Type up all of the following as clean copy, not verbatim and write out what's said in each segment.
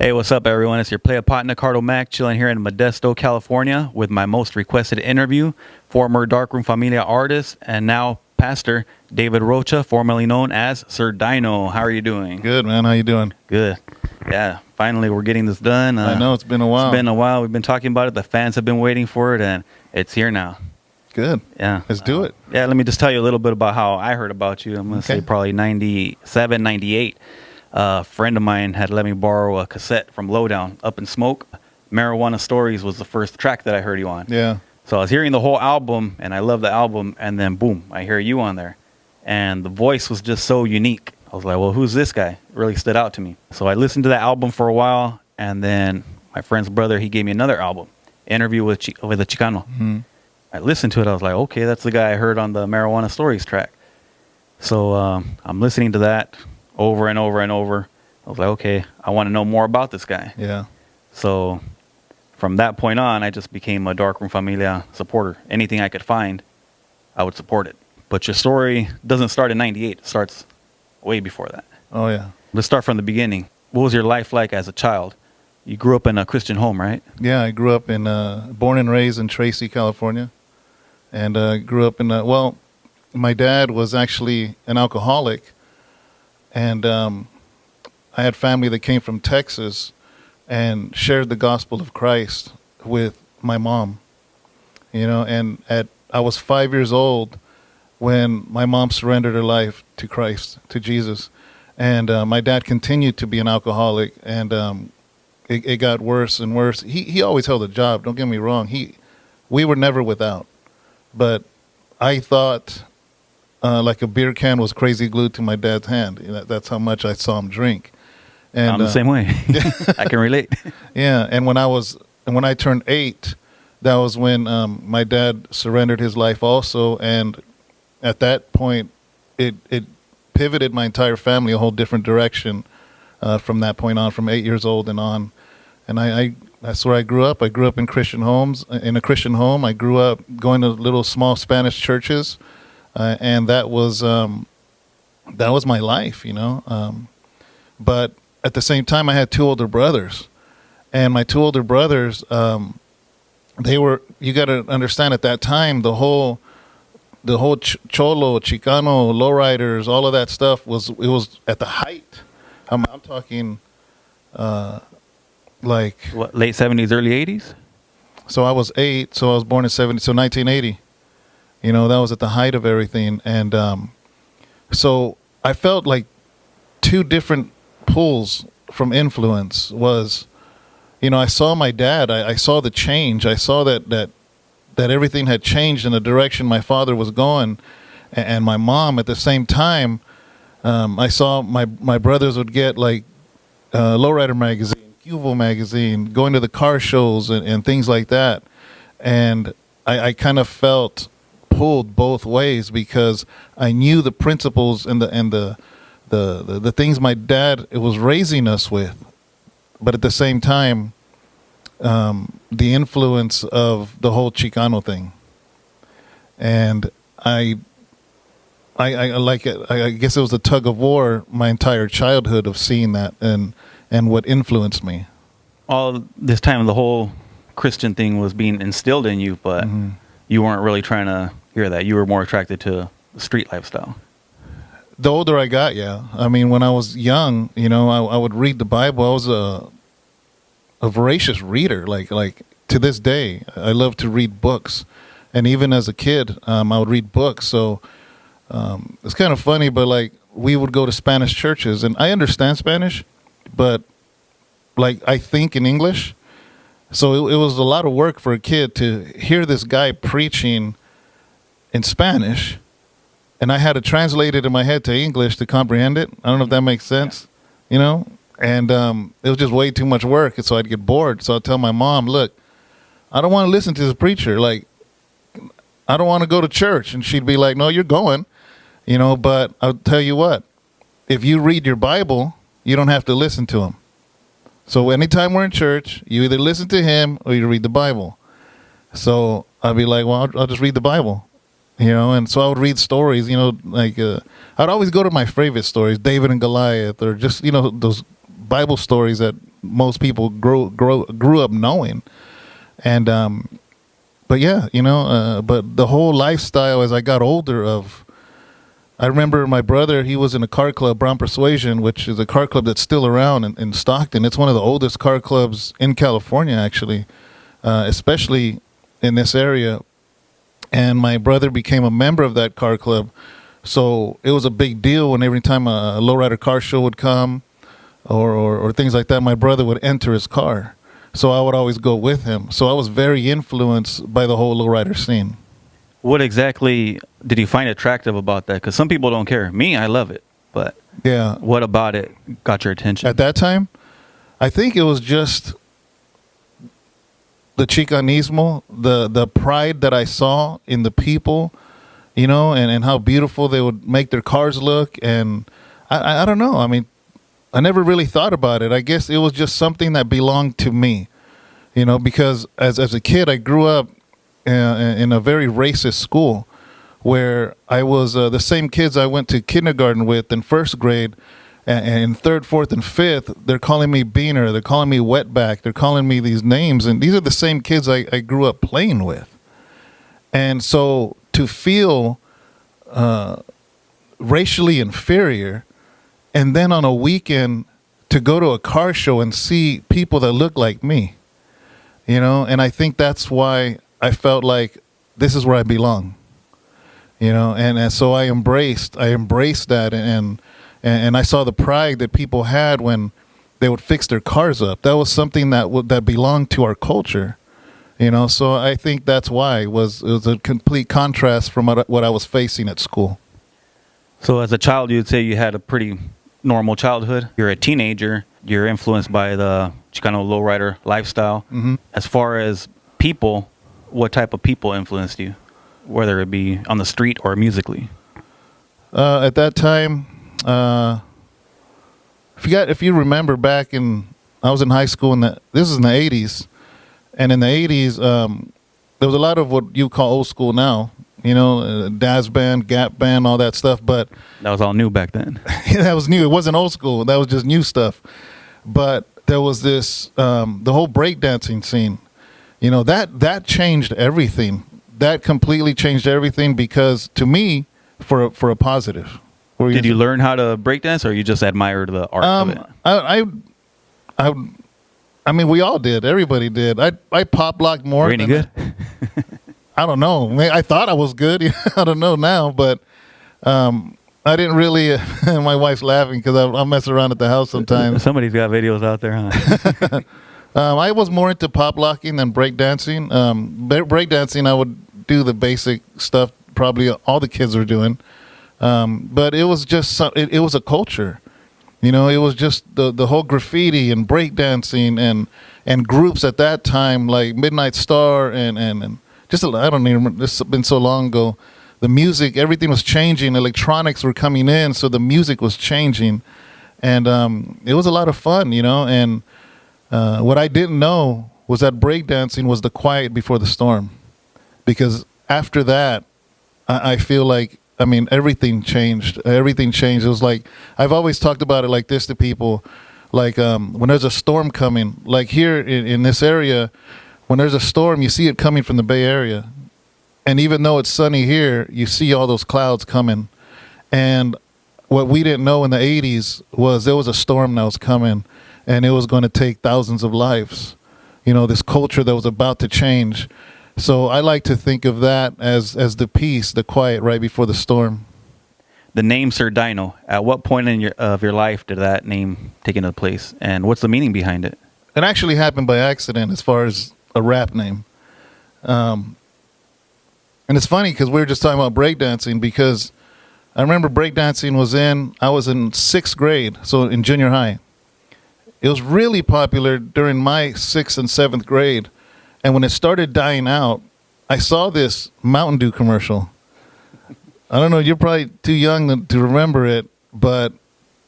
Hey, what's up, everyone? It's your player partner, Cardo Mac, chilling here in Modesto, California, with my most requested interview, former Darkroom Familia artist and now pastor, David Rocha, formerly known as Sir Dyno. How are you doing? Good, man. How you doing? Good. Yeah, finally we're getting this done. I know, it's been a while. It's been a while. We've been talking about it. The fans have been waiting for it, and it's here now. Good. Yeah. Let's do it. Yeah, let me just tell you a little bit about how I heard about you. I'm going to say probably 97, 98. A friend of mine had let me borrow a cassette from Lowdown, Up in Smoke. Marijuana Stories was the first track that I heard you on. Yeah. So I was hearing the whole album, and I love the album, and then boom, I hear you on there. And the voice was just so unique. I was like, well, who's this guy? It really stood out to me. So I listened to that album for a while, and then my friend's brother, he gave me another album, Interview with a Chicano. Mm-hmm. I listened to it. I was like, okay, that's the guy I heard on the Marijuana Stories track. So I'm listening to that over and over and over. I was like, okay, I want to know more about this guy. Yeah. So from that point on, I just became a Darkroom Familia supporter. Anything I could find, I would support it. But your story doesn't start in 98. It starts way before that. Oh, yeah. Let's start from the beginning. What was your life like as a child? You grew up in a Christian home, right? Yeah, I grew up in, born and raised in Tracy, California. And grew up in, my dad was actually an alcoholic. And I had family that came from Texas and shared the gospel of Christ with my mom. You know, and I was 5 years old when my mom surrendered her life to Christ, to Jesus. And my dad continued to be an alcoholic, and it got worse and worse. He always held a job, don't get me wrong. We were never without. But I thought like a beer can was crazy glued to my dad's hand. You know, that's how much I saw him drink. And I'm the same way. I can relate. Yeah, and when I turned 8, that was when my dad surrendered his life also, and at that point, it pivoted my entire family a whole different direction from that point on, from 8 years old and on. And that's where I grew up. I grew up in Christian homes. In a Christian home, I grew up going to little small Spanish churches, and that was my life, you know. But at the same time, I had 2 older brothers, and my 2 older brothers, you got to understand at that time, the whole Cholo, Chicano, lowriders, all of that stuff was at the height. I'm talking like What, late 70s, early 80s? So I was 8, so I was born in 70, so 1980. You know, that was at the height of everything. And so I felt like 2 different pulls from influence was, you know, I saw my dad, I saw the change. I saw that everything had changed in the direction my father was going. And my mom at the same time, I saw my brothers would get like Lowrider magazine, Cuvo magazine, going to the car shows and things like that. And I kind of felt pulled both ways because I knew the principles and the things my dad was raising us with, but at the same time, the influence of the whole Chicano thing. And I like it. I guess it was a tug of war my entire childhood of seeing that and what influenced me. All this time, the whole Christian thing was being instilled in you, but you weren't really trying to hear that. You were more attracted to the street lifestyle. The older I got, yeah. I mean, when I was young, you know, I would read the Bible. I was a voracious reader. Like to this day, I love to read books. And even as a kid, I would read books. So it's kind of funny, but like we would go to Spanish churches, and I understand Spanish, but like I think in English. So it was a lot of work for a kid to hear this guy preaching in Spanish, and I had to translate it in my head to English to comprehend it. I don't know if that makes sense, you know? And it was just way too much work, and so I'd get bored. So I'd tell my mom, look, I don't want to listen to this preacher. Like, I don't want to go to church. And she'd be like, no, you're going, you know, but I'll tell you what, if you read your Bible, you don't have to listen to him. So anytime we're in church, you either listen to him or you read the Bible. So I'd be like, well, I'll just read the Bible, you know. And so I would read stories, you know, like I'd always go to my favorite stories, David and Goliath, or just, you know, those Bible stories that most people grew up knowing. And but yeah, but the whole lifestyle as I got older I remember my brother, he was in a car club, Brown Persuasion, which is a car club that's still around in Stockton. It's one of the oldest car clubs in California, actually, especially in this area. And my brother became a member of that car club. So it was a big deal when every time a lowrider car show would come or things like that, my brother would enter his car. So I would always go with him. So I was very influenced by the whole lowrider scene. What exactly did you find attractive about that? Because some people don't care. Me, I love it. But yeah, what about it got your attention? At that time, I think it was just the Chicanismo, the pride that I saw in the people, and how beautiful they would make their cars look. And I don't know. I mean, I never really thought about it. I guess it was just something that belonged to me, because as a kid, I grew up in a very racist school where I was the same kids I went to kindergarten with in first grade, and in third, fourth, and fifth, they're calling me Beaner, they're calling me Wetback, they're calling me these names, and these are the same kids I grew up playing with. And so to feel racially inferior, and then on a weekend to go to a car show and see people that look like me, and I think that's why I felt like this is where I belong, and so I embraced that, and I saw the pride that people had when they would fix their cars up. That was something that belonged to our culture, so I think that's why it was a complete contrast from what I was facing at school. So as a child, you'd say you had a pretty normal childhood. You're a teenager. You're influenced by the Chicano lowrider lifestyle. Mm-hmm. As far as people, what type of people influenced you, whether it be on the street or musically? At that time, if you remember back I was in high school this is in the 80s, and in the 80s, there was a lot of what you call old school now, Daz Band, Gap Band, all that stuff, but that was all new back then. that was new. It wasn't old school. That was just new stuff. But there was this, the whole breakdancing scene, that changed everything. That completely changed everything because to me, for a positive. Did you learn how to breakdance, or you just admired the art of it? I mean, we all did. Everybody did. I pop locked more. Were you any good? I don't know. I thought I was good. I don't know now, but I didn't really. My wife's laughing because I mess around at the house sometimes. Somebody's got videos out there, huh? I was more into pop locking than breakdancing. Breakdancing, I would do the basic stuff probably all the kids were doing. But it was just it was a culture. It was just the whole graffiti and breakdancing and groups at that time like Midnight Star and just I don't even remember. This has been so long ago. The music, everything was changing. Electronics were coming in, so the music was changing, and it was a lot of fun, And what I didn't know was that breakdancing was the quiet before the storm, because after that, I feel like everything changed. Everything changed. It was like I've always talked about it like this to people, like when there's a storm coming, like here in this area. When there's a storm, you see it coming from the Bay Area. And even though it's sunny here, you see all those clouds coming. And what we didn't know in the 80s was there was a storm that was coming, and it was going to take thousands of lives. This culture that was about to change. So I like to think of that as the peace, the quiet right before the storm. The name Sir Dyno, at what point of your life did that name take into place? And what's the meaning behind it? It actually happened by accident as far as a rap name. And it's funny because we were just talking about breakdancing, because I remember breakdancing I was in 6th grade, so in junior high. It was really popular during my 6th and 7th grade. And when it started dying out, I saw this Mountain Dew commercial. I don't know, you're probably too young to remember it, but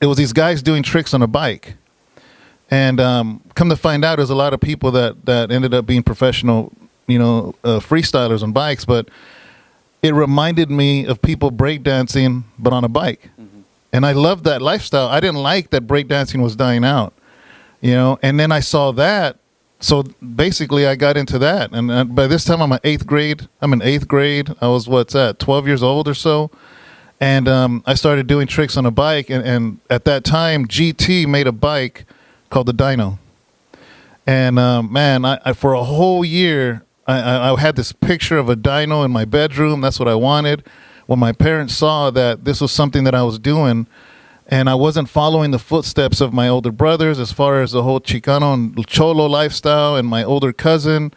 it was these guys doing tricks on a bike. And come to find out, there's a lot of people that ended up being professional, freestylers on bikes. But it reminded me of people breakdancing, but on a bike. Mm-hmm. And I loved that lifestyle. I didn't like that breakdancing was dying out. you know. And then I saw that, so basically I got into that. And by this time I'm in eighth grade. I was 12 years old or so. And I started doing tricks on a bike. And at that time, GT made a bike called the Dyno. And man, I for a whole year, I had this picture of a dyno in my bedroom. That's what I wanted. When my parents saw that this was something that I was doing, and I wasn't following the footsteps of my older brothers as far as the whole Chicano and Cholo lifestyle and my older cousin,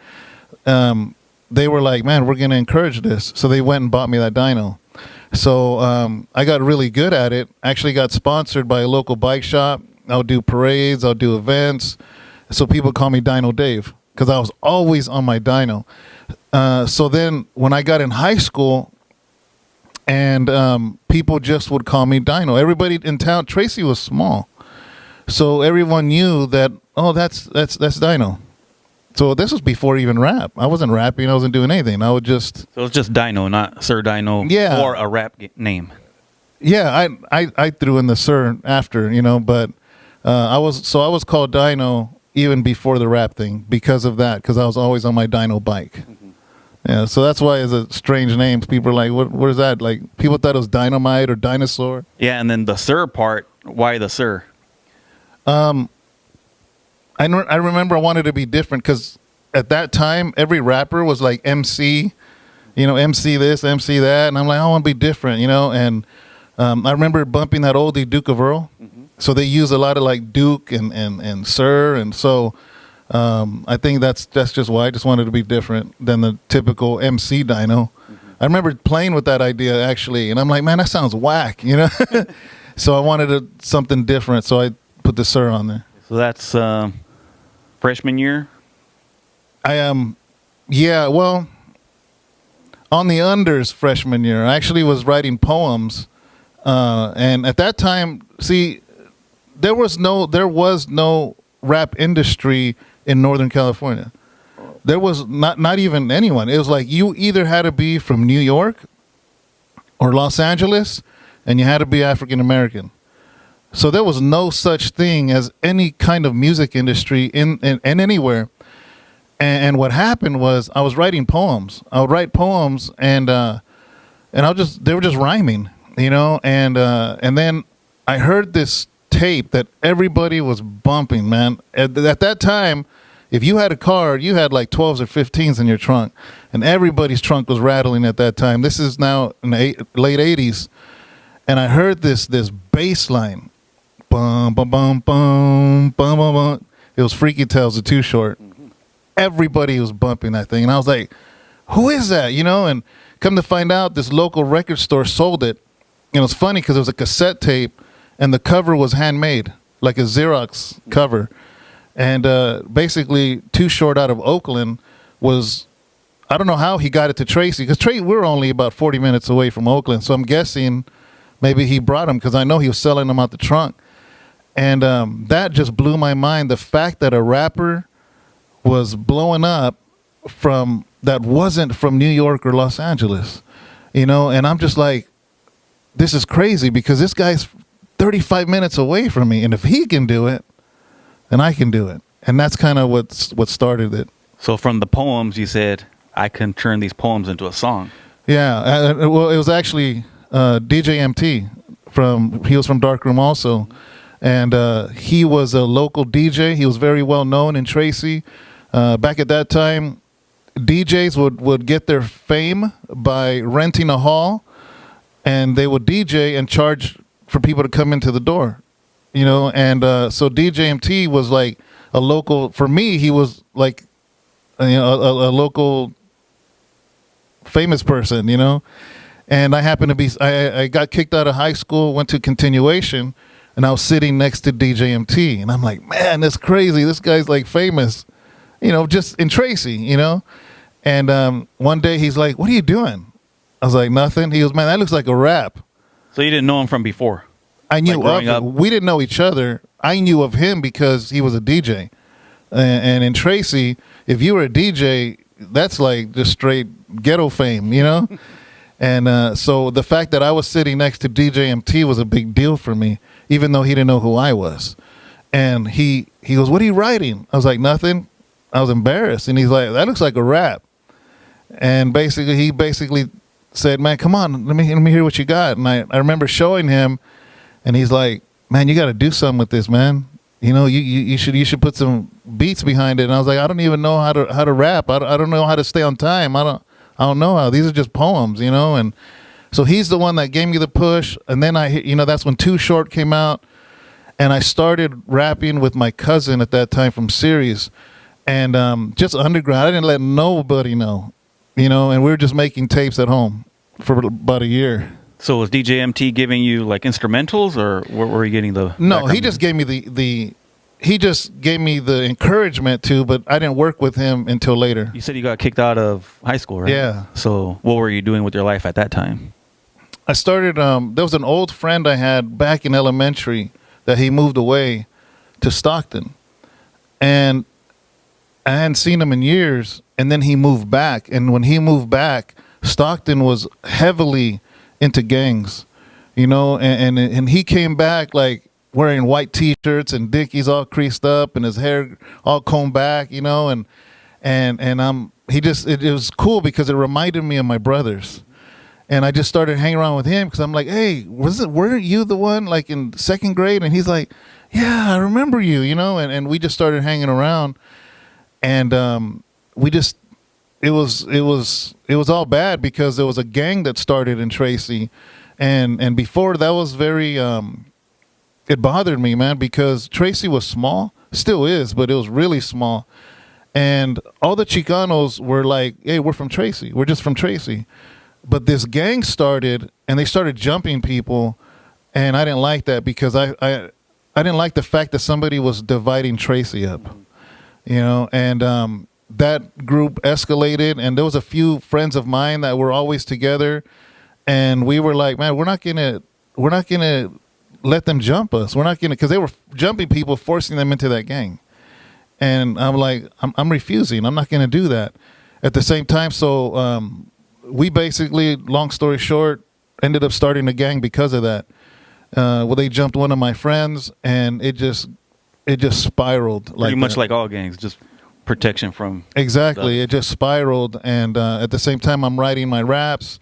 they were like, man, we're going to encourage this. So they went and bought me that dyno. So I got really good at it. Actually got sponsored by a local bike shop. I'll do parades. I'll do events. So people call me Dyno Dave because I was always on my dyno. So then when I got in high school, and people just would call me Dyno. Everybody in town, Tracy was small, so everyone knew that, oh, that's Dyno. So this was before even rap. I wasn't rapping. I wasn't doing anything. I would just... So it was just Dyno, not Sir Dyno, yeah, or a rap name. Yeah, I threw in the Sir after, you know, but I was called Dyno even before the rap thing because of that, because I was always on my dyno bike. Mm-hmm. Yeah, so that's why it's a strange name. People are like, what is that? Like, people thought it was dynamite or dinosaur. Yeah, and then the Sir part, why the Sir? I remember I wanted to be different because at that time, every rapper was like MC, you know, MC this, MC that. And I'm like, I want to be different, you know. And I remember bumping that oldie Duke of Earl. Mm-hmm. So they use a lot of like Duke and Sir. And so I think that's just why I just wanted to be different than the typical MC dyno. Mm-hmm. I remember playing with that idea actually. And I'm like, man, that sounds whack, you know. So I wanted something different. So I put the Sir on there. So that's freshman year? Yeah, well, on the unders freshman year, I actually was writing poems. And at that time, see, there was no rap industry in Northern California. There was not even anyone. It was like you either had to be from New York or Los Angeles, and you had to be African American. So there was no such thing as any kind of music industry in anywhere. And what happened was I was writing poems. I would write poems, and they were just rhyming, you know. And then I heard this tape that everybody was bumping, man. At that time, if you had a car, you had like 12s or 15s in your trunk, and everybody's trunk was rattling at that time. This is now in the late 80s, and I heard this bass line, bum bum bum bum bum bum bum. It was Freaky Tales, the Too Short. Mm-hmm. Everybody was bumping that thing, and I was like, "Who is that?" You know, and come to find out, this local record store sold it. And it was funny because it was a cassette tape, and the cover was handmade, like a Xerox cover. And basically, Too Short out of Oakland was, I don't know how he got it to Tracy, because we were only about 40 minutes away from Oakland. So I'm guessing maybe he brought them, because I know he was selling them out the trunk. And that just blew my mind. The fact that a rapper was blowing up that wasn't from New York or Los Angeles, you know. And I'm just like, this is crazy, because this guy's 35 minutes away from me, and if he can do it, then I can do it. And that's kind of what started it. So from the poems, you said, I can turn these poems into a song. Yeah, well, it was actually DJ MT. He was from Darkroom also, and he was a local DJ. He was very well known in Tracy. Back at that time, DJs would get their fame by renting a hall, and they would DJ and charge for people to come into the door, you know. And so DJ MT was like a local, for me, he was like, you know, a local famous person, you know. And I happened to be, I got kicked out of high school, went to continuation, and I was sitting next to DJ MT. And I'm like, man, that's crazy. This guy's like famous, you know, just in Tracy, you know. And one day he's like, what are you doing? I was like, nothing. He goes, man, that looks like a rap. So you didn't know him from before? I knew of him. We didn't know each other. I knew of him because he was a DJ. And in Tracy, if you were a DJ, that's like just straight ghetto fame, you know? And so the fact that I was sitting next to DJ MT was a big deal for me, even though he didn't know who I was. And he goes, "What are you writing?" I was like, "Nothing." I was embarrassed. And he's like, "That looks like a rap." And basically, he said, "Man, come on, let me hear what you got." And I remember showing him, and he's like, "Man, you got to do something with this, man. You know, you should put some beats behind it." And I was like, "I don't even know how to rap. I don't know how to stay on time. I don't know how. These are just poems, you know." And so he's the one that gave me the push. And then that's when Too Short came out, and I started rapping with my cousin at that time from Sirius, and just underground. I didn't let nobody know, you know. And we were just making tapes at home for about a year. So was DJ MT giving you like instrumentals, or where were you getting the? No, he just gave me he just gave me the encouragement to, but I didn't work with him until later. You said you got kicked out of high school, right? Yeah. So what were you doing with your life at that time? I started. There was an old friend I had back in elementary that he moved away to Stockton, and I hadn't seen him in years. And then he moved back, and when he moved back, Stockton was heavily into gangs, you know, and he came back like wearing white T-shirts and Dickies all creased up and his hair all combed back, you know, and it was cool because it reminded me of my brothers, and I just started hanging around with him because I'm like, "Hey, weren't you the one like in second grade?" And he's like, "Yeah, I remember you," you know, and we just started hanging around, and it was all bad because there was a gang that started in Tracy, and before that was very it bothered me, man, because Tracy was small, still is, but it was really small, and all the Chicanos were like, "Hey, we're from Tracy, we're just from Tracy," but this gang started and they started jumping people, and I didn't like that because I didn't like the fact that somebody was dividing Tracy up, you know, and that group escalated, and there was a few friends of mine that were always together, and we were like, "Man, we're not gonna let them jump us. We're not gonna," because they were jumping people, forcing them into that gang, and I'm like, I'm refusing. I'm not gonna do that. At the same time, so we basically, long story short, ended up starting a gang because of that. Well, they jumped one of my friends, and it just spiraled. Pretty much like all gangs, just protection from exactly stuff. It just spiraled, and at the same time I'm writing my raps,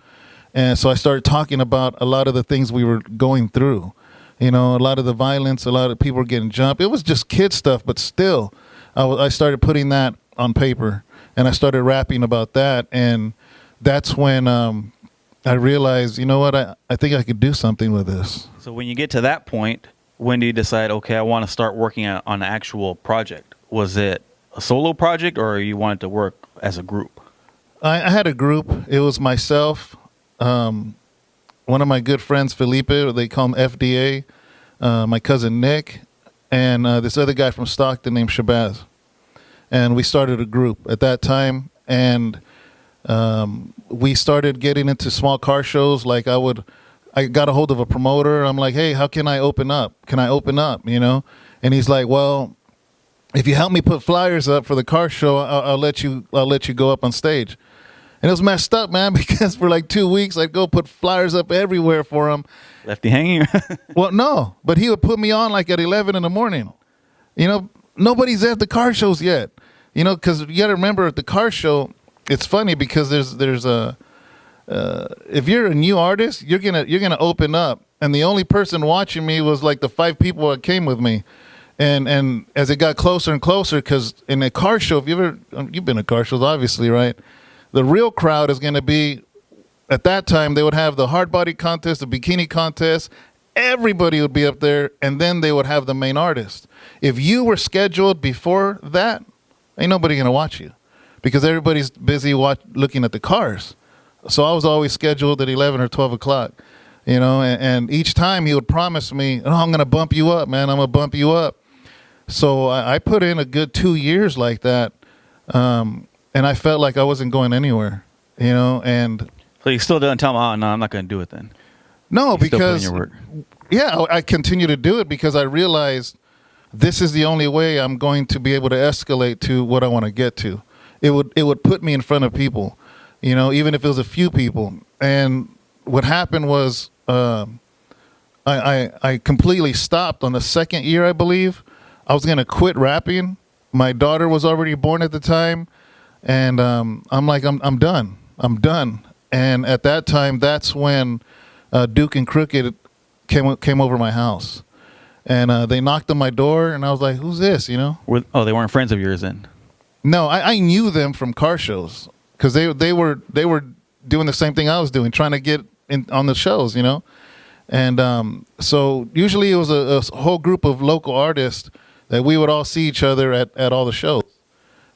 and so I started talking about a lot of the things we were going through, you know, a lot of the violence, a lot of people were getting jumped. It was just kid stuff, but still I started putting that on paper, and I started rapping about that, and that's when I realized, you know what, I think I could do something with this. So when you get to that point, when do you decide, okay, I want to start working on an actual project? Was it a solo project, or you wanted to work as a group? I had a group. It was myself, one of my good friends, Felipe, they call him FDA, my cousin Nick, and this other guy from Stockton named Shabazz. And we started a group at that time, and we started getting into small car shows. Like I got a hold of a promoter. I'm like, "Hey, how can I open up? Can I open up?" You know? And he's like, "Well, if you help me put flyers up for the car show, I'll let you go up on stage." And it was messed up, man, because for like 2 weeks I'd go put flyers up everywhere for him. Left you hanging? Well, no, but he would put me on like at 11 in the morning. You know, nobody's at the car shows yet. You know, because you got to remember at the car show, it's funny because there's a if you're a new artist, you're gonna open up, and the only person watching me was like the 5 people that came with me. And as it got closer and closer, because in a car show, if you've been to car shows, obviously, right? The real crowd is going to be, at that time, they would have the hard body contest, the bikini contest. Everybody would be up there, and then they would have the main artist. If you were scheduled before that, ain't nobody going to watch you because everybody's busy looking at the cars. So I was always scheduled at 11 or 12 o'clock, you know, and each time he would promise me, "Oh, I'm going to bump you up, man. I'm going to bump you up." So I put in a good 2 years like that, and I felt like I wasn't going anywhere, you know. And so you still didn't tell him, "Oh, no, I'm not going to do it then." No, You're because still putting your work. Yeah, I continue to do it because I realized this is the only way I'm going to be able to escalate to what I want to get to. It would put me in front of people, you know, even if it was a few people. And what happened was I completely stopped on the second year, I believe. I was gonna quit rapping. My daughter was already born at the time, and I'm like, I'm done. I'm done. And at that time, that's when Duke and Crooked came over my house, and they knocked on my door, and I was like, "Who's this?" You know? They weren't friends of yours then? No, I knew them from car shows because they were doing the same thing I was doing, trying to get in on the shows, you know. And so usually it was a whole group of local artists that we would all see each other at all the shows.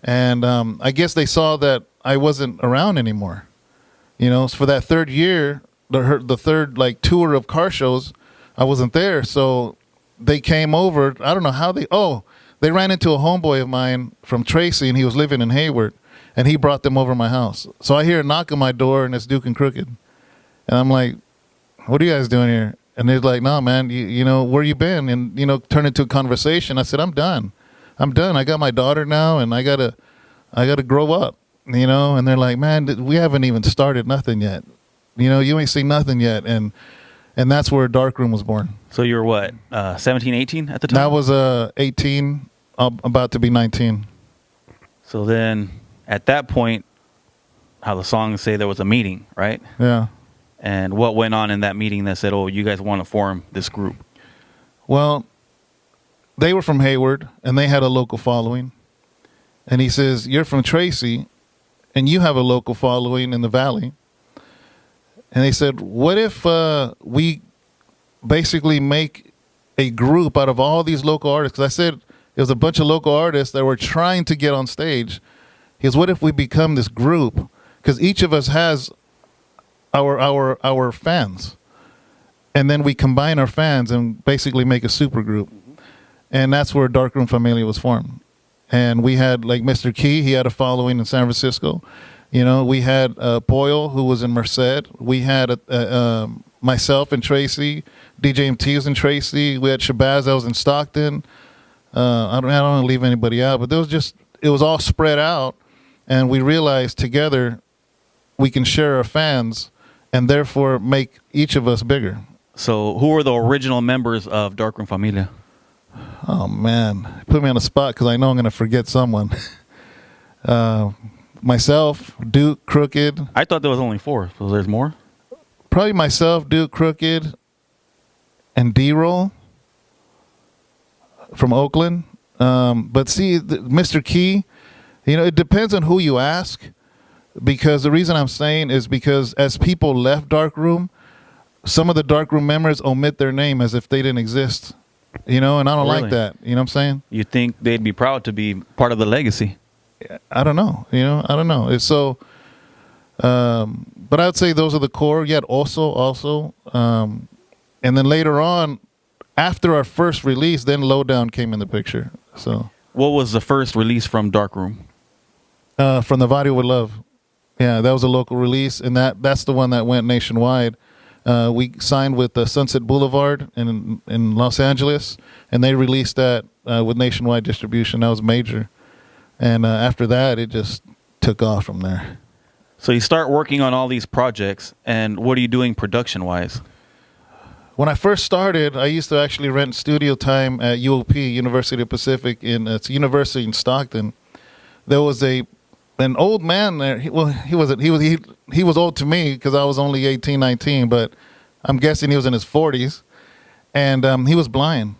And I guess they saw that I wasn't around anymore. You know, so for that third year, the third like tour of car shows, I wasn't there. So they came over. I don't know how they ran into a homeboy of mine from Tracy, and he was living in Hayward, and he brought them over to my house. So I hear a knock on my door, and it's Duke and Crooked. And I'm like, "What are you guys doing here?" And they're like, "No, man, you know, where you been?" And, you know, turned into a conversation. I said, I'm done. I got my daughter now, and I gotta grow up, you know. And they're like, "Man, we haven't even started nothing yet. You know, you ain't seen nothing yet." And that's where Darkroom was born. So you were what, 17, 18 at the time? That was 18, about to be 19. So then at that point, how the songs say, there was a meeting, right? Yeah. And what went on in that meeting that said, "Oh, you guys want to form this group"? Well, they were from Hayward, and they had a local following. And he says, "You're from Tracy, and you have a local following in the Valley." And they said, "What if we basically make a group out of all these local artists?" Because I said it was a bunch of local artists that were trying to get on stage. He goes, "What if we become this group? Because each of us has our fans, and then we combine our fans and basically make a super group." And that's where Darkroom Familia was formed. And we had like Mr. Key, he had a following in San Francisco. You know, we had Boyle, who was in Merced. We had myself and Tracy. DJ MT was in Tracy. We had Shabazz that was in Stockton. I don't want to leave anybody out, but it was all spread out, and we realized together we can share our fans and therefore make each of us bigger. So who were the original members of Darkroom Familia? Oh, man. Put me on the spot because I know I'm going to forget someone. Myself, Duke, Crooked. I thought there was only 4, so there's more? Probably myself, Duke, Crooked, and D-Roll from Oakland. But see, Mr. Key, you know, it depends on who you ask. Because the reason I'm saying is because as people left Darkroom, some of the Darkroom members omit their name as if they didn't exist. You know, and I don't like that. You know what I'm saying? You think they'd be proud to be part of the legacy? I don't know. You know, I don't know. It's so, but I'd say those are the core. Yet also, and then later on, after our first release, then Lowdown came in the picture. So, what was the first release from Darkroom? From the Vadio with Love. Yeah, that was a local release, and that's the one that went nationwide. We signed with Sunset Boulevard in Los Angeles, and they released that with nationwide distribution. That was major. And after that, it just took off from there. So you start working on all these projects, and what are you doing production-wise? When I first started, I used to actually rent studio time at UOP, University of Pacific, it's a university in Stockton. There was an old man there. He was old to me because I was only 18, 19, but I'm guessing he was in his 40s, and he was blind.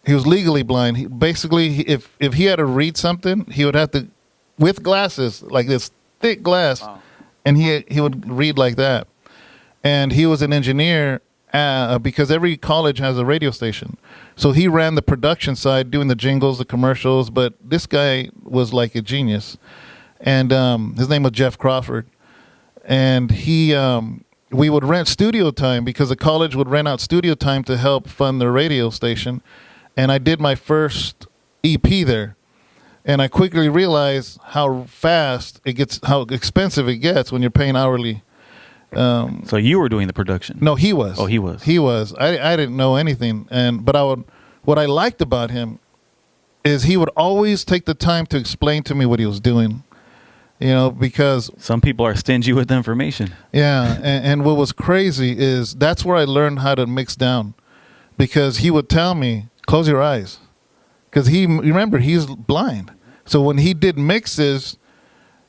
He was legally blind. Basically, if he had to read something, he would have to, with glasses, like this thick glass, wow. And he would read like that. And he was an engineer because every college has a radio station. So he ran the production side, doing the jingles, the commercials, but this guy was like a genius. And his name was Jeff Crawford. And we would rent studio time because the college would rent out studio time to help fund their radio station. And I did my first EP there. And I quickly realized how fast it gets, how expensive it gets when you're paying hourly. So you were doing the production? No, he was. Oh, he was. He was. I didn't know anything. But what I liked about him is he would always take the time to explain to me what he was doing. You know, because some people are stingy with information. Yeah, and what was crazy is that's where I learned how to mix down, because he would tell me, "Close your eyes," because remember, he's blind. So when he did mixes,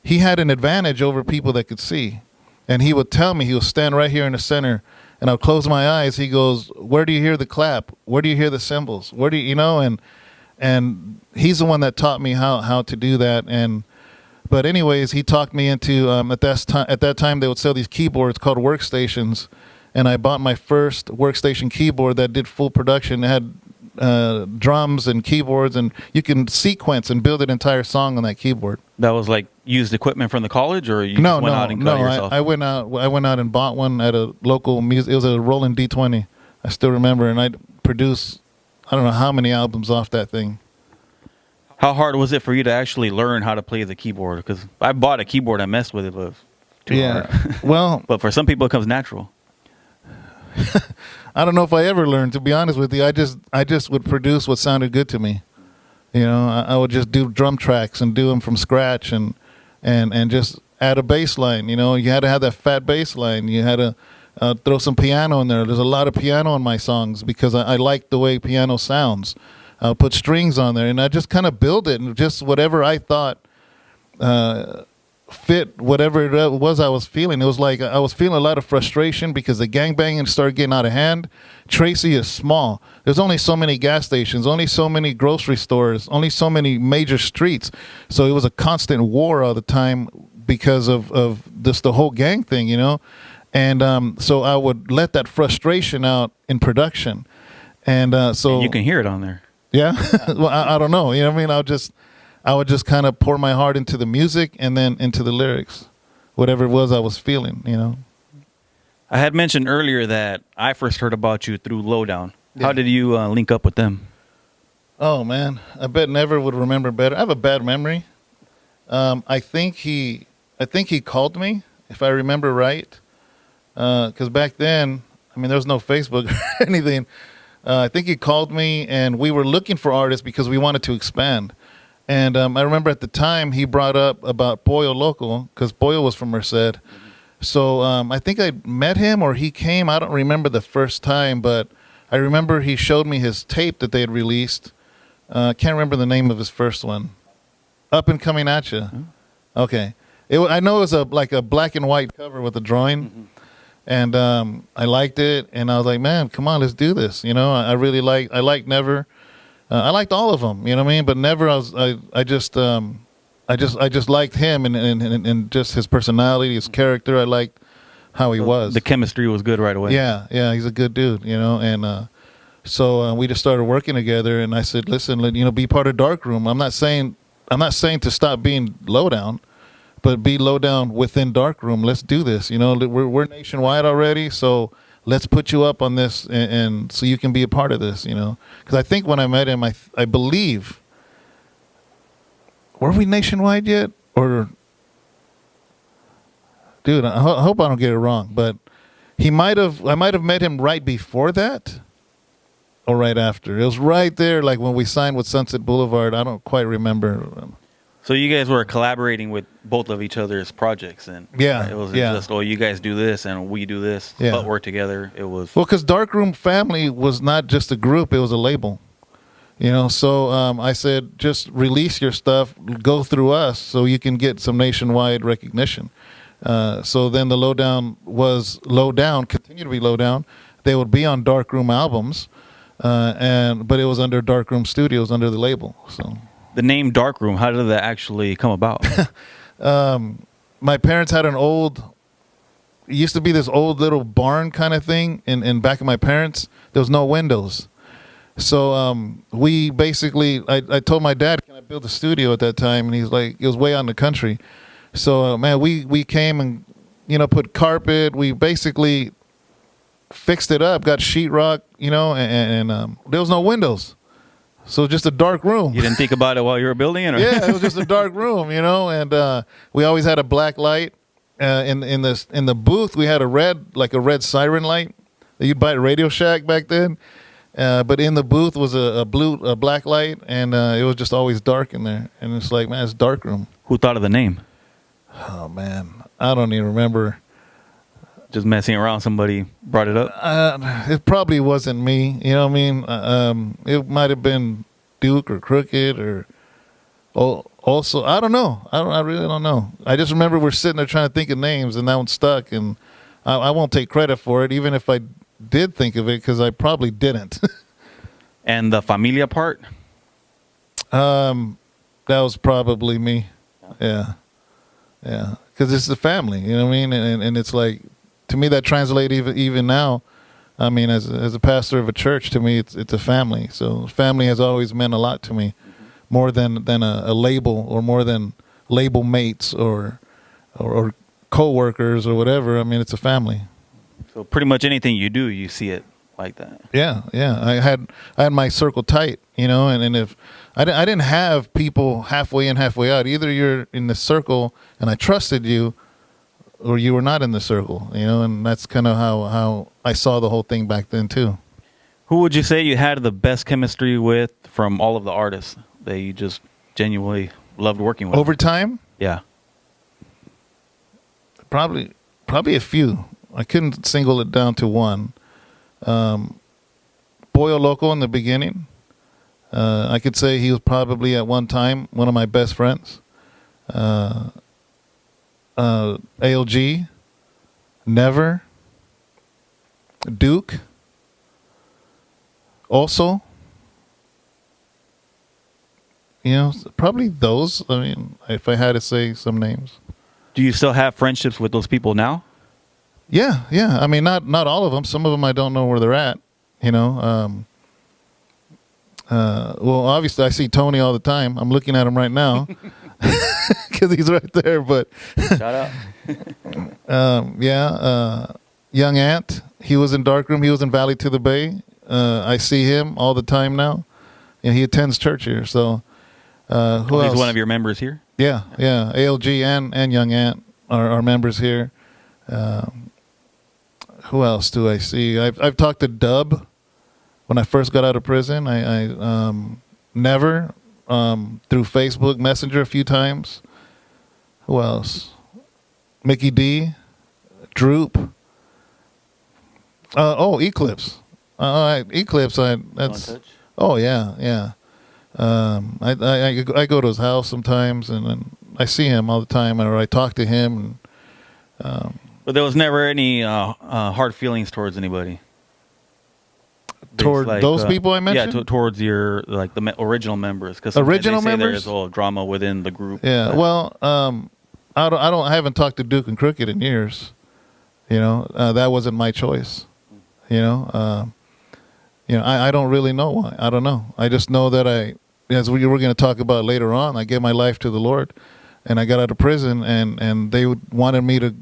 he had an advantage over people that could see. And he would tell me, he would stand right here in the center, and I'll close my eyes. He goes, where do you hear the clap? Where do you hear the cymbals? Where do you, and he's the one that taught me how to do that. But anyways, he talked me into, at that time, they would sell these keyboards called workstations. And I bought my first workstation keyboard that did full production. It had drums and keyboards, and you can sequence and build an entire song on that keyboard. That was like used equipment from the college, or you just went out and got it yourself? I went out and bought one at a local music. It was a Roland D20. I still remember, and I produced, I don't know how many albums off that thing. How hard was it for you to actually learn how to play the keyboard? Because I bought a keyboard, I messed with it, but too hard. Well, but for some people, it comes natural. I don't know if I ever learned, to be honest with you. I just would produce what sounded good to me. I would just do drum tracks and do them from scratch and just add a bass line. You had to have that fat bass line. You had to throw some piano in there. There's a lot of piano in my songs because I like the way piano sounds. I'll put strings on there, and I just kind of build it, and just whatever I thought fit whatever it was I was feeling. It was like I was feeling a lot of frustration because the gangbanging started getting out of hand. Tracy is small. There's only so many gas stations, only so many grocery stores, only so many major streets. So it was a constant war all the time because of this, the whole gang thing, And so I would let that frustration out in production. And you can hear it on there. Yeah. Well, I don't know. You know what I mean? I would just kind of pour my heart into the music and then into the lyrics, whatever it was I was feeling, I had mentioned earlier that I first heard about you through Lowdown. Yeah. How did you link up with them? Oh, man. I bet Never would remember better. I have a bad memory. I think he called me, if I remember right, because back then, there was no Facebook or anything. I think he called me, and we were looking for artists because we wanted to expand. And I remember at the time he brought up about Pollo Loco, because Pollo was from Merced. Mm-hmm. So I think I met him or he came. I don't remember the first time, but I remember he showed me his tape that they had released. I can't remember the name of his first one. Up and Coming At You. Mm-hmm. Okay. I know it was like a black and white cover with a drawing. Mm-hmm. And I liked it, and I was like, man, come on, let's do this. I really liked Never. I liked all of them, you know what I mean? But Never, I just liked him and just his personality, his character. I liked how he was. The chemistry was good right away. Yeah, he's a good dude, And so we just started working together, and I said, listen, be part of Darkroom. I'm not saying to stop being Lowdown, but be Lowdown within Darkroom. Let's do this. We're nationwide already, so let's put you up on this, and so you can be a part of this. Because I think when I met him, I believe, were we nationwide yet? Or, dude, I hope I don't get it wrong, but I might have met him right before that, or right after. It was right there, like when we signed with Sunset Boulevard. I don't quite remember. So you guys were collaborating with both of each other's projects, and it wasn't just, you guys do this and we do this, but work together. It was because Darkroom Family was not just a group; it was a label. So I said, just release your stuff, go through us, so you can get some nationwide recognition. So then the Lowdown was Lowdown, continued to be Lowdown. They would be on Darkroom albums, but it was under Darkroom Studios, under the label. So. The name Darkroom, how did that actually come about? My parents had it used to be this old little barn kind of thing in back of my parents. There was no windows. So we basically, I told my dad, can I build a studio at that time? And he's like, it was way out in the country. So, man, we came and, put carpet. We basically fixed it up, got sheetrock, and there was no windows. So just a dark room. You didn't think about it while you were building it? Or? Yeah, it was just a dark room, and we always had a black light. In the booth, we had a red siren light that you'd buy at Radio Shack back then. But in the booth was a black light, and it was just always dark in there. And it's like, man, it's Darkroom. Who thought of the name? Oh, man, I don't even remember. Just messing around, somebody brought it up? It probably wasn't me. You know what I mean? It might have been Duke or Crooked or also, I don't know. I really don't know. I just remember we're sitting there trying to think of names, and that one stuck, and I won't take credit for it, even if I did think of it, because I probably didn't. And the Familia part? That was probably me. Yeah. Yeah. Because it's the family, you know what I mean? And it's like, to me, that translates even now. I mean, as a pastor of a church, to me, it's a family. So family has always meant a lot to me, more than a label, or more than label mates or co-workers or whatever. I mean, it's a family. So pretty much anything you do, you see it like that. Yeah, yeah. I had my circle tight, you know, and if I didn't have people halfway in, halfway out. Either you're in the circle and I trusted you, or you were not in the circle, you know, and that's kind of how I saw the whole thing back then too. Who would you say you had the best chemistry with from all of the artists that you just genuinely loved working with? Over time? Yeah. Probably a few. I couldn't single it down to one. Boyo Loco in the beginning. I could say he was probably at one time one of my best friends. ALG, Never, Duke, also, you know, probably those. I mean, if I had to say some names. Do you still have friendships with those people now? Yeah, yeah. I mean, not all of them. Some of them I don't know where they're at. You know. Well, obviously, I see Tony all the time. I'm looking at him right now because he's right there. But Shout out. Young Ant. He was in Darkroom. He was in Valley to the Bay. I see him all the time now, and he attends church here. So, who else? He's one of your members here. Yeah, yeah. ALG and Young Ant are members here. Who else do I see? I've talked to Dub when I first got out of prison. I Never through Facebook Messenger a few times. Who else? Mickey D, Droop. Eclipse. Eclipse. That's. Oh yeah, yeah. I go to his house sometimes, and I see him all the time, or I talk to him. But there was never any hard feelings towards anybody. Toward those people I mentioned? Yeah, towards your the original members. Because original they say members? there's a little drama within the group. Yeah, well, I haven't talked to Duke and Crooked in years. You know, that wasn't my choice. You know, I don't really know why. I don't know. I just know that as we were going to talk about later on, I gave my life to the Lord, and I got out of prison, and they wanted me to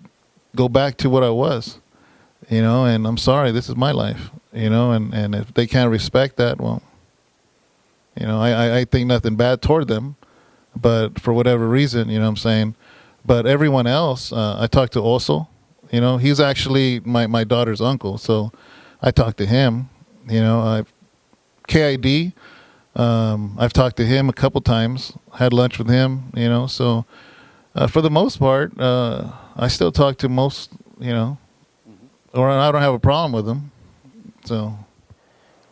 go back to what I was. You know, and I'm sorry, this is my life. You know, and if they can't respect that, well, you know, I think nothing bad toward them, but for whatever reason, you know what I'm saying. But everyone else, I talked to also, you know, he's actually my daughter's uncle, so I talked to him. You know, KID, I've talked to him a couple times, had lunch with him, you know, so for the most part, I still talk to most, you know, or I don't have a problem with them. So,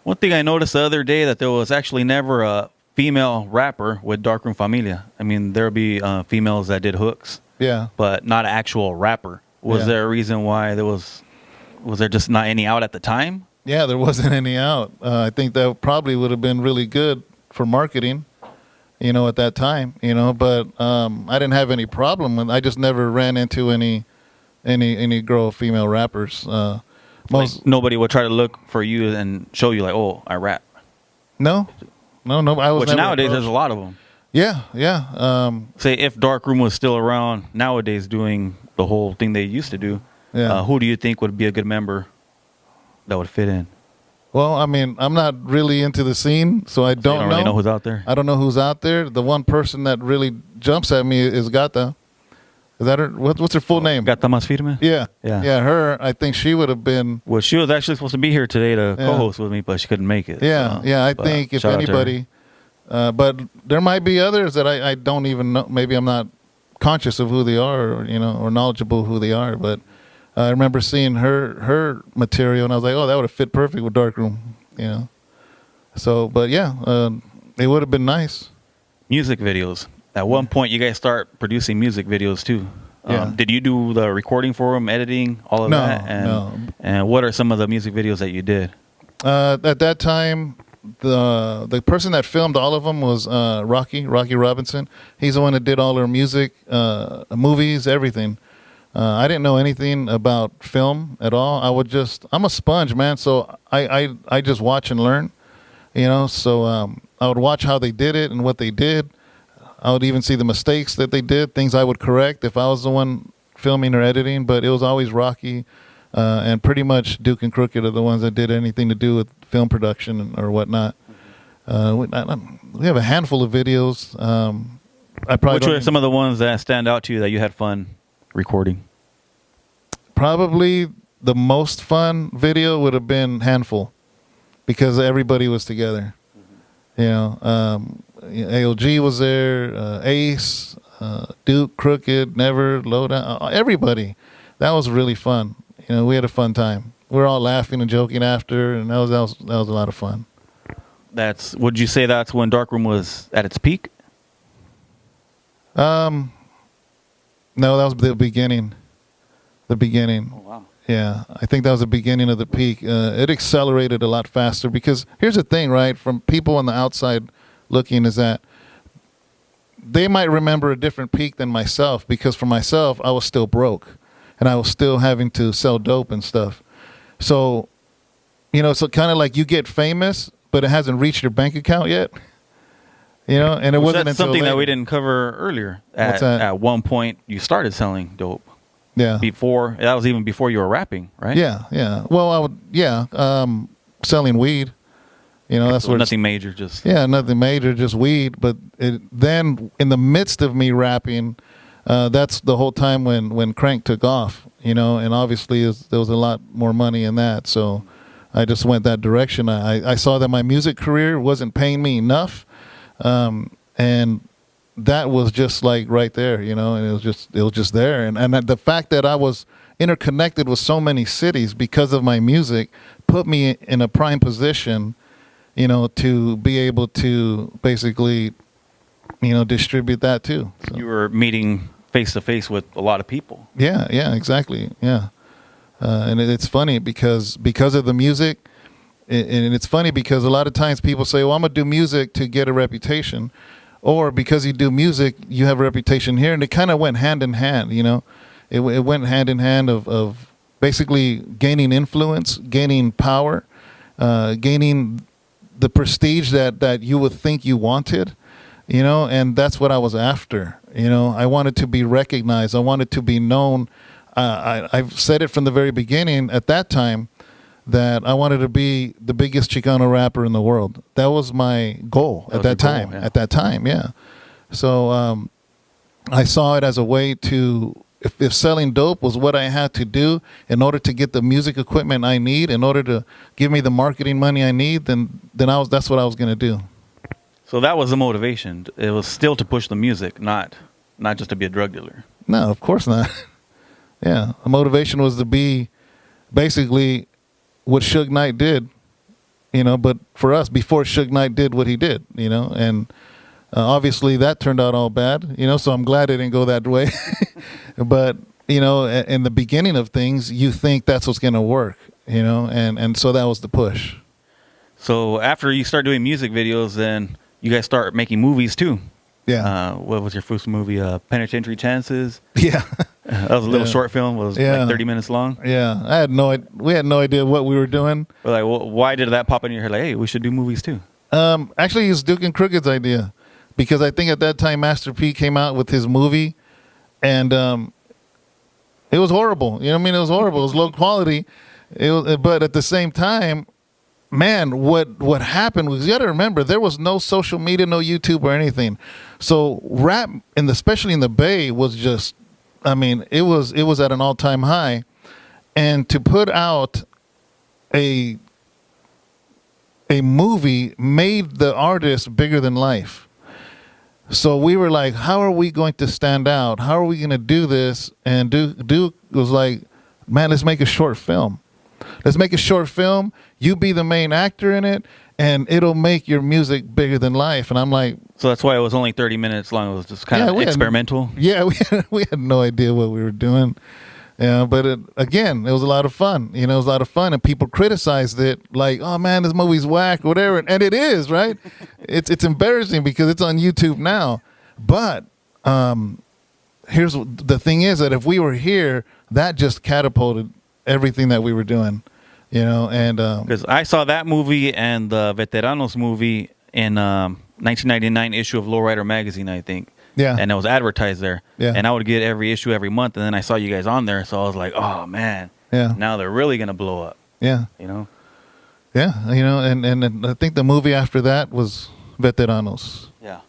one thing I noticed the other day that there was actually never a female rapper with Darkroom Familia. I mean, there'll be females that did hooks, yeah, but not an actual rapper. Was there a reason why there was there just not any out at the time? Yeah, there wasn't any out. I think that probably would have been really good for marketing, you know, at that time, you know. But I didn't have any problem with. I just never ran into any girl, female rappers. Nobody would try to look for you and show you like, oh, I rap. No. I was. Which nowadays there's a lot of them. Yeah, yeah. Say if Darkroom was still around nowadays doing the whole thing they used to do, who do you think would be a good member that would fit in? Well, I mean, I'm not really into the scene, so I don't really know who's out there. I don't know who's out there. The one person that really jumps at me is Gata. Is that her? What's her full name? Gata Mas Firme? Yeah. Yeah. Her. I think she would have been. Well, she was actually supposed to be here today to co-host with me, but she couldn't make it. Yeah, I think if anybody, but there might be others that I don't even know. Maybe I'm not conscious of who they are, or, you know, or knowledgeable who they are. But I remember seeing her material, and I was like, oh, that would have fit perfect with Darkroom, you know. So, but yeah, It would have been nice. Music videos. At one point, you guys start producing music videos too. Yeah. Did you do the recording for them, editing, all of that? No. And what are some of the music videos that you did? At that time, the person that filmed all of them was Rocky Robinson. He's the one that did all our music, movies, everything. I didn't know anything about film at all. I'm a sponge, man. So I just watch and learn, So I would watch how they did it and what they did. I would even see the mistakes that they did, things I would correct if I was the one filming or editing. But it was always Rocky and pretty much Duke and Crooked are the ones that did anything to do with film production or whatnot. We have a handful of videos. Which were some of the ones that stand out to you that you had fun recording? Probably the most fun video would have been Handful, because everybody was together. AOG was there, Ace, Duke, Crooked, Never, Lowdown, everybody. That was really fun. We had a fun time. We were all laughing and joking after, and that was a lot of fun. Would you say that's when Darkroom was at its peak? No, that was the beginning. The beginning. Oh, wow. Yeah, I think that was the beginning of the peak. It accelerated a lot faster because here's the thing, right? From people on the outside looking, is that they might remember a different peak than myself, because for myself, I was still broke and I was still having to sell dope and stuff. So, so kind of like you get famous, but it hasn't reached your bank account yet. And it wasn't that's until something later. that we didn't cover earlier. What's that? At one point, you started selling dope. Yeah. That was even before you were rapping, right? Yeah. Well, selling weed. That's where nothing major, just nothing major, just weed. But then in the midst of me rapping, that's the whole time when Crank took off. And obviously there was a lot more money in that, so I just went that direction. I saw that my music career wasn't paying me enough, and that was just like right there, and it was just there. And the fact that I was interconnected with so many cities because of my music put me in a prime position, to be able to basically, distribute that too. So. You were meeting face to face with a lot of people. Yeah, exactly. Yeah. And it's funny because of the music, and it's funny because a lot of times people say, well, I'm going to do music to get a reputation. Or because you do music, you have a reputation here, and it kind of went hand in hand. It went hand in hand of basically gaining influence, gaining power, gaining the prestige that you would think you wanted, and that's what I was after. I wanted to be recognized. I wanted to be known. I've said it from the very beginning at that time that I wanted to be the biggest Chicano rapper in the world. That was my goal at that time. Yeah. At that time, yeah. So I saw it as a way to, if selling dope was what I had to do in order to get the music equipment I need, in order to give me the marketing money I need, then that's what I was going to do. So that was the motivation. It was still to push the music, not just to be a drug dealer. No, of course not. Yeah, the motivation was to be basically what Suge Knight did, but for us, before Suge Knight did what he did, and obviously that turned out all bad, so I'm glad it didn't go that way. But, in the beginning of things, you think that's what's going to work, and so that was the push. So after you start doing music videos, then you guys start making movies too. Yeah. What was your first movie? Penitentiary Chances? Yeah. That was a little short film. It was like 30 minutes long. Yeah. We had no idea what we were doing. We're like, well, why did that pop in your head? Like, hey, we should do movies too. Actually, it's Duke and Crooked's idea, because I think at that time Master P came out with his movie, and it was horrible. It was horrible. It was low quality. But at the same time, man, what happened was, you got to remember, there was no social media, no YouTube or anything. So rap, and especially in the Bay, was just, it was at an all-time high. And to put out a movie made the artist bigger than life. So we were like, how are we going to stand out? How are we going to do this? And Duke was like, man, let's make a short film. Let's make a short film. You be the main actor in it, and it'll make your music bigger than life. And I'm like, So that's why it was only 30 minutes long. It was just kind of experimental. We had no idea what we were doing. Yeah, but again, it was a lot of fun. You know, it was a lot of fun, and people criticized it like, "Oh man, this movie's whack," or whatever, and it is, right? It's embarrassing because it's on YouTube now. But here's the thing: is that if we were here, that just catapulted everything that we were doing. You know, and because I saw that movie and the Veteranos movie in 1999 issue of Lowrider magazine, I think. Yeah. And it was advertised there. Yeah. And I would get every issue every month, and then I saw you guys on there, so I was like, oh man. Yeah. Now they're really gonna blow up. Yeah. You know. Yeah. You know, and I think the movie after that was Veteranos. Yeah.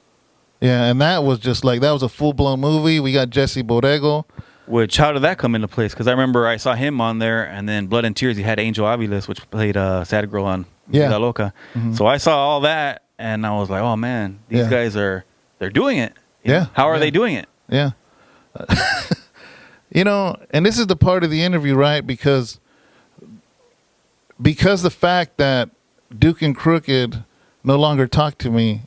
Yeah, and that was just like, that was a full blown movie. We got Jesse Borrego. Which, how did that come into place? Because I remember I saw him on there, and then Blood and Tears, he had Angel Aviles, which played Sad Girl on Vida Loca. Mm-hmm. So I saw all that, and I was like, oh man, these guys they're doing it. You know? How are they doing it? Yeah. You know, and this is the part of the interview, right? Because the fact that Duke and Crooked no longer talk to me,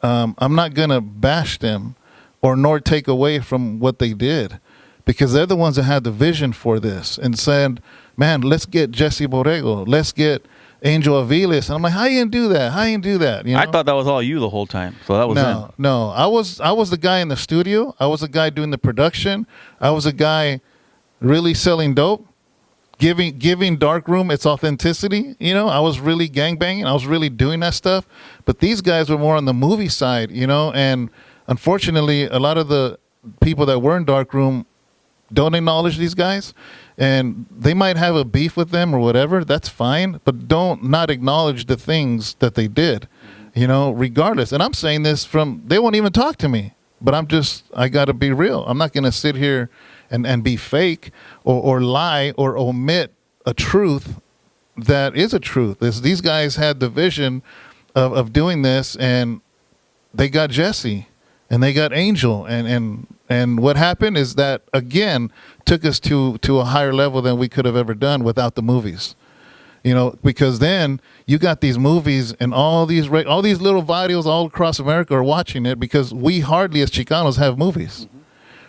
I'm not going to bash them or nor take away from what they did, because they're the ones that had the vision for this and said, man, let's get Jesse Borrego. Let's get Angel Aviles. And I'm like, how you gonna do that? How you gonna do that? You know? I thought that was all you the whole time. So that was them. No. I was the guy in the studio. I was the guy doing the production. I was the guy really selling dope, giving Darkroom its authenticity. You know, I was really gangbanging. I was really doing that stuff. But these guys were more on the movie side, you know, and unfortunately a lot of the people that were in Darkroom don't acknowledge these guys, and they might have a beef with them or whatever. That's fine, but don't not acknowledge the things that they did, you know, regardless. And I'm saying this they won't even talk to me, but I got to be real. I'm not going to sit here and be fake or lie or omit a truth that is a truth. These guys had the vision of doing this, and they got Jesse and they got Angel, and what happened is that, again, took us to a higher level than we could have ever done without the movies. You know, because then you got these movies and all these little videos all across America are watching it, because we hardly as Chicanos have movies. Mm-hmm.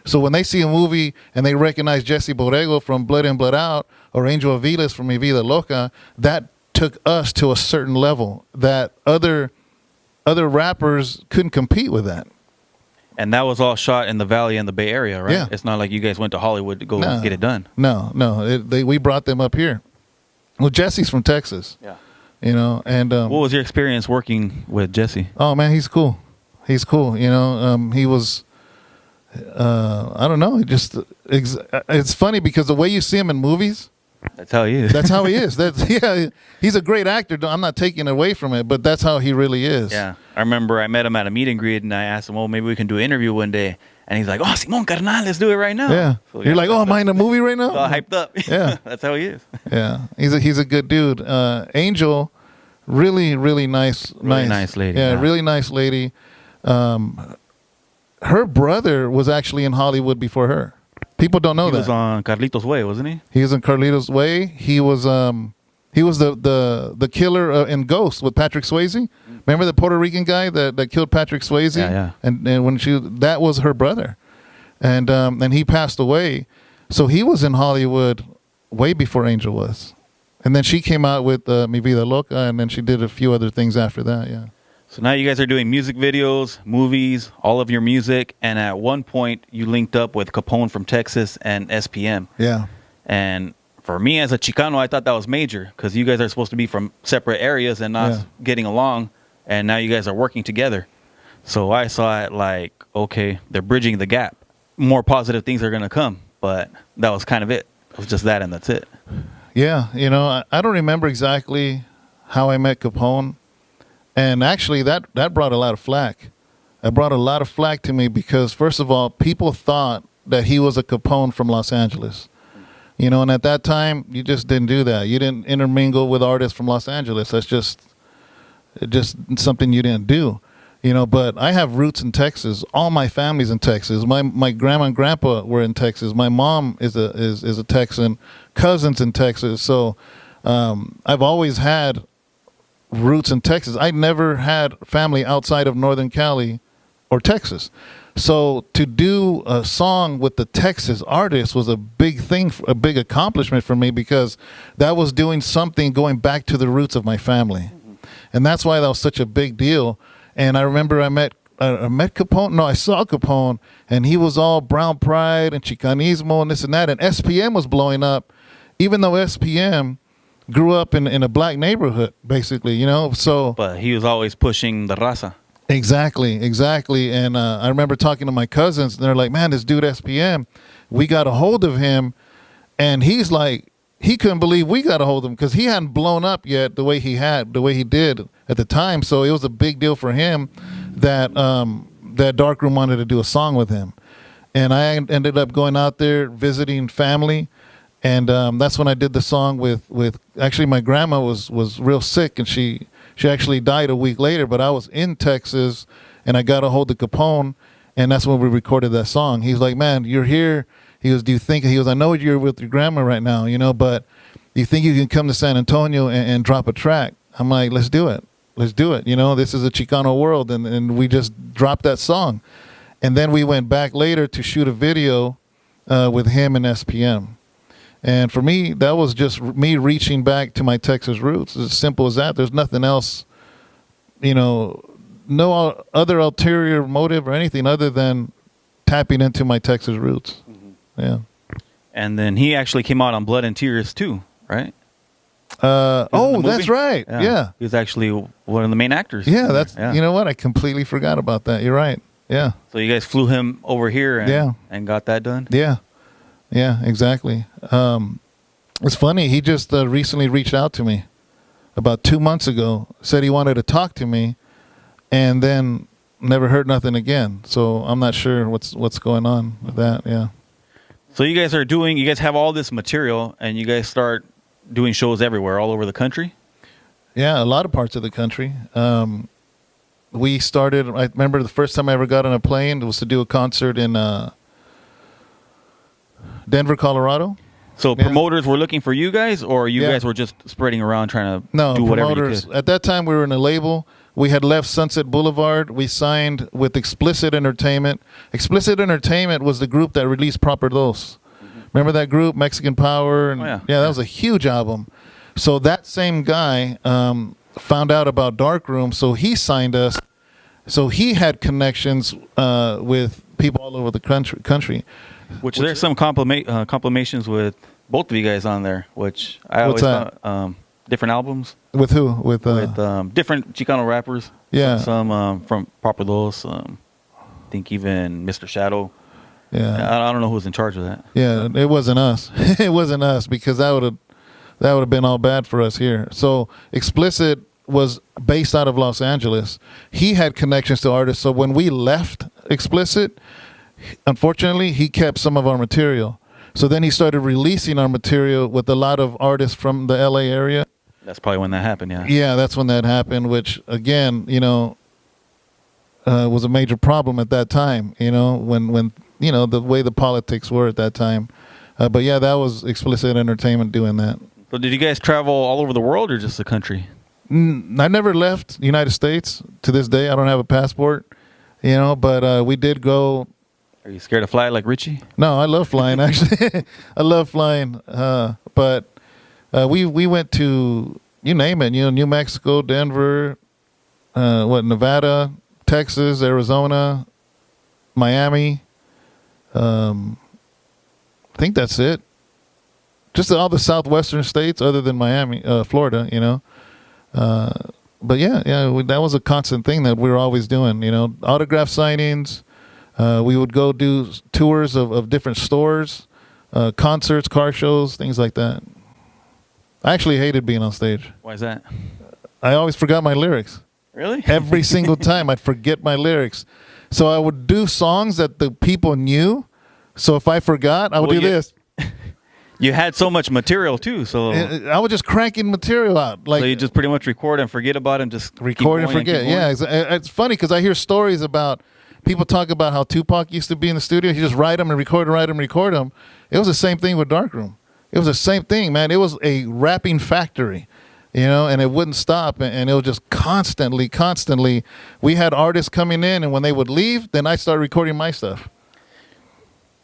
So when they see a movie and they recognize Jesse Borrego from Blood In, Blood Out, or Angel Aviles from Mi Vida Loca, that took us to a certain level that other rappers couldn't compete with that. And that was all shot in the Valley and the Bay Area, right? Yeah. It's not like you guys went to Hollywood to go get it done. No. We brought them up here. Well, Jesse's from Texas. Yeah. You know, and what was your experience working with Jesse? Oh man, he's cool. He's cool. You know, he was. I don't know. It's funny because the way you see him in movies. That's how he is. That's how he is. He's a great actor. I'm not taking away from it, but that's how he really is. Yeah. I remember I met him at a meet and greet, and I asked him, well, maybe we can do an interview one day. And he's like, oh, Simon Carnal, let's do it right now. Yeah. So, You're like, oh, am I in a movie right now? All hyped up. Yeah. That's how he is. Yeah. He's a good dude. Angel, really, really nice. Really nice lady. Yeah, really nice lady. Her brother was actually in Hollywood before her. People don't know that. He was on Carlitos Way, wasn't he? He was in Carlitos Way. He was the killer in Ghost with Patrick Swayze. Remember the Puerto Rican guy that killed Patrick Swayze? Yeah. And when that was her brother, and he passed away. So he was in Hollywood way before Angel was, and then she came out with Mi Vida Loca, and then she did a few other things after that. Yeah. So now you guys are doing music videos, movies, all of your music, and at one point you linked up with Capone from Texas and SPM. Yeah. And for me as a Chicano, I thought that was major, because you guys are supposed to be from separate areas and not getting along, and now you guys are working together. So I saw it like, okay, they're bridging the gap. More positive things are going to come, but that was kind of it. It was just that, and that's it. Yeah, you know, I don't remember exactly how I met Capone. And actually, that brought a lot of flack. It brought a lot of flack to me because, first of all, people thought that he was a Capone from Los Angeles. You know, and at that time, you just didn't do that. You didn't intermingle with artists from Los Angeles. That's just something you didn't do. You know, but I have roots in Texas. All my family's in Texas. My grandma and grandpa were in Texas. My mom is a Texan. Cousins in Texas. So I've always had roots in Texas. I never had family outside of Northern Cali or Texas. So to do a song with the Texas artist was a big thing, a big accomplishment for me, because that was doing something going back to the roots of my family. And that's why that was such a big deal. And I remember I met Capone. No, I saw Capone, and he was all brown pride and Chicanismo and this and that. And SPM was blowing up, even though SPM grew up in a black neighborhood, basically, you know. So, but he was always pushing the raza. Exactly. And I remember talking to my cousins, and they're like, "Man, this dude SPM, we got a hold of him," and he's like, he couldn't believe we got a hold of him because he hadn't blown up yet the way he did at the time. So it was a big deal for him that that Darkroom wanted to do a song with him, and I ended up going out there visiting family, and that's when I did the song with actually my grandma was real sick, and she actually died a week later, but I was in Texas, and I got a hold of Capone, and that's when we recorded that song. He's like, "Man, you're here." He goes, "Do you think?" He goes, "I know you're with your grandma right now, you know, but do you think you can come to San Antonio and drop a track?" I'm like, "Let's do it. Let's do it. You know, this is a Chicano world." And we just dropped that song. And then we went back later to shoot a video with him and SPM. And for me, that was just me reaching back to my Texas roots. It's as simple as that. There's nothing else, you know, no other ulterior motive or anything other than tapping into my Texas roots. Yeah. And then he actually came out on Blood and Tears too, right? That's right. Yeah. He was actually one of the main actors. Yeah, you know what? I completely forgot about that. You're right. Yeah. So you guys flew him over here and got that done? Yeah. Yeah, exactly. It's funny. He just recently reached out to me about 2 months ago, said he wanted to talk to me, and then never heard nothing again. So I'm not sure what's going on with that. Yeah. So you guys have all this material, and you guys start doing shows everywhere, all over the country? Yeah, a lot of parts of the country. We started, I remember the first time I ever got on a plane was to do a concert in Denver, Colorado. So promoters were looking for you guys, or you guys were just spreading around trying to do whatever you could? At that time, we were in a label. We had left Sunset Boulevard. We signed with Explicit Entertainment. Explicit Entertainment was the group that released Proper Dos. Remember that group, Mexican Power? And, that was a huge album. So that same guy found out about Darkroom, so he signed us. So he had connections with people all over the country. Which there's some complications with both of you guys on there, which I always thought, different albums. With who? With different Chicano rappers. Yeah. Some from Proper Dos. I think even Mr. Shadow. Yeah. I don't know who's in charge of that. Yeah, it wasn't us. It wasn't us, because that would have been all bad for us here. So Explicit was based out of Los Angeles. He had connections to artists. So when we left Explicit, unfortunately, he kept some of our material. So then he started releasing our material with a lot of artists from the LA area. That's probably when that happened, yeah. Yeah, that's when that happened, which, again, you know, was a major problem at that time, you know, when you know, the way the politics were at that time. But yeah, that was Explicit Entertainment doing that. So did you guys travel all over the world or just the country? I never left the United States to this day. I don't have a passport, you know, but we did go. Are you scared to fly like Richie? No, I love flying, actually. I love flying. But we went to, you name it, you know, New Mexico, Denver, Nevada, Texas, Arizona, Miami. I think that's it. Just all the southwestern states other than Miami, Florida, you know. But yeah, that was a constant thing that we were always doing, you know. Autograph signings. We would go do tours of different stores, concerts, car shows, things like that. I actually hated being on stage. Why is that? I always forgot my lyrics. Really? Every single time I'd forget my lyrics. So I would do songs that the people knew. So if I forgot, I would do this. You had so much material too, so I was just cranking material out. Like, so you just pretty much record and forget about it and just record and forget. Yeah, it's funny because I hear stories about people talk about how Tupac used to be in the studio. He just write them and record them, write them, record them. It was the same thing with Darkroom. It was the same thing, man. It was a rapping factory. you know, and it wouldn't stop, and it was just constantly. We had artists coming in, and when they would leave, then I started recording my stuff.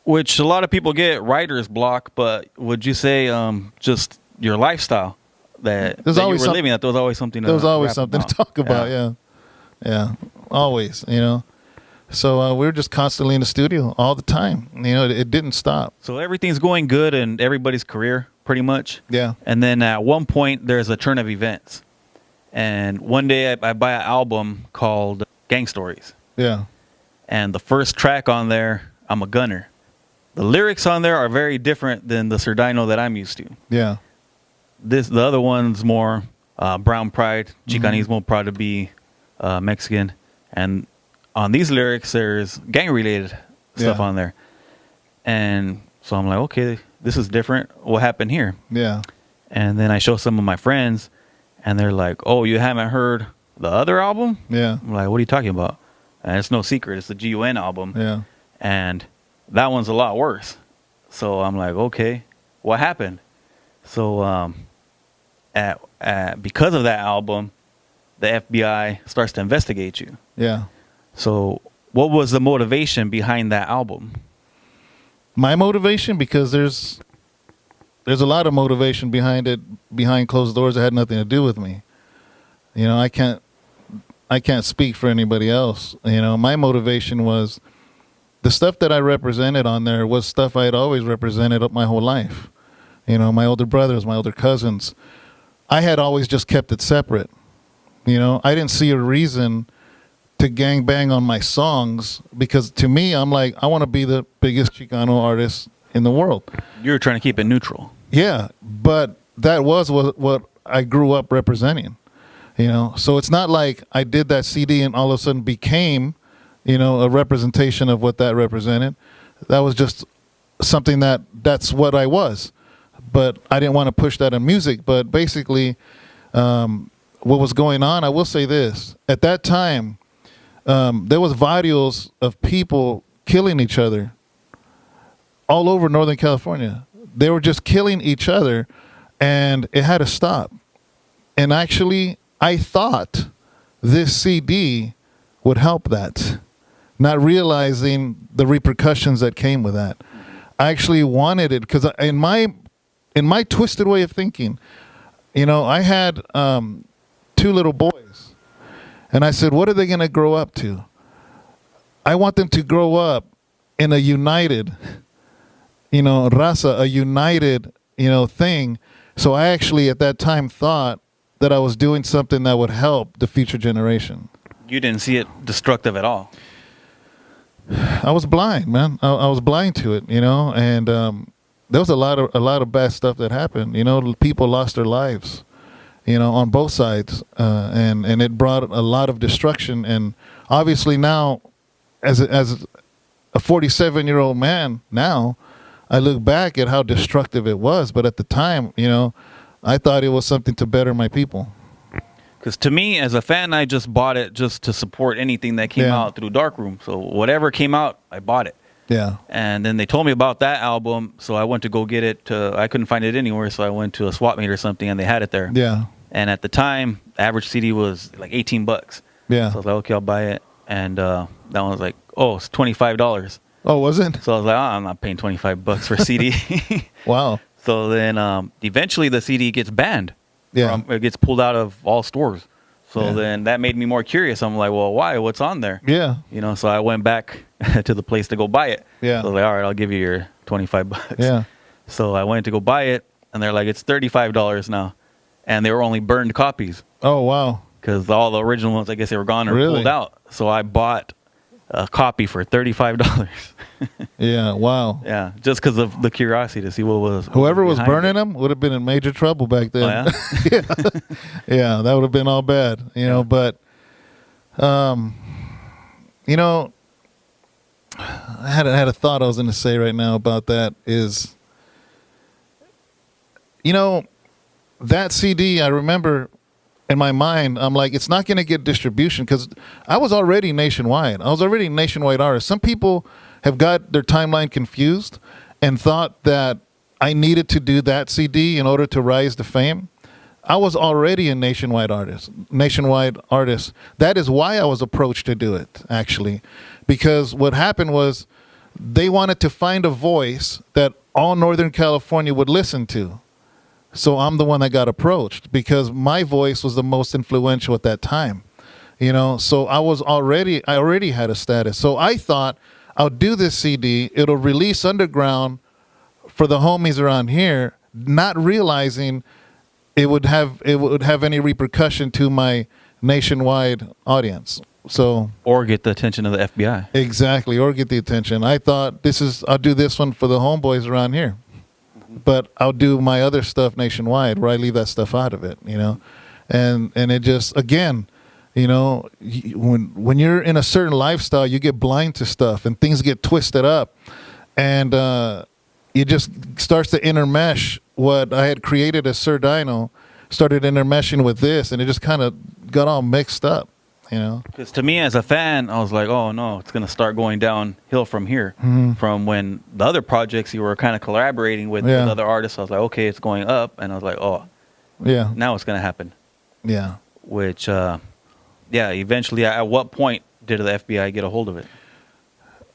Which a lot of people get writer's block, but would you say just your lifestyle that you were living, that there was always something to talk about, yeah, always, you know. So we were just constantly in the studio all the time. You know, it didn't stop. So everything's going good in everybody's career, pretty much. Yeah. And then at one point, there's a turn of events. And one day I buy an album called Gang Stories. Yeah. And the first track on there, I'm a gunner. The lyrics on there are very different than the Sir Dyno that I'm used to. Yeah. The other one's more brown pride, Chicanismo, proud to be Mexican. And on these lyrics, there's gang-related stuff on there. And so I'm like, okay, this is different. What happened here? Yeah. And then I show some of my friends, and they're like, oh, you haven't heard the other album? Yeah. I'm like, what are you talking about? And it's no secret. It's the GUN album. Yeah. And that one's a lot worse. So I'm like, okay, what happened? So because of that album, the FBI starts to investigate you. Yeah. So what was the motivation behind that album? My motivation, because there's a lot of motivation behind it, behind closed doors that had nothing to do with me. You know, I can't speak for anybody else. You know, my motivation was the stuff that I represented on there was stuff I had always represented up my whole life. You know, my older brothers, my older cousins, I had always just kept it separate. You know, I didn't see a reason to gang bang on my songs, because to me, I'm like, I want to be the biggest Chicano artist in the world. You were trying to keep it neutral. Yeah, but that was what I grew up representing, you know. So it's not like I did that CD and all of a sudden became, you know, a representation of what that represented. That was just something that's what I was. But I didn't want to push that in music. But basically, what was going on, I will say this. At that time, there was videos of people killing each other all over Northern California. They were just killing each other, and it had to stop. And actually, I thought this CD would help that, not realizing the repercussions that came with that. I actually wanted it because in my twisted way of thinking, you know, I had 2 little boys, and I said, what are they going to grow up to? I want them to grow up in a united, you know, raza, a united, you know, thing. So I actually at that time thought that I was doing something that would help the future generation. You didn't see it destructive at all. I was blind, man. I was blind to it, you know, and there was a lot of bad stuff that happened. You know, people lost their lives, you know, on both sides, and it brought a lot of destruction. And obviously now, as a 47-year-old man now, I look back at how destructive it was. But at the time, you know, I thought it was something to better my people. Because to me, as a fan, I just bought it just to support anything that came out through Darkroom. So whatever came out, I bought it. Yeah. And then they told me about that album, so I went to go get it. I couldn't find it anywhere, so I went to a swap meet or something, and they had it there. Yeah. And at the time, the average CD was like $18. Yeah. So I was like, okay, I'll buy it. And that one was like, oh, it's $25. Oh, was it? So I was like, I'm not paying $25 for a CD. Wow. So then eventually the CD gets banned. Yeah. It gets pulled out of all stores. So then that made me more curious. I'm like, well, why? What's on there? Yeah. You know, so I went back to the place to go buy it. Yeah. So I was like, all right, I'll give you your $25. Yeah. So I went to go buy it, and they're like, it's $35 now. And they were only burned copies. Oh, wow. Because all the original ones, I guess they were gone or pulled out. So I bought a copy for $35. Yeah, wow. Yeah, just because of the curiosity to see what was. Whoever was burning them would have been in major trouble back then. Oh, yeah? Yeah, that would have been all bad, you know. But, you know, I had a thought I was going to say right now about that is, you know, that CD, I remember in my mind, I'm like, it's not going to get distribution because I was already nationwide. I was already a nationwide artist. Some people have got their timeline confused and thought that I needed to do that CD in order to rise to fame. I was already a nationwide artist. That is why I was approached to do it, actually, because what happened was they wanted to find a voice that all Northern California would listen to. So I'm the one that got approached because my voice was the most influential at that time. You know, so I already had a status. So I thought I'll do this CD. It'll release underground for the homies around here, not realizing it would have any repercussion to my nationwide audience. So Or get the attention of the FBI. exactly, or get the attention. I thought I'll do this one for the homeboys around here, but I'll do my other stuff nationwide where I leave that stuff out of it, you know, and it just, again, you know, when you're in a certain lifestyle, you get blind to stuff and things get twisted up, and it just starts to intermesh. What I had created as Sir Dyno started intermeshing with this, and it just kind of got all mixed up, you know. Because to me as a fan, I was like, oh no, it's going to start going downhill from here. From when the other projects you were kind of collaborating with other artists, I was like, okay, it's going up. And I was like, oh, yeah, now it's going to happen. Yeah. Which, eventually, at what point did the FBI get a hold of it?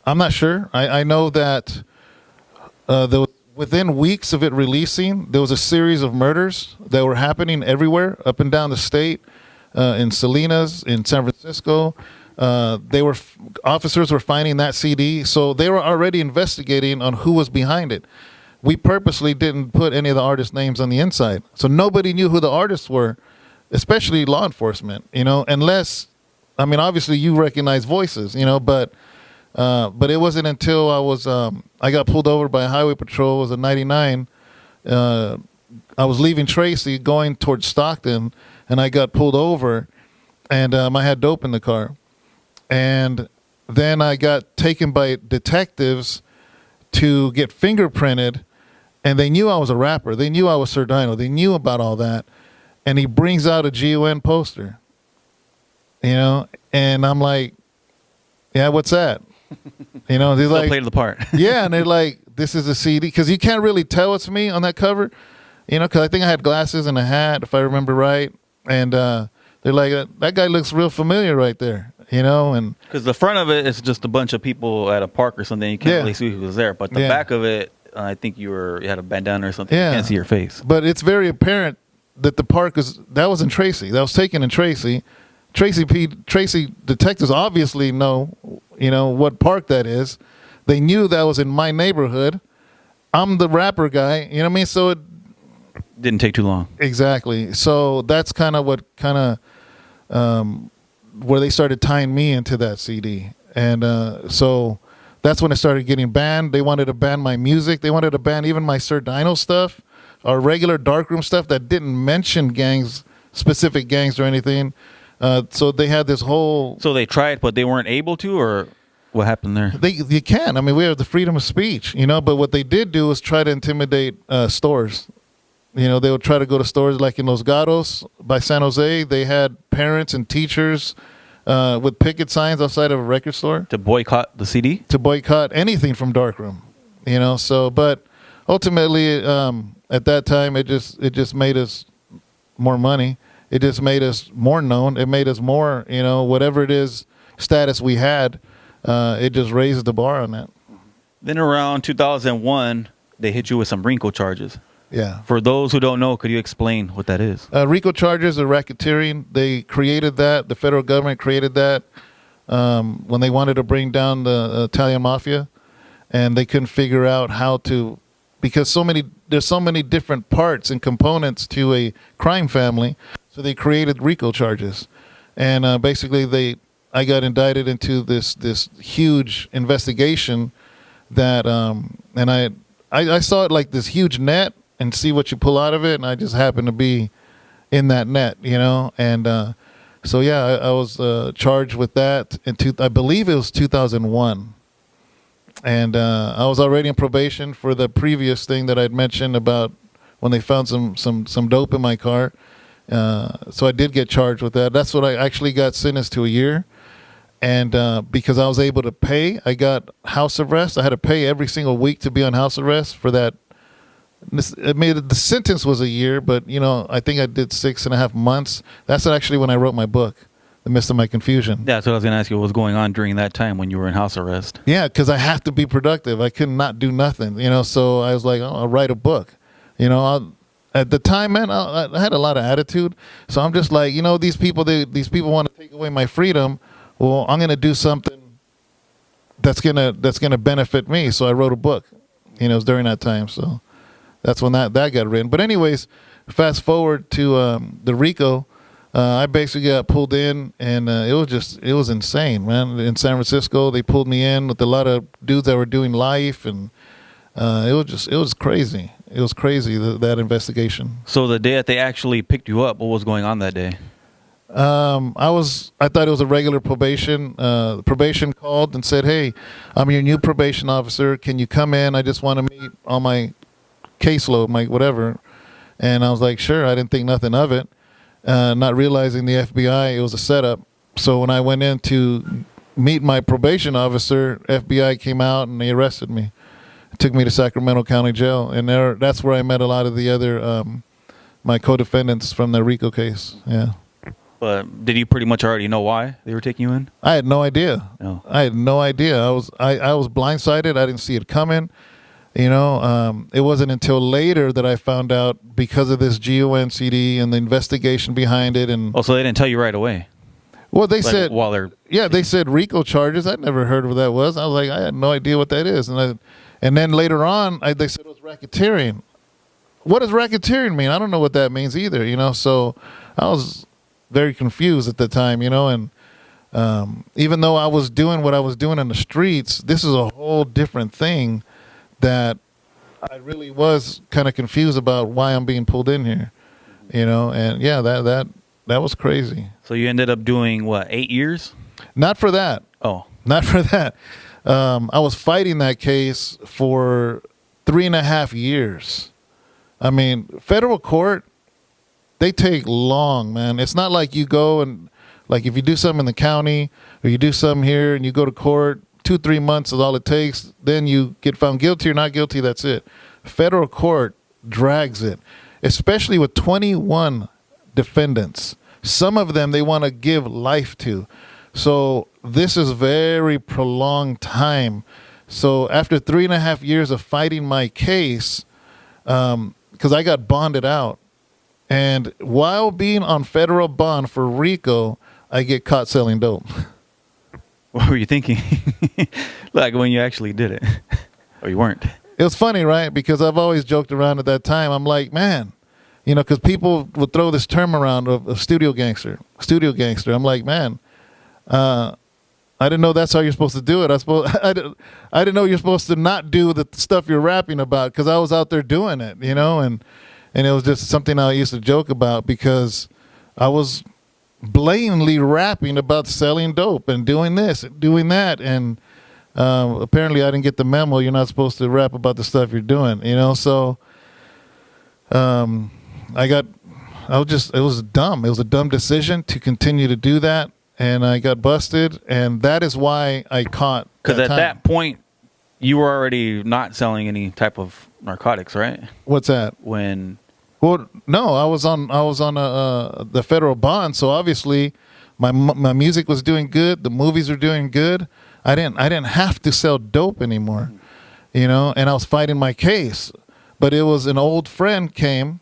I'm not sure. I know that within weeks of it releasing, there was a series of murders that were happening everywhere, up and down the state, in Salinas, in San Francisco. Officers were finding that CD, so they were already investigating on who was behind it. We purposely didn't put any of the artists' names on the inside, so nobody knew who the artists were, especially law enforcement, you know, unless, I mean, obviously you recognize voices, you know, but it wasn't until I got pulled over by Highway Patrol. It was a 99. I was leaving Tracy going towards Stockton, and I got pulled over, and I had dope in the car. And then I got taken by detectives to get fingerprinted, and they knew I was a rapper. They knew I was Sir Dyno. They knew about all that. And he brings out a GON poster, you know, and I'm like, yeah, what's that? You know, they're like, played the part. yeah, and they're like, this is a CD, because you can't really tell it's me on that cover, you know, because I think I had glasses and a hat, if I remember right, and they're like, that guy looks real familiar right there, you know, and because the front of it is just a bunch of people at a park or something, you can't really see who was there, but the back of it, I think you had a bandana or something, you can't see your face. But it's very apparent that the park that was in Tracy, that was taken in Tracy. Tracy detectives obviously know, you know, what park that is. They knew that was in my neighborhood. I'm the rapper guy, you know what I mean? So it didn't take too long. Exactly. So that's kind of where they started tying me into that CD. And so that's when it started getting banned. They wanted to ban my music. They wanted to ban even my Sir Dyno stuff, our regular Darkroom stuff that didn't mention gangs, specific gangs or anything. So they had this whole... So they tried, but they weren't able to, or what happened there? You can. I mean, we have the freedom of speech, you know, but what they did do was try to intimidate stores. You know, they would try to go to stores like in Los Gatos by San Jose. They had parents and teachers with picket signs outside of a record store. To boycott the CD? To boycott anything from Darkroom, you know. So, but ultimately, at that time, it just made us more money. It just made us more known. It made us more, you know, whatever it is status we had, it just raised the bar on that. Then around 2001, they hit you with some RICO charges. Yeah. For those who don't know, could you explain what that is? RICO charges are racketeering. They created that. The federal government created that when they wanted to bring down the Italian mafia, and they couldn't figure out how to, because there's so many different parts and components to a crime family. So they created RICO charges, and basically I got indicted into this huge investigation that, and I saw it like this huge net and see what you pull out of it, and I just happened to be in that net, you know, and so yeah, I was charged with that I believe it was 2001, and I was already in probation for the previous thing that I'd mentioned about when they found some dope in my car. So I did get charged with that. That's what I actually got sentenced to, a year. And because I was able to pay, I got house arrest. I had to pay every single week to be on house arrest for that I mean, the sentence was a year, but I think I did 6.5 months. That's actually when I wrote my book, The Midst of My Confusion. Yeah, so I was going to ask you what was going on during that time when you were in house arrest. Yeah, because I have to be productive. I could not do nothing, So I was like, oh, I'll write a book. At the time, man, I had a lot of attitude. So I'm just like, these people want to take away my freedom. Well, I'm gonna do something that's gonna benefit me. So I wrote a book. It was during that time. So that's when that got written. But anyways, fast forward to the RICO. I basically got pulled in, and it was insane, man. In San Francisco, they pulled me in with a lot of dudes that were doing life, and it was crazy. It was crazy, that investigation. So the day that they actually picked you up, what was going on that day? I thought it was a regular probation. Probation called and said, "Hey, I'm your new probation officer. Can you come in? I just want to meet on my caseload, my whatever." And I was like, "Sure." I didn't think nothing of it, not realizing the FBI, it was a setup. So when I went in to meet my probation officer, FBI came out and they arrested me. Took me to Sacramento County Jail, and that's where I met a lot of the other my co-defendants from the RICO case. Yeah. But did you pretty much already know why they were taking you in? I had no idea. No. I had no idea. I was blindsided. I didn't see it coming. It wasn't until later that I found out, because of this GONCD and the investigation behind it. And so they didn't tell you right away. Well, they said while they're they said RICO charges. I'd never heard of what that was. I was like, I had no idea what that is. And then later on, they said it was racketeering. What does racketeering mean? I don't know what that means either. So I was very confused at the time. And even though I was doing what I was doing in the streets, this is a whole different thing that I really was kind of confused about why I'm being pulled in here. And yeah, that was crazy. So you ended up doing what, 8 years? Not for that. Oh. Not for that. I was fighting that case for 3.5 years. I mean, federal court, they take long, man. It's not like you go and, like, if you do something in the county or you do something here and you go to court, 2-3 months is all it takes. Then you get found guilty or not guilty. That's it. Federal court drags it, especially with 21 defendants. Some of them they want to give life to. So this is very prolonged time. So after 3.5 years of fighting my case, because I got bonded out, and while being on federal bond for RICO, I get caught selling dope. What were you thinking? Like when you actually did it, or you weren't? It was funny, right? Because I've always joked around at that time. I'm like, man, because people would throw this term around of studio gangster. I'm like, man, I didn't know that's how you're supposed to do it. I didn't know you're supposed to not do the stuff you're rapping about, because I was out there doing it, and it was just something I used to joke about, because I was blatantly rapping about selling dope and doing this, doing that, and apparently I didn't get the memo. You're not supposed to rap about the stuff you're doing, So it was dumb. It was a dumb decision to continue to do that. And I got busted, and that is why I caught. Because at that point, you were already not selling any type of narcotics, right? What's that? Well, no, I was on the federal bond, so obviously my music was doing good, the movies were doing good. I didn't have to sell dope anymore, and I was fighting my case. But it was an old friend came,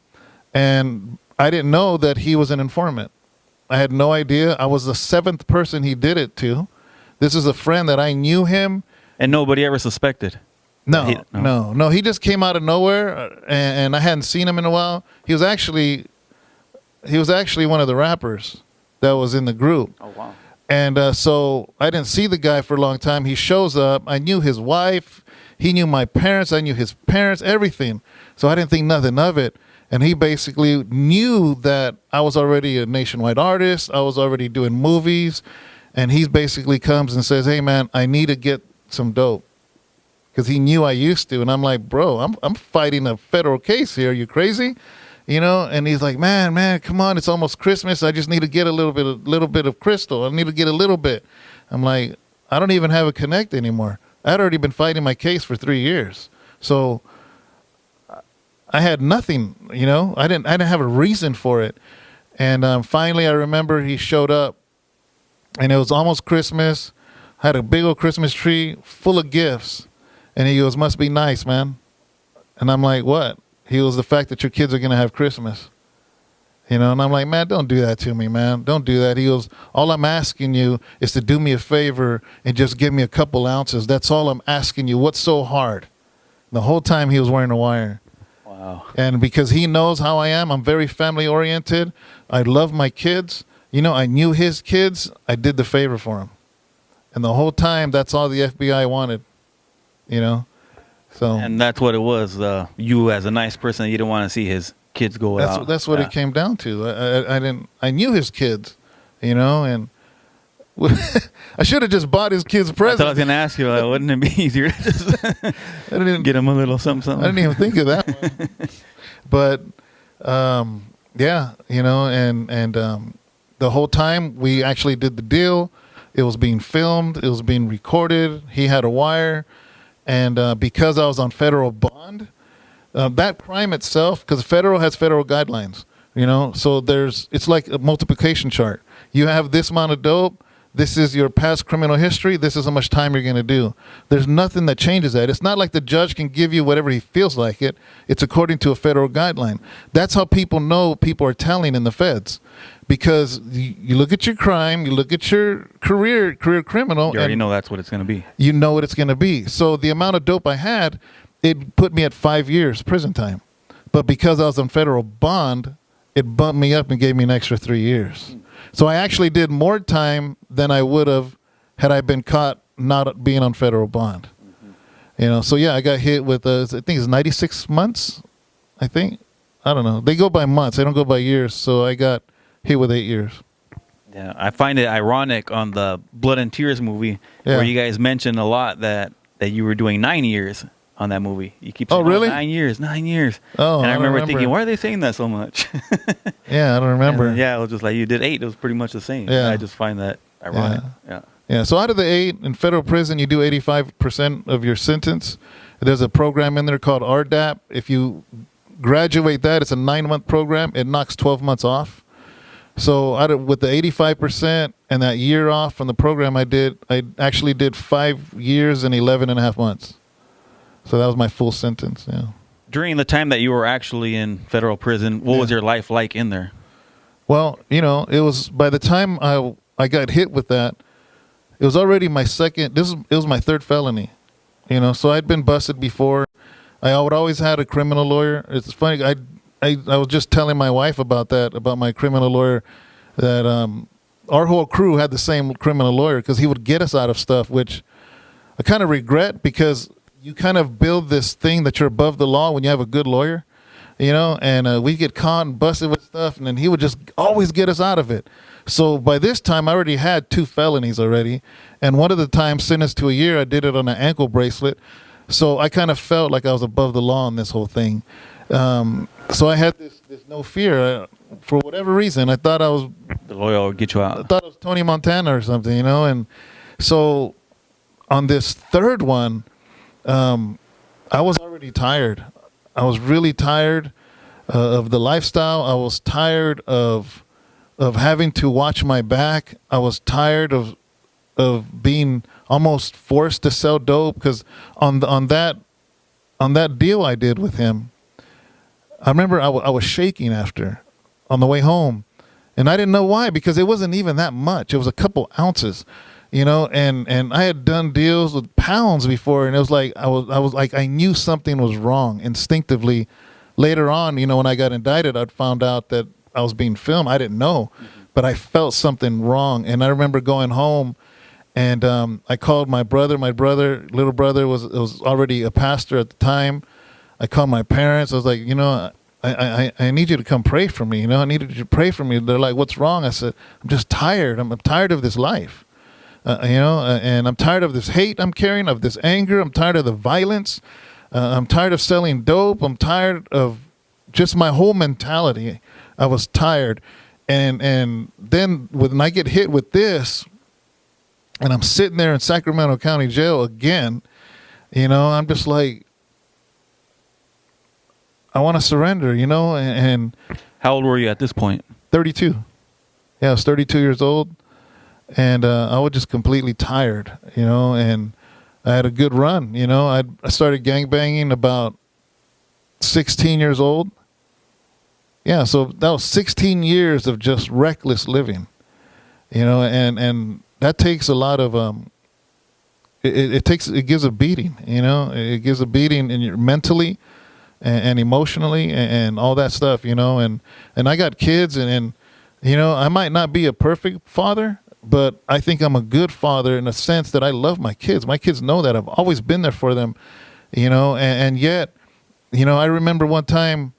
and I didn't know that he was an informant. I had no idea. I was the 7th person he did it to. This is a friend that I knew him. And nobody ever suspected? No. He just came out of nowhere, and I hadn't seen him in a while. He was actually one of the rappers that was in the group. Oh, wow. And so I didn't see the guy for a long time. He shows up. I knew his wife. He knew my parents. I knew his parents, everything. So I didn't think nothing of it. And he basically knew that I was already a nationwide artist. I was already doing movies. And he basically comes and says, "Hey, man, I need to get some dope." Because he knew I used to. And I'm like, "Bro, I'm fighting a federal case here. Are you crazy?" And he's like, man, come on. It's almost Christmas. I just need to get a little bit of crystal. I need to get a little bit. I'm like, I don't even have a connect anymore. I'd already been fighting my case for 3 years. So I had nothing, you know. I didn't have a reason for it. And finally, I remember he showed up, and it was almost Christmas. I had a big old Christmas tree full of gifts, and he goes, "Must be nice, man." And I'm like, "What?" He goes, "The fact that your kids are gonna have Christmas." You know, and I'm like, "Man, don't do that to me, man. Don't do that." He goes, "All I'm asking you is to do me a favor and just give me a couple ounces. That's all I'm asking you. What's so hard?" The whole time he was wearing a wire. Wow. And because he knows how I am, I'm very family oriented. I love my kids. You know, I knew his kids. I did the favor for him. And the whole time, that's all the FBI wanted, you know. So And that's what it was. You as a nice person, you didn't want to see his kids go out. that's what it came down to. I knew his kids, you know, and I should have just bought his kids I thought I presents. was going to ask you, wouldn't it be easier to just I didn't get him a little something, I something? didn't even think of that one. But yeah, you know, and the whole time we actually did the deal. It was being filmed. It was being recorded. He had a wire. And because I was on federal bond, that crime itself, because federal has federal guidelines, you know, so it's like a multiplication chart. You have this amount of dope. This is your past criminal history. This is how much time you're going to do. There's nothing that changes that. It's not like the judge can give you whatever he feels like it. It's according to a federal guideline. That's how people know people are telling in the feds. Because you look at your crime, you look at your career criminal. You already know that's what it's going to be. You know what it's going to be. So the amount of dope I had, it put me at 5 years prison time. But because I was on federal bond, it bumped me up and gave me an extra 3 years. So I actually did more time than I would have had I been caught not being on federal bond. You know, so yeah, I got hit with, I think it's 96 months, I think. I don't know. They go by months. They don't go by years. So I got hit with 8 years. Yeah, I find it ironic on the Blood and Tears movie where you guys mentioned a lot that you were doing 9 years on that movie. You keep saying, really? 9 years, 9 years. Oh, and I remember remember. thinking, why are they saying that so much? Yeah, I don't remember. And, yeah, it was just like you did 8. It was pretty much the same. Yeah. I just find that ironic. Yeah. Yeah, so out of the 8 in federal prison, you do 85% of your sentence. There's a program in there called RDAP. If you graduate that, it's a 9-month program. It knocks 12 months off. So with the 85% and that year off from the program I actually did 5 years and 11 and a half months. So that was my full sentence, yeah. During the time that you were actually in federal prison, what was your life like in there? Well, you know, it was by the time I got hit with that, it was already my second. It was my third felony, you know. So I'd been busted before. I would always had a criminal lawyer. It's funny. I was just telling my wife about my criminal lawyer, that our whole crew had the same criminal lawyer because he would get us out of stuff, which I kind of regret because you kind of build this thing that you're above the law when you have a good lawyer, you know, and we get caught and busted with stuff, and then he would just always get us out of it. So by this time, I already had 2 felonies already, and one of the times sentenced to a year, I did it on an ankle bracelet. So I kind of felt like I was above the law on this whole thing. So I had this no fear. For whatever reason, I thought I was... The lawyer would get you out. I thought I was Tony Montana or something, you know, and so on this third one, I was already tired. I was really tired of the lifestyle. I was tired of having to watch my back. I was tired of being almost forced to sell dope because on that deal I did with him, I remember I was shaking after on the way home, and I didn't know why because it wasn't even that much. It was a couple ounces. You know, and I had done deals with pounds before, and it was like I was like I knew something was wrong instinctively. Later on, you know, when I got indicted, I found out that I was being filmed. I didn't know, but I felt something wrong. And I remember going home, and I called my brother. My little brother was already a pastor at the time. I called my parents. I was like, you know, I need you to come pray for me. You know, I needed you to pray for me. They're like, what's wrong? I said, I'm just tired. I'm tired of this life. You know, and I'm tired of this hate I'm carrying, of this anger. I'm tired of the violence. I'm tired of selling dope. I'm tired of just my whole mentality. I was tired. And then when I get hit with this, and I'm sitting there in Sacramento County Jail again, you know, I'm just like, want to surrender, you know, and How old were you at this point? 32. Yeah, I was 32 years old, and I was just completely tired, you know, and I had a good run, you know. I started gangbanging about 16 years old. Yeah, so that was 16 years of just reckless living, you know, and that takes a lot of it gives a beating, you know. It gives a beating in your mentally and emotionally and all that stuff, you know. And I got kids, and you know, I might not be a perfect father, but I think I'm a good father in the sense that I love my kids. My kids know that. I've always been there for them, you know. And yet, you know, I remember one time,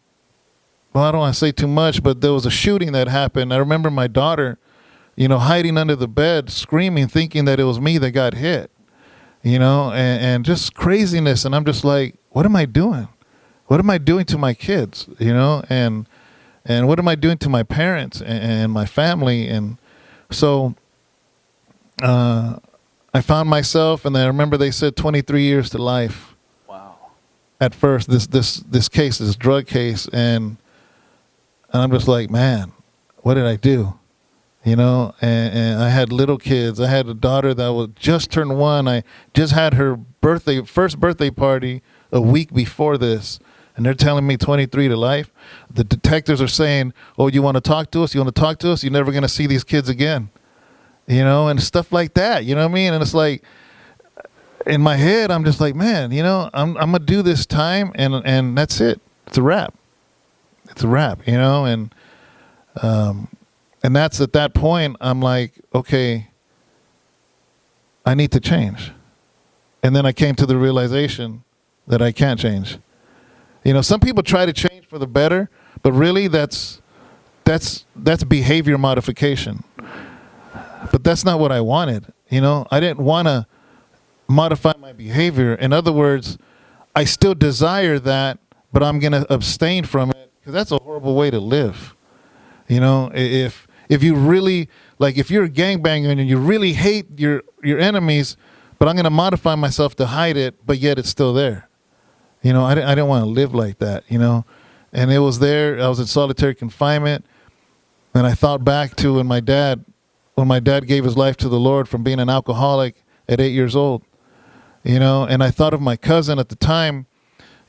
well, I don't want to say too much, but there was a shooting that happened. I remember my daughter, you know, hiding under the bed, screaming, thinking that it was me that got hit, you know, and just craziness. And I'm just like, what am I doing? What am I doing to my kids, you know? And what am I doing to my parents and my family? And so I found myself, and I remember they said 23 years to life. Wow. At first, this case, this drug case, and I'm just like, man, what did I do? You know, and I had little kids. I had a daughter that was just turned 1. I just had her first birthday party a week before this. And they're telling me 23 to life. The detectives are saying, oh, you want to talk to us? You want to talk to us? You're never going to see these kids again. You know, and stuff like that. You know what I mean? And it's like, in my head, I'm just like, man, you know, I'm going to do this time, and that's it. It's a wrap. It's a wrap, you know? And that's at that point, I'm like, okay, I need to change. And then I came to the realization that I can't change. You know, some people try to change for the better, but really that's behavior modification. But that's not what I wanted. You know, I didn't want to modify my behavior. In other words, I still desire that, but I'm going to abstain from it, because that's a horrible way to live. You know, if you really, like, if you're a gangbanger and you really hate your enemies, but I'm going to modify myself to hide it, but yet it's still there. You know, I didn't want to live like that, you know. And it was there. I was in solitary confinement. And I thought back to when my dad gave his life to the Lord from being an alcoholic at 8 years old, you know. And I thought of my cousin at the time.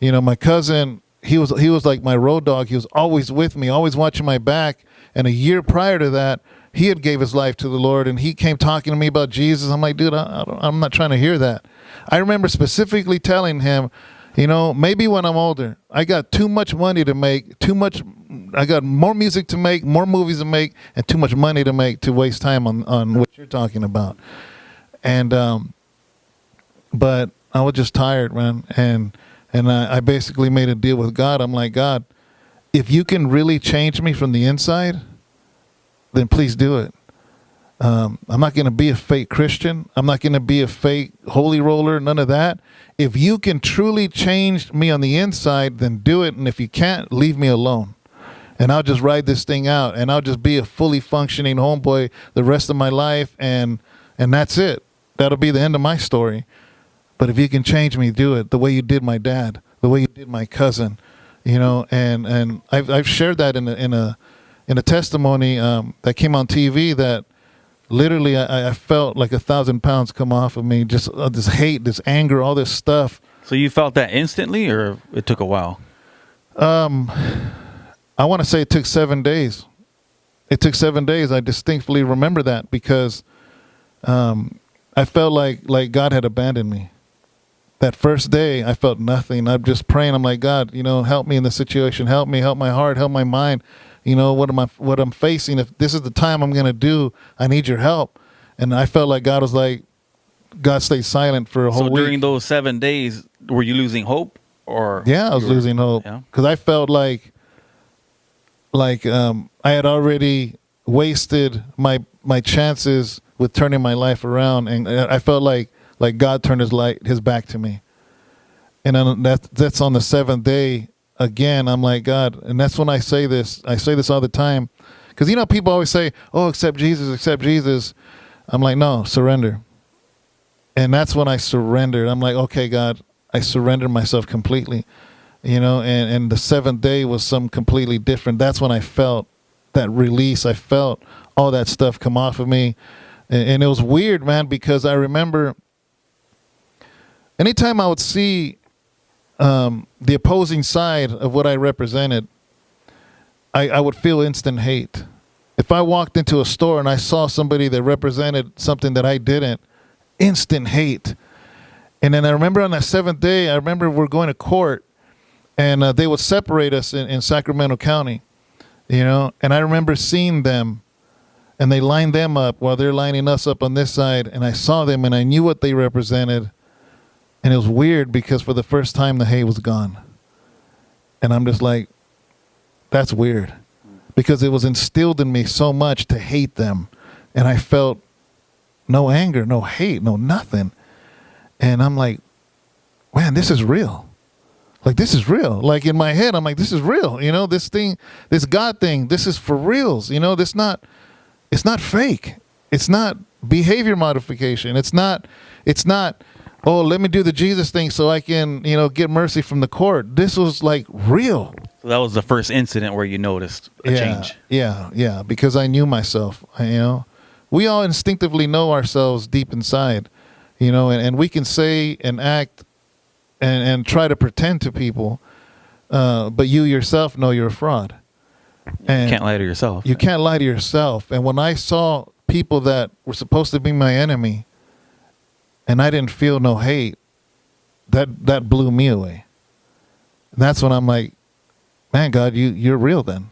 You know, my cousin, he was like my road dog. He was always with me, always watching my back. And a year prior to that, he had gave his life to the Lord, and he came talking to me about Jesus. I'm like, dude, I'm not trying to hear that. I remember specifically telling him, you know, maybe when I'm older, I got too much money to make, I got more music to make, more movies to make, and too much money to make to waste time on what you're talking about. And, but I was just tired, man. And I basically made a deal with God. I'm like, God, if you can really change me from the inside, then please do it. I'm not going to be a fake Christian. I'm not going to be a fake holy roller, none of that. If you can truly change me on the inside, then do it. And if you can't, leave me alone. And I'll just ride this thing out. And I'll just be a fully functioning homeboy the rest of my life. And that's it. That'll be the end of my story. But if you can change me, do it the way you did my dad, the way you did my cousin, you know. And I've shared that in a testimony that came on TV, that literally I felt like 1,000 pounds come off of me. Just this hate, this anger, all this stuff. So you felt that instantly, or it took a while? I want to say it took 7 days. It took 7 days. I distinctly remember that, because I felt like God had abandoned me. That first day, I felt nothing. I'm just praying. I'm like, God, you know, help me in this situation. Help me, help my heart, help my mind. You know, what I'm facing. If this is the time I'm going to do, I need your help. And I felt like God stayed silent for a whole week. So during those 7 days, were you losing hope, or? Yeah, I was losing hope, because I felt like I had already wasted my chances with turning my life around, and I felt like God turned his back to me. And then that's on the 7th day. Again, I'm like, God, and that's when I say this all the time, because, you know, people always say, oh, accept Jesus, accept Jesus. I'm like, no, surrender. And that's when I surrendered. I'm like, okay, God, I surrender myself completely. and the seventh day was some completely different. That's when I felt that release. I felt all that stuff come off of me. And it was weird, man, because I remember anytime I would see the opposing side of what I represented, I would feel instant hate. If I walked into a store and I saw somebody that represented something that I didn't, instant hate. And then I remember on that seventh day, I remember we're going to court, and they would separate us in Sacramento County, and I remember seeing them, and they lined them up while they're lining us up on this side, and I saw them, and I knew what they represented, and it was weird because for the first time, the hate was gone. And I'm just like, that's weird, because it was instilled in me so much to hate them, and I felt no anger, no hate, no nothing. And I'm like, man, this is real. Like, this is real. Like, in my head, I'm like, this is real. This thing, this God thing, this is for reals. It's not fake. It's not behavior modification. It's not, oh, let me do the Jesus thing so I can, get mercy from the court. This was like real. So that was the first incident where you noticed a change. Yeah. Because I knew myself, We all instinctively know ourselves deep inside, and we can say and act and try to pretend to people, but you yourself know you're a fraud. And you can't lie to yourself. You can't lie to yourself. And when I saw people that were supposed to be my enemy, and I didn't feel no hate, that blew me away. And that's when I'm like, man, God, you're real then.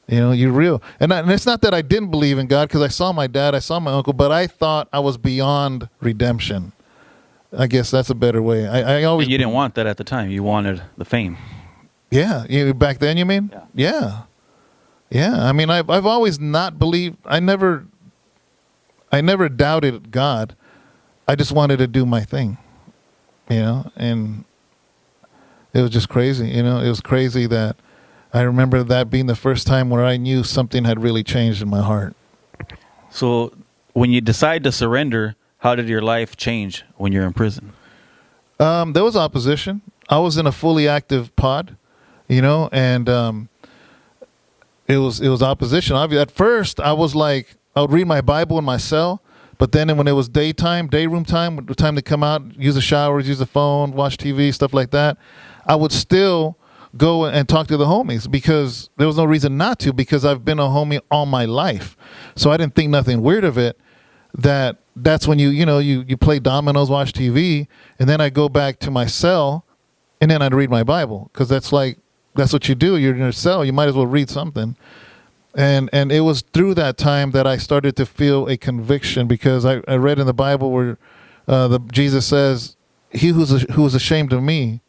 You're real. And it's not that I didn't believe in God, because I saw my dad, I saw my uncle, but I thought I was beyond redemption. I guess that's a better way. I always. But you didn't want that at the time. You wanted the fame. Yeah. Back then, you mean? Yeah. I mean, I've always not believed. I never doubted God. I just wanted to do my thing, and it was just crazy. It was crazy that I remember that being the first time where I knew something had really changed in my heart. So when you decide to surrender, how did your life change when you're in prison? There was opposition. I was in a fully active pod, and it was opposition. At first, I was like, I would read my Bible in my cell, but then when it was day room time, the time to come out, use the showers, use the phone, watch TV, stuff like that, I would still go and talk to the homies, because there was no reason not to, because I've been a homie all my life. So I didn't think nothing weird of it. That's when you play dominoes, watch TV, and then I go back to my cell, and then I'd read my Bible, because that's what you do. You're in your cell. You might as well read something. And it was through that time that I started to feel a conviction, because I read in the Bible where Jesus says, "He who is ashamed of me,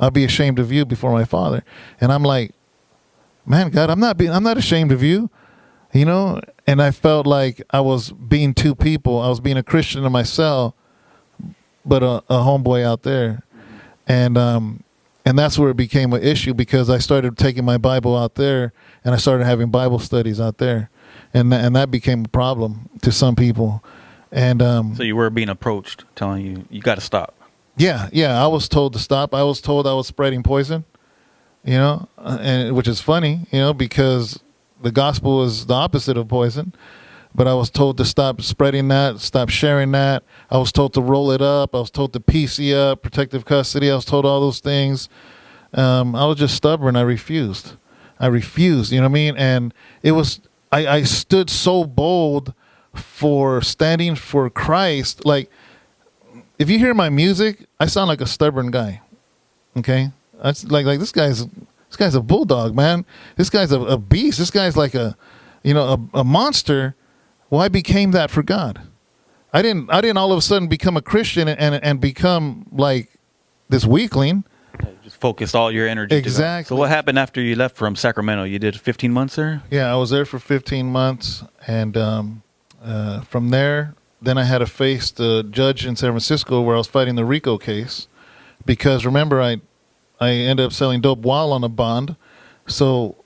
I'll be ashamed of you before my Father." And I'm like, man, God, I'm not ashamed of you, And I felt like I was being two people. I was being a Christian in my cell, but a homeboy out there, and that's where it became an issue, because I started taking my Bible out there, and I started having Bible studies out there, and that became a problem to some people. And so you were being approached, telling you got to stop. Yeah. I was told to stop. I was told I was spreading poison, and which is funny, because the gospel is the opposite of poison. But I was told to stop spreading that, stop sharing that. I was told to roll it up. I was told to PC up, protective custody. I was told all those things. I was just stubborn. I refused. You know what I mean? And it was, I stood so bold for standing for Christ. Like, if you hear my music, I sound like a stubborn guy. Okay? That's like this guy's a bulldog, man. This guy's a beast. This guy's like a monster. Well, I became that for God. I didn't all of a sudden become a Christian and become like this weakling. Just focused all your energy. Exactly. So what happened after you left from Sacramento? You did 15 months there? Yeah, I was there for 15 months. And from there, then I had to face the judge in San Francisco where I was fighting the RICO case. Because remember, I ended up selling dope while on a bond. So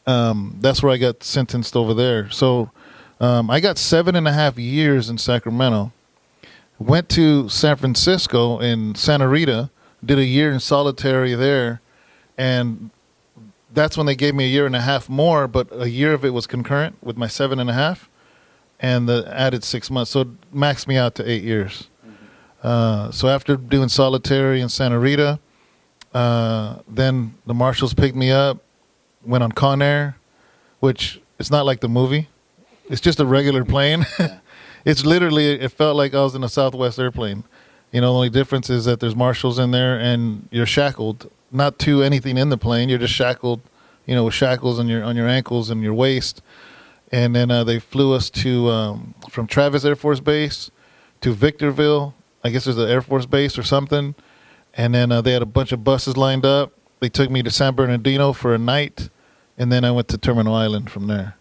that's where I got sentenced over there. So I got 7.5 years in Sacramento. Went to San Francisco in Santa Rita, did a year in solitary there, And that's when they gave me a year and a half more, but a year of it was concurrent with my 7.5, and the added 6 months. So it maxed me out to 8 years. So after doing solitary in Santa Rita, then the marshals picked me up, went on Con Air, which it's not like the movie. It's just a regular plane. It's literally, it felt like I was in a Southwest airplane. You know, the only difference is that there's marshals in there and you're shackled. Not to anything in the plane. You're just shackled, you know, with shackles on your ankles and your waist. And then they flew us to from Travis Air Force Base to Victorville. I guess there's an Air Force Base or something. And then they had a bunch of buses lined up. They took me to San Bernardino for a night, and then I went to Terminal Island from there.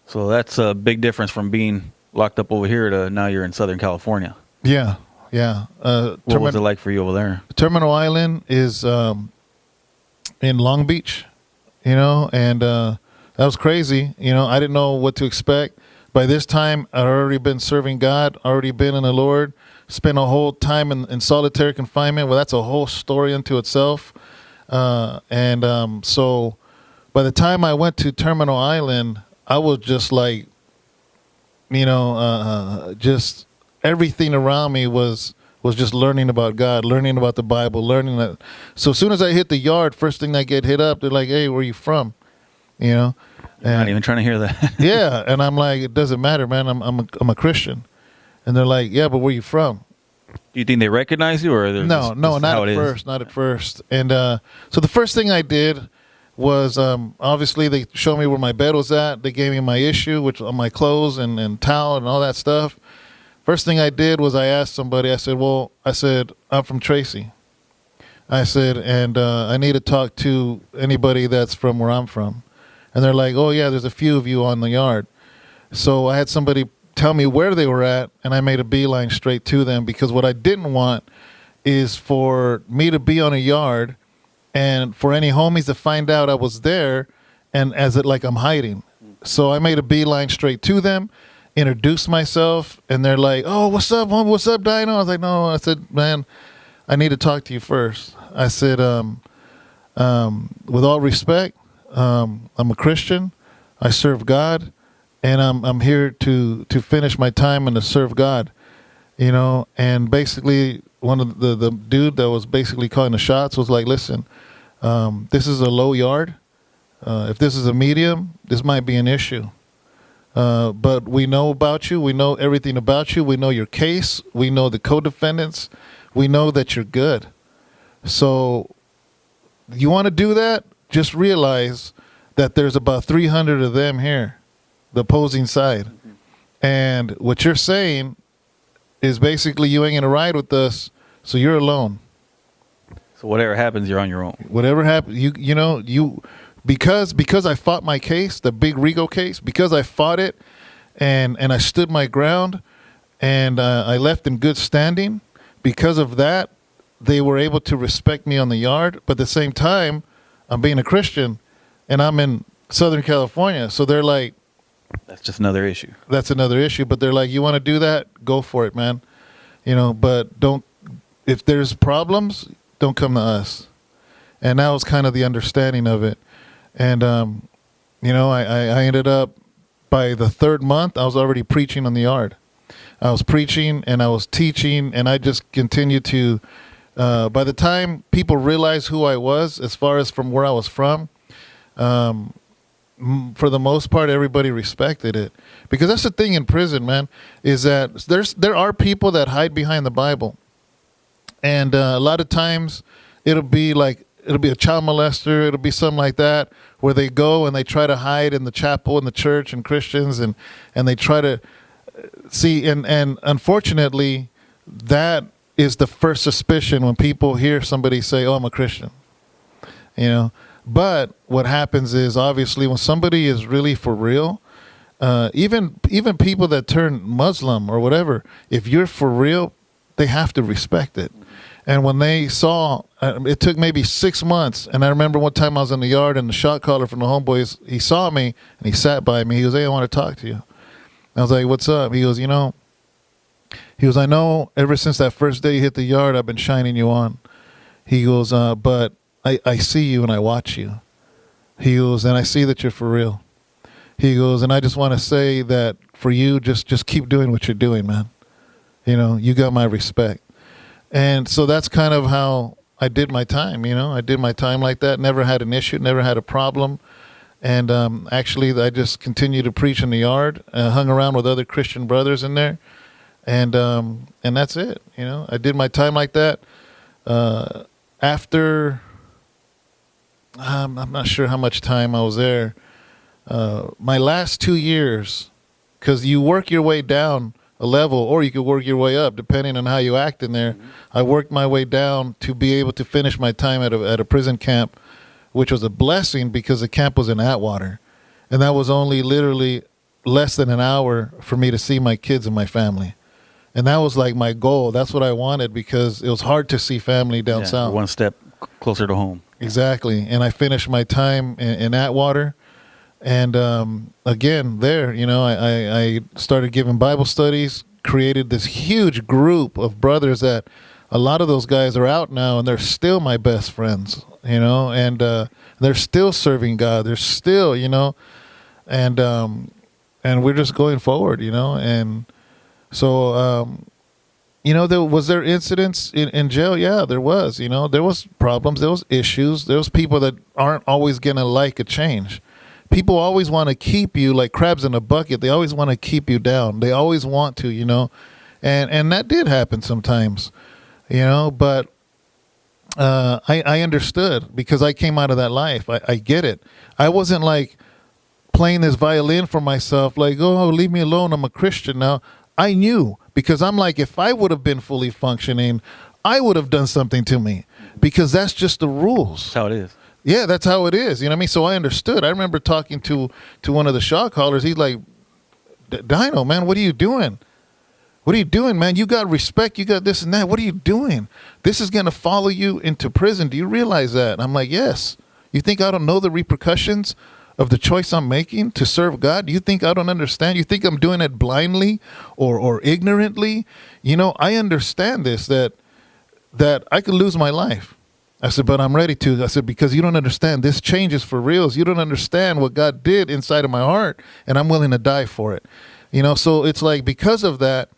So that's a big difference from being locked up over here to now you're in Southern California. Yeah. What was it like for you over there? Terminal Island is in Long Beach, you know, and that was crazy. You know, I didn't know what to expect. By this time, I'd already been serving God, already been in the Lord, spent a whole time in solitary confinement. Well, that's a whole story unto itself. So by the time I went to Terminal Island, I was just like, you know, just everything around me was just learning about God, learning about the Bible, learning that. So as soon as I hit the yard, first thing I get hit up, they're like, "Hey, where are you from?" You know, and not even trying to hear that. Yeah, and I'm like, it doesn't matter, man. I'm a Christian, and they're like, "Yeah, but where are you from?" Do you think they recognize you, or no, not at first, not at first. And so the first thing I did was obviously they showed me where my bed was at. They gave me my issue, which on my clothes and towel and all that stuff. First thing I did was I asked somebody. I said, I'm from Tracy. I said, and I need to talk to anybody that's from where I'm from. And they're like, "Oh yeah, there's a few of you on the yard." So I had somebody tell me where they were at, and I made a beeline straight to them, because what I didn't want is for me to be on a yard and for any homies to find out I was there and as it like I'm hiding. So I made a beeline straight to them, introduced myself, and they're like, "Oh, what's up, homie? What's up, Dyno?" I was like, "No," I said, "Man, I need to talk to you first." I said, with all respect, I'm a Christian. I serve God, and I'm here to finish my time and to serve God, you know. And basically, one of the dude that was basically calling the shots was like, "Listen, this is a low yard. If this is a medium, this might be an issue. But we know about you. We know everything about you. We know your case. We know the co-defendants. We know that you're good. So you want to do that? Just realize that there's about 300 of them here, the opposing side. And what you're saying is basically you ain't going to ride with us, so you're alone. So whatever happens, you're on your own. Whatever happens, because I fought my case, the big Rigo case, because I fought it and I stood my ground and I left in good standing. Because of that, they were able to respect me on the yard. But at the same time, I'm being a Christian and I'm in Southern California. So they're like, that's just another issue. That's another issue. But they're like, you want to do that? Go for it, man. You know, but if there's problems, don't come to us. And that was kind of the understanding of it. And, I ended up, by the third month, I was already preaching on the yard. I was preaching and I was teaching, and I just continued to, by the time people realized who I was, as far as from where I was from, for the most part, everybody respected it. Because that's the thing in prison, man, is that there are people that hide behind the Bible. And a lot of times it'll be a child molester. It'll be something like that, where they go and they try to hide in the chapel in the church and Christians, and they try to see. And unfortunately, that is the first suspicion when people hear somebody say, "Oh, I'm a Christian," you know. But what happens is, obviously, when somebody is really for real, even people that turn Muslim or whatever, if you're for real, they have to respect it. And when they saw, it took maybe 6 months. And I remember one time I was in the yard, and the shot caller from the homeboys, he saw me and he sat by me. He goes, "Hey, I want to talk to you." I was like, "What's up?" He goes, "I know ever since that first day you hit the yard, I've been shining you on." He goes, "But I see you and I watch you. He goes, and I see that you're for real. He goes, and I just want to say that for you, just keep doing what you're doing, man. You know, you got my respect. And so that's kind of how I did my time, you know. I did my time like that, never had an issue, never had a problem. And actually, I just continued to preach in the yard, hung around with other Christian brothers in there. And that's it, you know. I did my time like that. After, I'm not sure how much time I was there. My last 2 years, because you work your way down a level or you could work your way up depending on how you act in there. I worked my way down to be able to finish my time at a prison camp, which was a blessing because the camp was in Atwater. And that was only literally less than an hour for me to see my kids and my family. And that was like my goal. That's what I wanted because it was hard to see family down south. One step closer to home. Exactly. And I finished my time in Atwater. And again, there, you know, I started giving Bible studies, created this huge group of brothers that a lot of those guys are out now, and they're still my best friends, you know, and they're still serving God. They're still, you know, and we're just going forward, you know. And so, you know, was there incidents in jail? Yeah, there was, you know, there was problems, there was issues, there was people that aren't always going to like a change. People always want to keep you like crabs in a bucket. They always want to keep you down. They always want to, you know, and that did happen sometimes, you know, but I understood because I came out of that life. I get it. I wasn't like playing this violin for myself, like, oh, leave me alone, I'm a Christian now. I knew because I'm like, if I would have been fully functioning, I would have done something to me because that's just the rules. That's how it is. Yeah, that's how it is. You know what I mean? So I understood. I remember talking to one of the shot callers. He's like, Dyno, man, what are you doing? What are you doing, man? You got respect. You got this and that. What are you doing? This is going to follow you into prison. Do you realize that? And I'm like, yes. You think I don't know the repercussions of the choice I'm making to serve God? Do you think I don't understand? You think I'm doing it blindly or ignorantly? You know, I understand this, that I could lose my life. I said, but I'm ready to. I said, because you don't understand. This change is for reals. You don't understand what God did inside of my heart, and I'm willing to die for it. You know, so it's like because of that,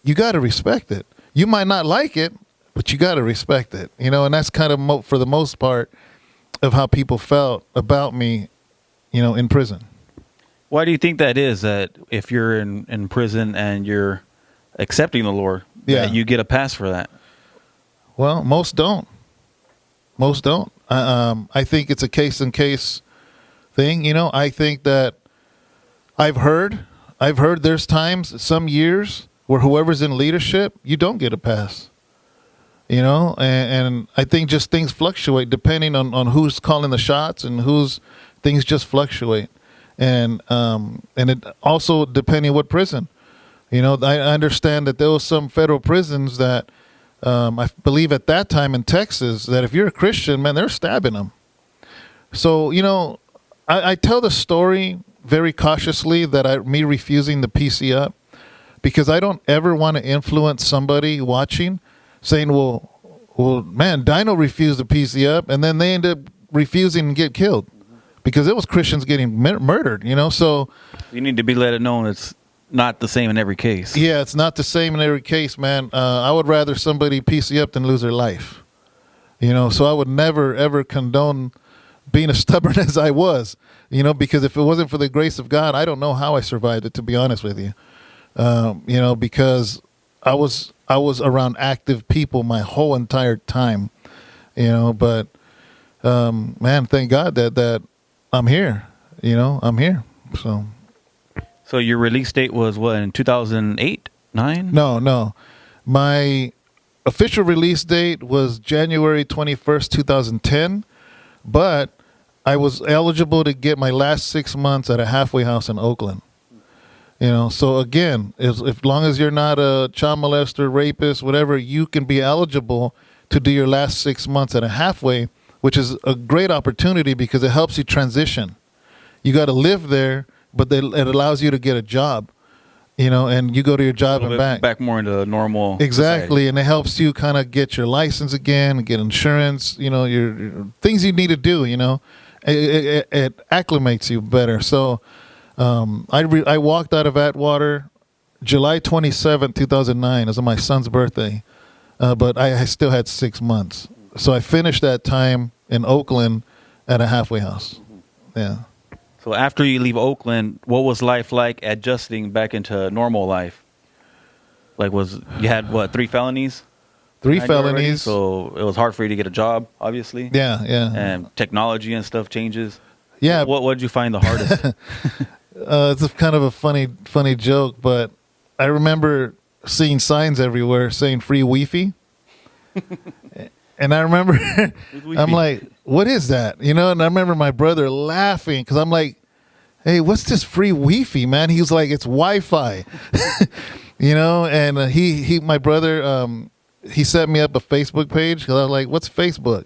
you got to respect it. You might not like it, but you got to respect it. You know, and that's kind of for the most part of how people felt about me, you know, in prison. Why do you think that is, that if you're in prison and you're accepting the Lord, that you get a pass for that? Well, most don't. Most don't. I think it's a case-in-case thing. You know, I think that I've heard there's times, some years, where whoever's in leadership, you don't get a pass. You know, and I think just things fluctuate depending on who's calling the shots and things just fluctuate. And it also depending what prison. You know, I understand that there was some federal prisons that I believe at that time in Texas that if you're a Christian, man, they're stabbing them. So, you know, I tell the story very cautiously that me refusing the PC up because I don't ever want to influence somebody watching saying, well, man, Dyno refused the PC up and then they end up refusing and get killed because it was Christians getting murdered, you know, so. You need to be let it known it's not the same in every case. Yeah, it's not the same in every case, man. I would rather somebody PC up than lose their life. You know, so I would never, ever condone being as stubborn as I was, you know, because if it wasn't for the grace of God, I don't know how I survived it, to be honest with you. You know, because I was around active people my whole entire time, you know, but, man, thank God that I'm here, you know, I'm here. So your release date was what, in 2008, 9? No. My official release date was January 21st, 2010, but I was eligible to get my last 6 months at a halfway house in Oakland. You know, so again, as long as you're not a child molester, rapist, whatever, you can be eligible to do your last 6 months at a halfway, which is a great opportunity because it helps you transition. You got to live there, but it allows you to get a job. and you go to your job and back more into normal. Exactly, society. and it helps you kind of get your license again, get insurance. Your things you need to do. It acclimates you better. So, I walked out of Atwater July 27th, 2009. It was on my son's birthday, but I still had 6 months. So I finished that time in Oakland at a halfway house. Yeah. So after you leave Oakland, what was life like adjusting back into normal life? Like, you had 3 felonies? 3 felonies. So it was hard for you to get a job, obviously. Yeah. And technology and stuff changes. Yeah. What did you find the hardest? It's kind of a funny joke, but I remember seeing signs everywhere saying free Wi-Fi. And I remember, I'm like, what is that? And I remember my brother laughing because I'm like, hey, what's this free Wi-Fi, man? He was like, it's Wi-Fi. And my brother, he set me up a Facebook page because I was like, what's Facebook?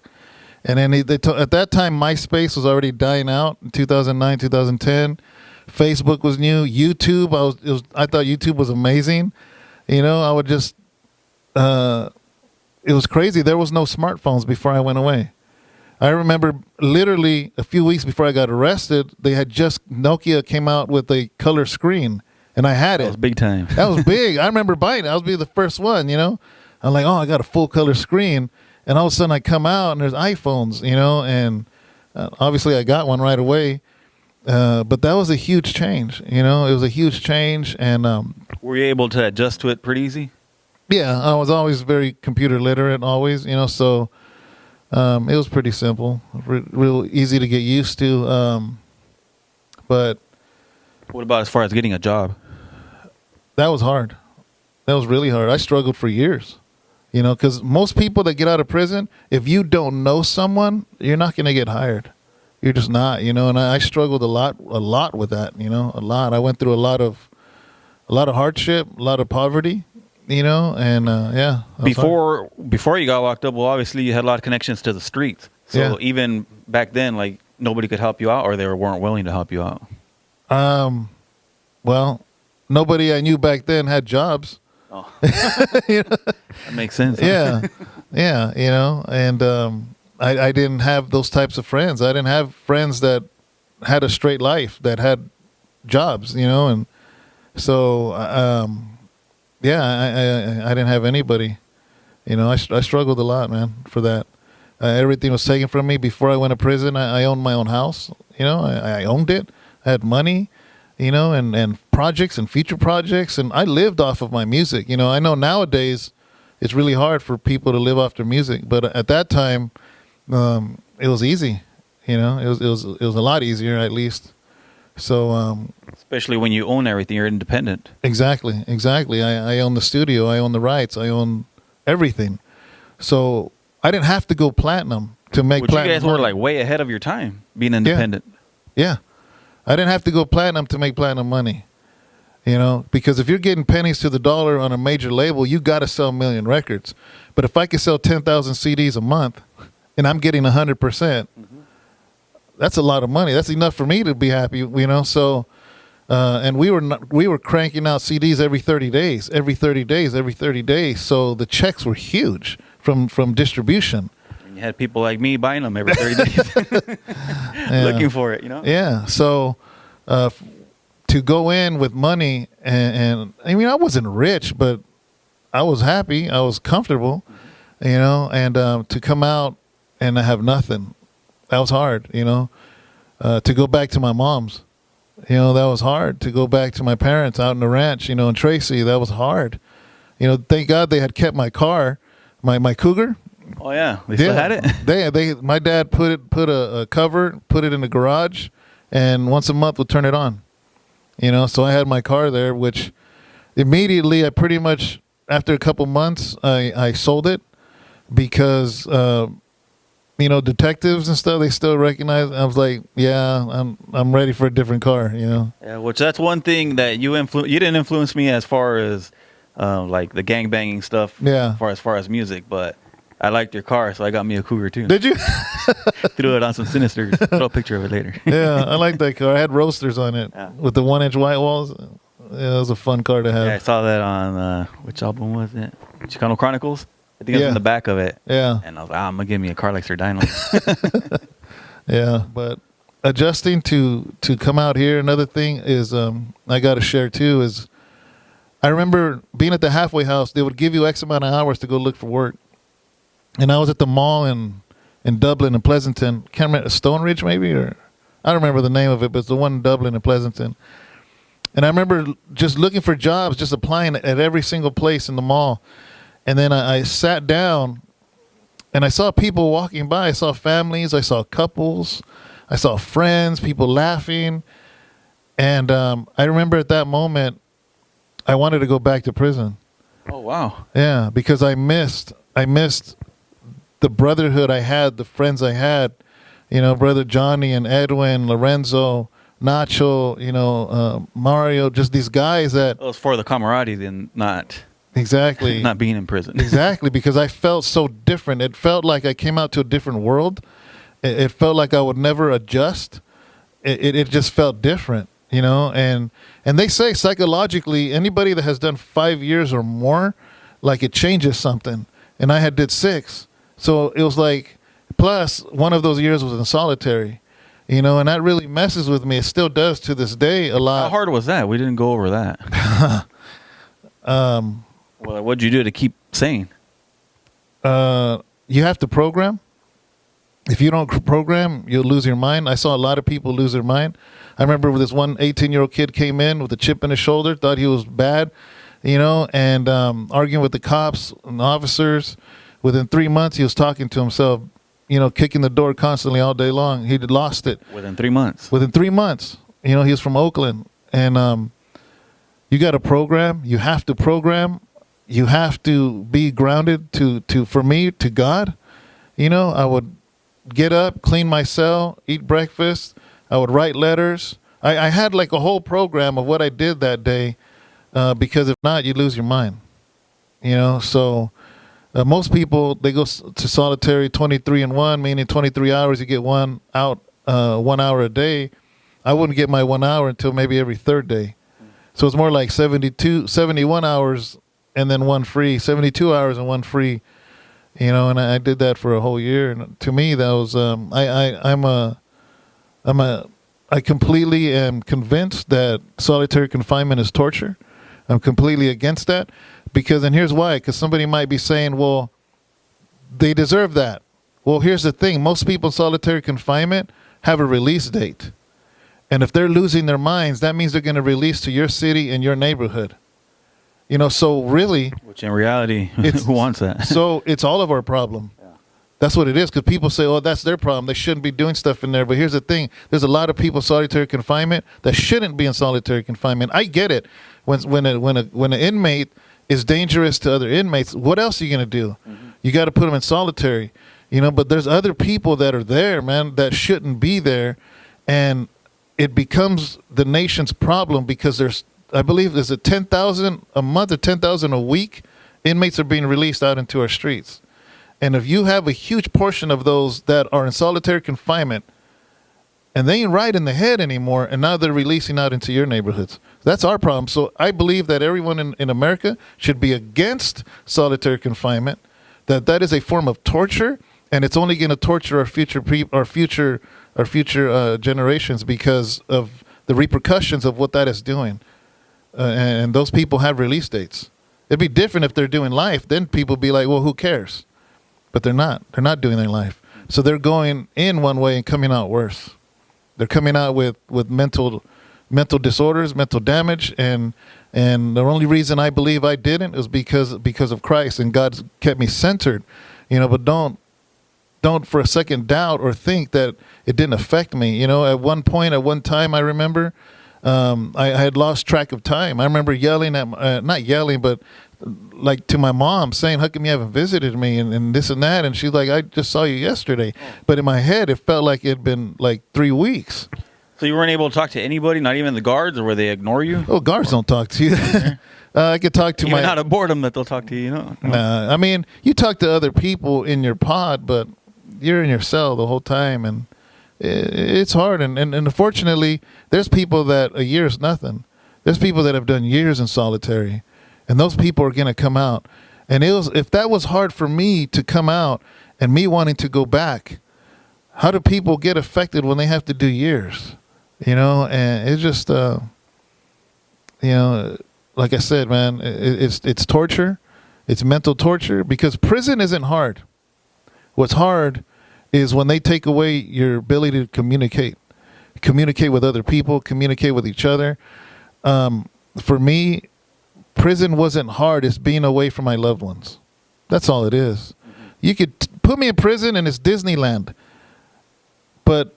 And then at that time, MySpace was already dying out in 2009, 2010. Facebook was new. YouTube, I thought YouTube was amazing. I would just, it was crazy. There was no smartphones before I went away. I remember literally a few weeks before I got arrested, Nokia came out with a color screen, and I had it. That was big time. That was big. I remember buying it. I was the first one, I'm like, oh, I got a full color screen. And all of a sudden I come out and there's iPhones, and obviously I got one right away. But that was a huge change, it was a huge change. And were you able to adjust to it pretty easy? Yeah, I was always very computer literate, always, so it was pretty simple, real easy to get used to. But what about as far as getting a job? That was hard. That was really hard. I struggled for years, because most people that get out of prison, if you don't know someone, you're not going to get hired. You're just not, and I struggled a lot with that, a lot. I went through a lot of hardship, a lot of poverty. And yeah. Before you got locked up, well, obviously you had a lot of connections to the streets. So Yeah. even back then, like, nobody could help you out, or they weren't willing to help you out. Well, nobody I knew back then had jobs. Oh, that makes sense. Yeah, yeah. And I didn't have those types of friends. I didn't have friends that had a straight life, that had jobs. And so. Yeah, I didn't have anybody. I struggled a lot, man, for that. Everything was taken from me. Before I went to prison, I owned my own house. I owned it. I had money, and projects and future projects. And I lived off of my music. I know nowadays it's really hard for people to live off their music. But at that time, it was easy. It was a lot easier, at least. So, especially when you own everything, you're independent. Exactly. I own the studio. I own the rights. I own everything. So I didn't have to go platinum to make platinum. You guys were like way ahead of your time being independent. Yeah. I didn't have to go platinum to make platinum money. Because if you're getting pennies to the dollar on a major label, you got to sell a million records. But if I could sell 10,000 CDs a month and I'm getting 100%, that's a lot of money. That's enough for me to be happy, So, and we were cranking out CDs every 30 days. So the checks were huge from distribution. And you had people like me buying them every 30 days, looking for it, Yeah. So, to go in with money and I mean, I wasn't rich, but I was happy. I was comfortable, and to come out and have nothing. That was hard, to go back to my mom's, that was hard. To go back to my parents out in the ranch, in Tracy, that was hard. Thank God they had kept my car, my Cougar. Oh yeah, they still had it. My dad put a cover, put it in the garage, and once a month would turn it on. So I had my car there, which immediately I pretty much after a couple months I sold it because. Detectives and stuff, they still recognize. I was like, yeah, I'm ready for a different car, Yeah, which that's one thing that you didn't influence me as far as like the gang banging stuff. Yeah. As far as music, but I liked your car, so I got me a Cougar too. Did you? Threw it on some Sinisters. Throw a picture of it later. Yeah, I like that car. I had roasters on it with the 1-inch white walls. Yeah, it was a fun car to have. Yeah, I saw that on which album was it? Chicano Chronicles. I think it was in the back of it. Yeah. And I was like, I'm gonna give me a car like Sir Dyno. Yeah, but adjusting to come out here. Another thing is, I got to share too. Is I remember being at the halfway house. They would give you X amount of hours to go look for work, and I was at the mall in Dublin and Pleasanton. Can't remember, Stone Ridge maybe, or I don't remember the name of it, but it's the one in Dublin and Pleasanton. And I remember just looking for jobs, just applying at every single place in the mall. And then I sat down, and I saw people walking by. I saw families. I saw couples. I saw friends, people laughing. And I remember at that moment, I wanted to go back to prison. Oh, wow. Yeah, because I missed the brotherhood I had, the friends I had. You know, Brother Johnny and Edwin, Lorenzo, Nacho, you know, Mario, just these guys that... It was for the camaraderie than not... Exactly. Not being in prison. Exactly, because I felt so different. It felt like I came out to a different world. It felt like I would never adjust. It just felt different, you know. And they say psychologically, anybody that has done 5 years or more, like it changes something. And I did 6. So it was like, plus one of those years was in solitary, you know, and that really messes with me. It still does to this day a lot. How hard was that? We didn't go over that. Well, what'd you do to keep sane? You have to program. If you don't program, you'll lose your mind. I saw a lot of people lose their mind. I remember this one 18-year-old kid came in with a chip in his shoulder, thought he was bad, you know, and arguing with the cops and the officers. Within 3 months, he was talking to himself, you know, kicking the door constantly all day long. He'd lost it. Within 3 months? Within 3 months. You know, he was from Oakland. And you got to program. You have to program. You have to be grounded for me, to God. You know, I would get up, clean my cell, eat breakfast. I would write letters. I had like a whole program of what I did that day, because if not, you lose your mind. You know, so most people, they go to solitary 23-1, meaning 23 hours, you get 1 out, 1 hour a day. I wouldn't get my 1 hour until maybe every third day. So it's more like 71 hours and then 1 free, 72 hours and 1 free, you know, and I did that for a whole year. And to me, that was, I completely am convinced that solitary confinement is torture. I'm completely against that because, and here's why, because somebody might be saying, well, they deserve that. Well, here's the thing. Most people in solitary confinement have a release date. And if they're losing their minds, that means they're going to release to your city and your neighborhood. You know, so really... Which in reality, who wants that? So it's all of our problem. Yeah. That's what it is, because people say, oh, that's their problem. They shouldn't be doing stuff in there. But here's the thing. There's a lot of people in solitary confinement that shouldn't be in solitary confinement. I get it. When an inmate is dangerous to other inmates, what else are you going to do? Mm-hmm. You got to put them in solitary. You know, but there's other people that are there, man, that shouldn't be there. And it becomes the nation's problem because I believe there's 10,000 a month or 10,000 a week inmates are being released out into our streets. And if you have a huge portion of those that are in solitary confinement and they ain't right in the head anymore, and now they're releasing out into your neighborhoods, that's our problem. So I believe that everyone in America should be against solitary confinement, that is a form of torture, and it's only going to torture our future generations because of the repercussions of what that is doing. And those people have release dates. It'd be different if they're doing life. Then people be like, well, who cares? But they're not. They're not doing their life. So they're going in one way and coming out worse. They're coming out with mental disorders, mental damage. And the only reason I believe I didn't is because of Christ, and God's kept me centered. You know, but don't for a second doubt or think that it didn't affect me. You know, at one time, I remember I had lost track of time. I remember yelling not yelling, but like to my mom saying, how come you haven't visited me and this and that? And she's like, I just saw you yesterday. But in my head, it felt like it had been like 3 weeks. So you weren't able to talk to anybody, not even the guards, or where they ignore you? Oh, guards don't talk to you. I could talk to even out of boredom that they'll talk to you, you know? Nah, I mean, you talk to other people in your pod, but you're in your cell the whole time, and it's hard. And unfortunately, there's people that a year is nothing. There's people that have done years in solitary, and those people are going to come out. And if that was hard for me to come out and me wanting to go back, how do people get affected when they have to do years? And it's just, like I said, man, it's torture. It's mental torture, because prison isn't hard. What's hard is when they take away your ability to communicate with other people, communicate with each other. For me, prison wasn't hard. It's being away from my loved ones. That's all it is. You could put me in prison and it's Disneyland, but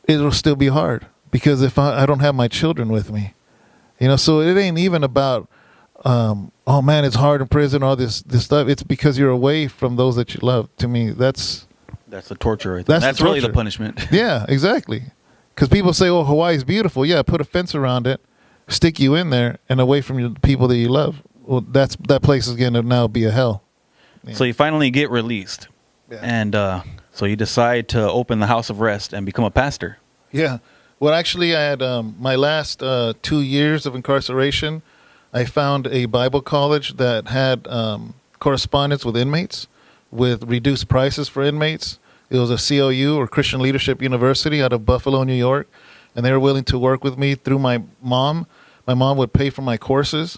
it'll still be hard because if I don't have my children with me, so it ain't even about, oh man, it's hard in prison, all this stuff. It's because you're away from those that you love. To me, that's the torture right there. That's really the punishment. Yeah, exactly. Because people say, oh, Hawaii's beautiful. Yeah, put a fence around it, stick you in there and away from the people that you love. Well, that place is going to now be a hell. Yeah. So you finally get released. Yeah. And so you decide to open the house of rest and become a pastor. Yeah. Well, actually, I had my last 2 years of incarceration. I found a Bible college that had correspondence with inmates with reduced prices for inmates. It was a CLU, or Christian Leadership University, out of Buffalo, New York. And they were willing to work with me through my mom. My mom would pay for my courses.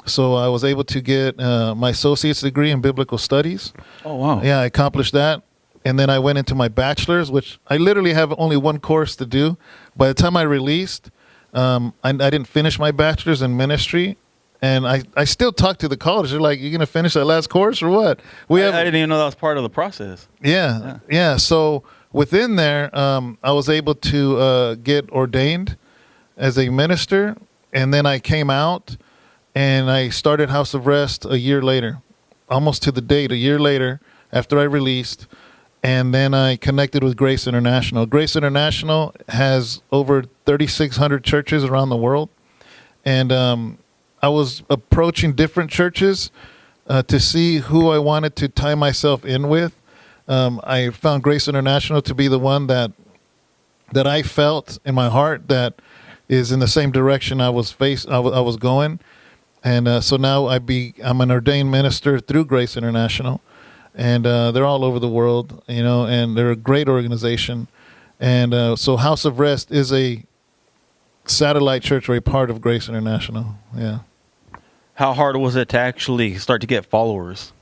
So I was able to get my associate's degree in biblical studies. Oh, wow. Yeah, I accomplished that. And then I went into my bachelor's, which I literally have only one course to do. By the time I released, I didn't finish my bachelor's in ministry. And I still talk to the college. They're like, "You going to finish that last course or what?" I didn't even know that was part of the process. Yeah. So within there, I was able to get ordained as a minister. And then I came out and I started House of Rest a year later, almost to the date, a year later after I released. And then I connected with Grace International. Grace International has over 3,600 churches around the world. And I was approaching different churches to see who I wanted to tie myself in with. I found Grace International to be the one that I felt in my heart that is in the same direction I was going. And so now I'm an ordained minister through Grace International. And they're all over the world, and they're a great organization. And so House of Rest is a satellite church or a part of Grace International. Yeah. How hard was it to actually start to get followers?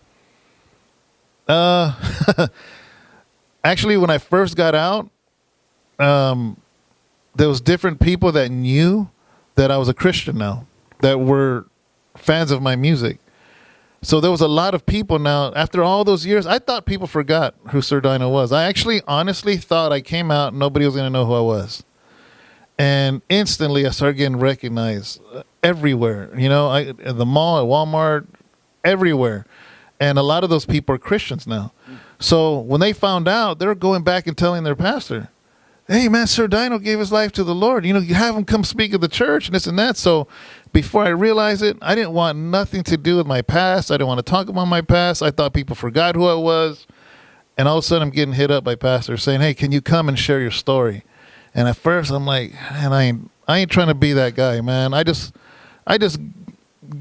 Actually, when I first got out, there was different people that knew that I was a Christian now, that were fans of my music. So there was a lot of people now. After all those years, I thought people forgot who Sir Dyno was. I actually honestly thought I came out and nobody was going to know who I was. And instantly I started getting recognized everywhere, at the mall, at Walmart, everywhere. And a lot of those people are Christians now. So when they found out, they were going back and telling their pastor, "Hey, man, Sir Dyno gave his life to the Lord. You have him come speak at the church and this and that." So before I realized it, I didn't want nothing to do with my past. I didn't want to talk about my past. I thought people forgot who I was. And all of a sudden, I'm getting hit up by pastors saying, "Hey, can you come and share your story?" And at first, I'm like, man, I ain't trying to be that guy, man. I just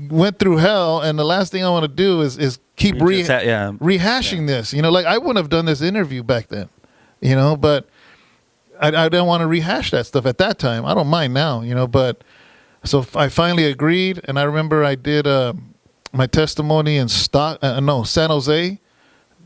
went through hell, and the last thing I want to do is keep rehashing this. Like I wouldn't have done this interview back then, but I didn't want to rehash that stuff at that time. I don't mind now, but so I finally agreed, and I remember I did my testimony in San Jose.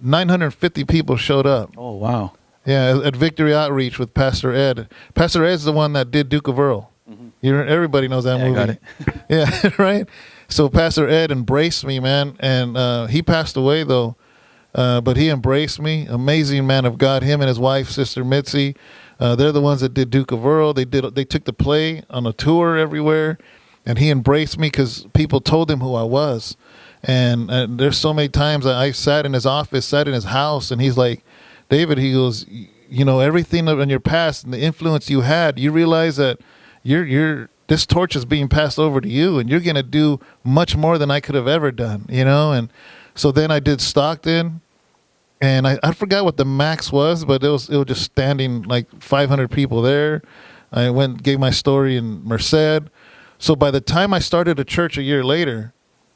950 people showed up. Oh, wow. Yeah, at Victory Outreach with Pastor Ed. Pastor Ed's the one that did Duke of Earl. Mm-hmm. Everybody knows that movie. I got it. Yeah, right? So Pastor Ed embraced me, man, and he passed away, though, but he embraced me. Amazing man of God, him and his wife, Sister Mitzi. They're the ones that did Duke of Earl. They took the play on a tour everywhere, and he embraced me because people told him who I was. And there's so many times I sat in his office, sat in his house, and he's like, "David," he goes, everything in your past and the influence you had, you realize that this torch is being passed over to you, and you're going to do much more than I could have ever done, And so then I did Stockton. And I forgot what the max was, but it was just standing like 500 people there. I gave my story in Merced. So by the time I started a church a year later,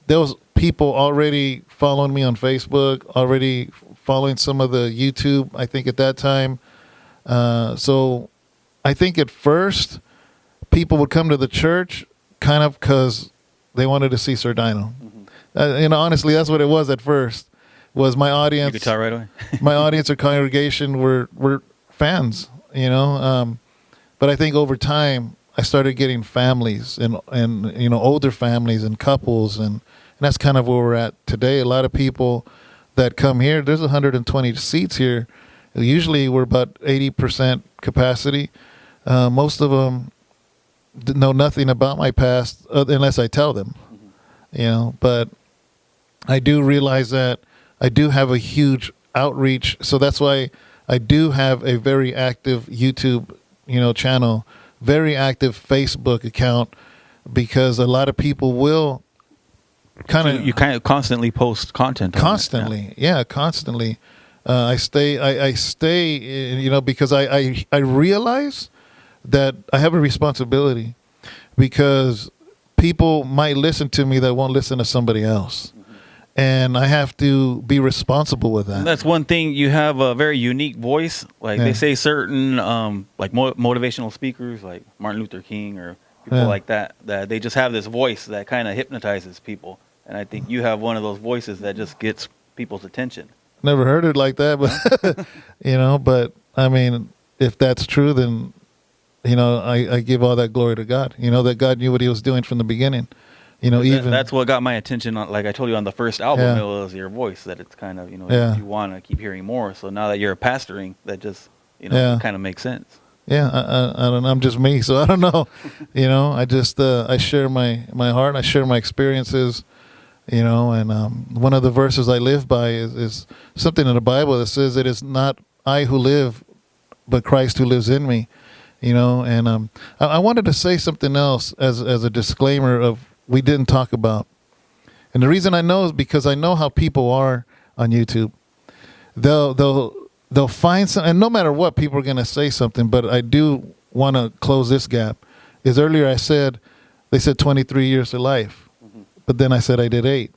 there was people already following me on Facebook, already following some of the YouTube, I think at that time. So I think at first people would come to the church kind of because they wanted to see Sir Dyno. Honestly, that's what it was at first. Was my audience? You could tell right away. My audience or congregation were fans, but I think over time I started getting families and older families and couples, and that's kind of where we're at today. A lot of people that come here. There's 120 seats here. Usually we're about 80% capacity. Most of them know nothing about my past unless I tell them, But I do realize that I do have a huge outreach, so that's why I do have a very active YouTube, channel, very active Facebook account, because a lot of people will you kind of constantly post content. Constantly. I stay, because I realize that I have a responsibility, because people might listen to me that won't listen to somebody else. And I have to be responsible with that. And that's one thing. You have a very unique voice. Like they say certain motivational speakers like Martin Luther King or people like that they just have this voice that kind of hypnotizes people. And I think you have one of those voices that just gets people's attention. Never heard it like that, but, but I mean, if that's true, then, I give all that glory to God, that God knew what he was doing from the beginning. That's what got my attention. Like I told you on the first album, it was your voice that it's kind of, you want to keep hearing more. So now that you're pastoring, that just, it kind of makes sense. Yeah. I don't know. I'm just me. So I don't know, I just, I share my heart. I share my experiences, and one of the verses I live by is something in the Bible that says it is not I who live, but Christ who lives in me, and I wanted to say something else as a disclaimer of, we didn't talk about. And the reason I know is because I know how people are on YouTube. They'll find something, and no matter what, people are going to say something, but I do want to close this gap. Is earlier they said 23 years to life, but then I said I did 8.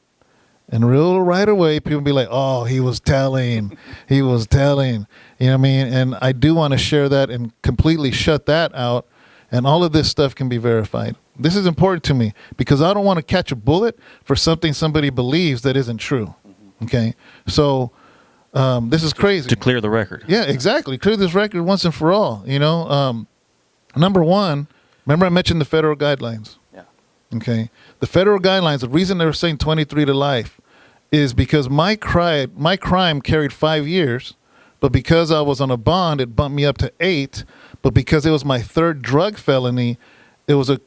And right away, people be like, oh, he was telling. You know what I mean? And I do want to share that and completely shut that out. And all of this stuff can be verified. This is important to me because I don't want to catch a bullet for something somebody believes that isn't true. Okay? So this is crazy. To clear the record. Yeah, exactly. Clear this record once and for all. Number one, remember I mentioned the federal guidelines? Yeah. Okay? The federal guidelines, the reason they were saying 23 to life is because my crime carried 5 years, but because I was on a bond, it bumped me up to 8. But because it was my 3rd drug felony, there was a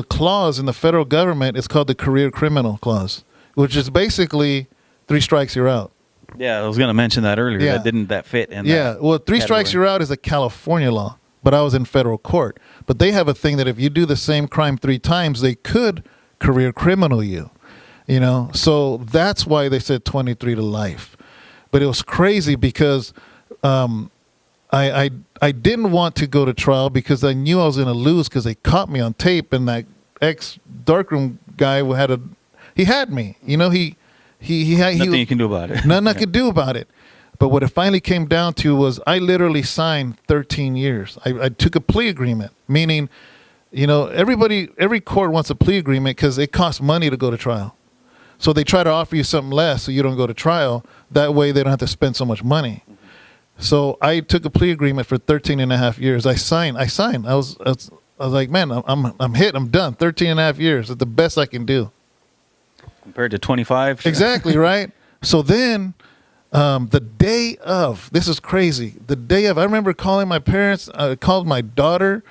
clause in the federal government. It's called the career criminal clause, which is basically 3 strikes, you're out. Yeah, I was going to mention that earlier. Yeah. That didn't fit in. Yeah, well, 3 strikes, you're out is a California law, but I was in federal court. But they have a thing that if you do the same crime 3 times, they could career criminal you. So that's why they said 23 to life. But it was crazy because I didn't want to go to trial because I knew I was going to lose because they caught me on tape, and that ex-Darkroom guy he had me. Nothing you can do about it. Nothing I could do about it. But what it finally came down to was I literally signed 13 years. I took a plea agreement, meaning, every court wants a plea agreement because it costs money to go to trial. So they try to offer you something less so you don't go to trial. That way they don't have to spend so much money. So I took a plea agreement for 13 and a half years. I signed. I was like, man, I'm hit. I'm done. 13 and a half years. It's the best I can do. Compared to 25. Exactly, right? So then the day of, this is crazy. The day of, I remember calling my parents. I called my daughter.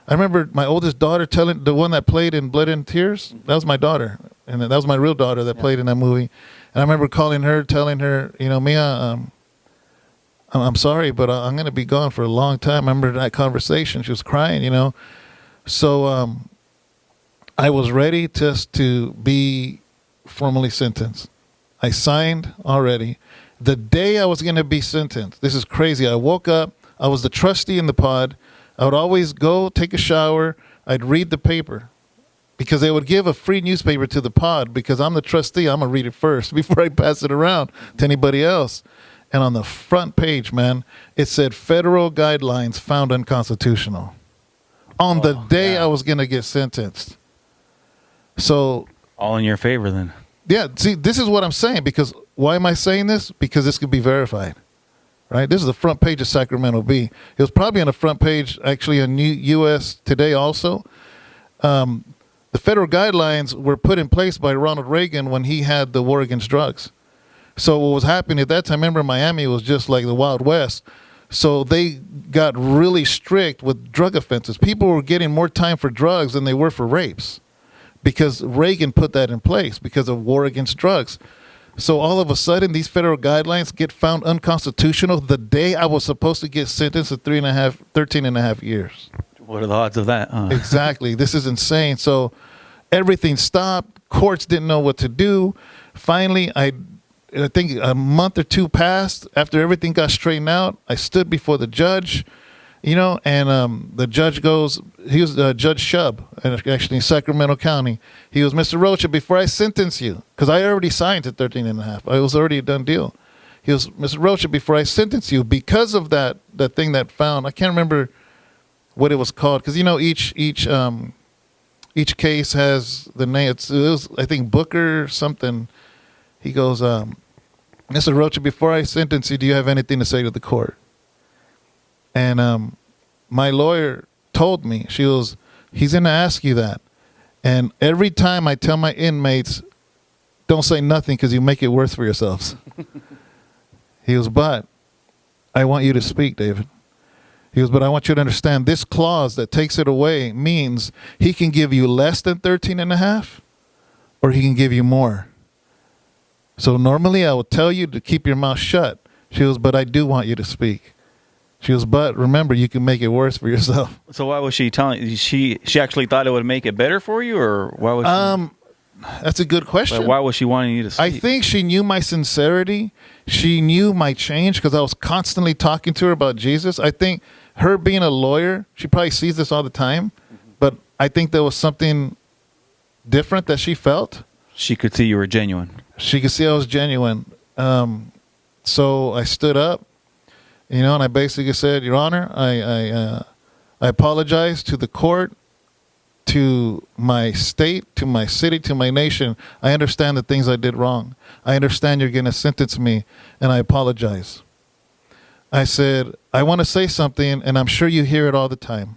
I remember my oldest daughter telling, the one that played in Blood and Tears. That was my daughter. And that was my real daughter that played in that movie. And I remember calling her, telling her, Mia, I'm sorry, but I'm going to be gone for a long time. I remember that conversation. She was crying, So I was ready just to be formally sentenced. I signed already. The day I was going to be sentenced, this is crazy. I woke up. I was the trustee in the pod. I would always go take a shower. I'd read the paper. because they would give a free newspaper to the pod because I'm the trustee. I'm going to read it first before I pass it around to anybody else. And on the front page, man, it said federal guidelines found unconstitutional on the day I was going to get sentenced. So all in your favor then. Yeah, see, this is what I'm saying, because why am I saying this? Because this could be verified, right? This is the front page of Sacramento Bee. It was probably on the front page, actually, on U.S. Today also. The federal guidelines were put in place by Ronald Reagan when he had the war against drugs. So what was happening at that time, remember Miami was just like the Wild West. So they got really strict with drug offenses. People were getting more time for drugs than they were for rapes because Reagan put that in place because of war against drugs. So all of a sudden, these federal guidelines get found unconstitutional the day I was supposed to get sentenced to 13 and a half years. What are the odds of that? Exactly. This is insane. So everything stopped. Courts didn't know what to do. Finally, I think a month or two passed after everything got straightened out. I stood before the judge, and the judge goes, he was Judge Shub, actually in Sacramento County. He goes, Mr. Rocha, before I sentence you, because I already signed to 13 and a half. It was already a done deal. He goes, Mr. Rocha, before I sentence you, because of that thing that found, I can't remember what it was called, because each case has the name. It was, I think, Booker something. He goes, Mr. Rocha, before I sentence you, do you have anything to say to the court? And my lawyer told me, she goes, he's going to ask you that. And every time I tell my inmates, don't say nothing because you make it worse for yourselves. He goes, but I want you to speak, David. He goes, but I want you to understand this clause that takes it away means he can give you less than 13 and a half, or he can give you more. So normally I would tell you to keep your mouth shut. She goes, but I do want you to speak. She goes, but remember, you can make it worse for yourself. So why was she telling you? She actually thought it would make it better for you, or why was she? That's a good question. Like, why was she wanting you to speak? I think she knew my sincerity. She knew my change because I was constantly talking to her about Jesus. I think her being a lawyer, she probably sees this all the time, but I think there was something different that she felt. She could see you were genuine. She could see I was genuine. So I stood up, and I basically said, Your Honor, I apologize to the court, to my state, to my city, to my nation. I understand the things I did wrong. I understand you're going to sentence me, and I apologize. I said, I want to say something, and I'm sure you hear it all the time.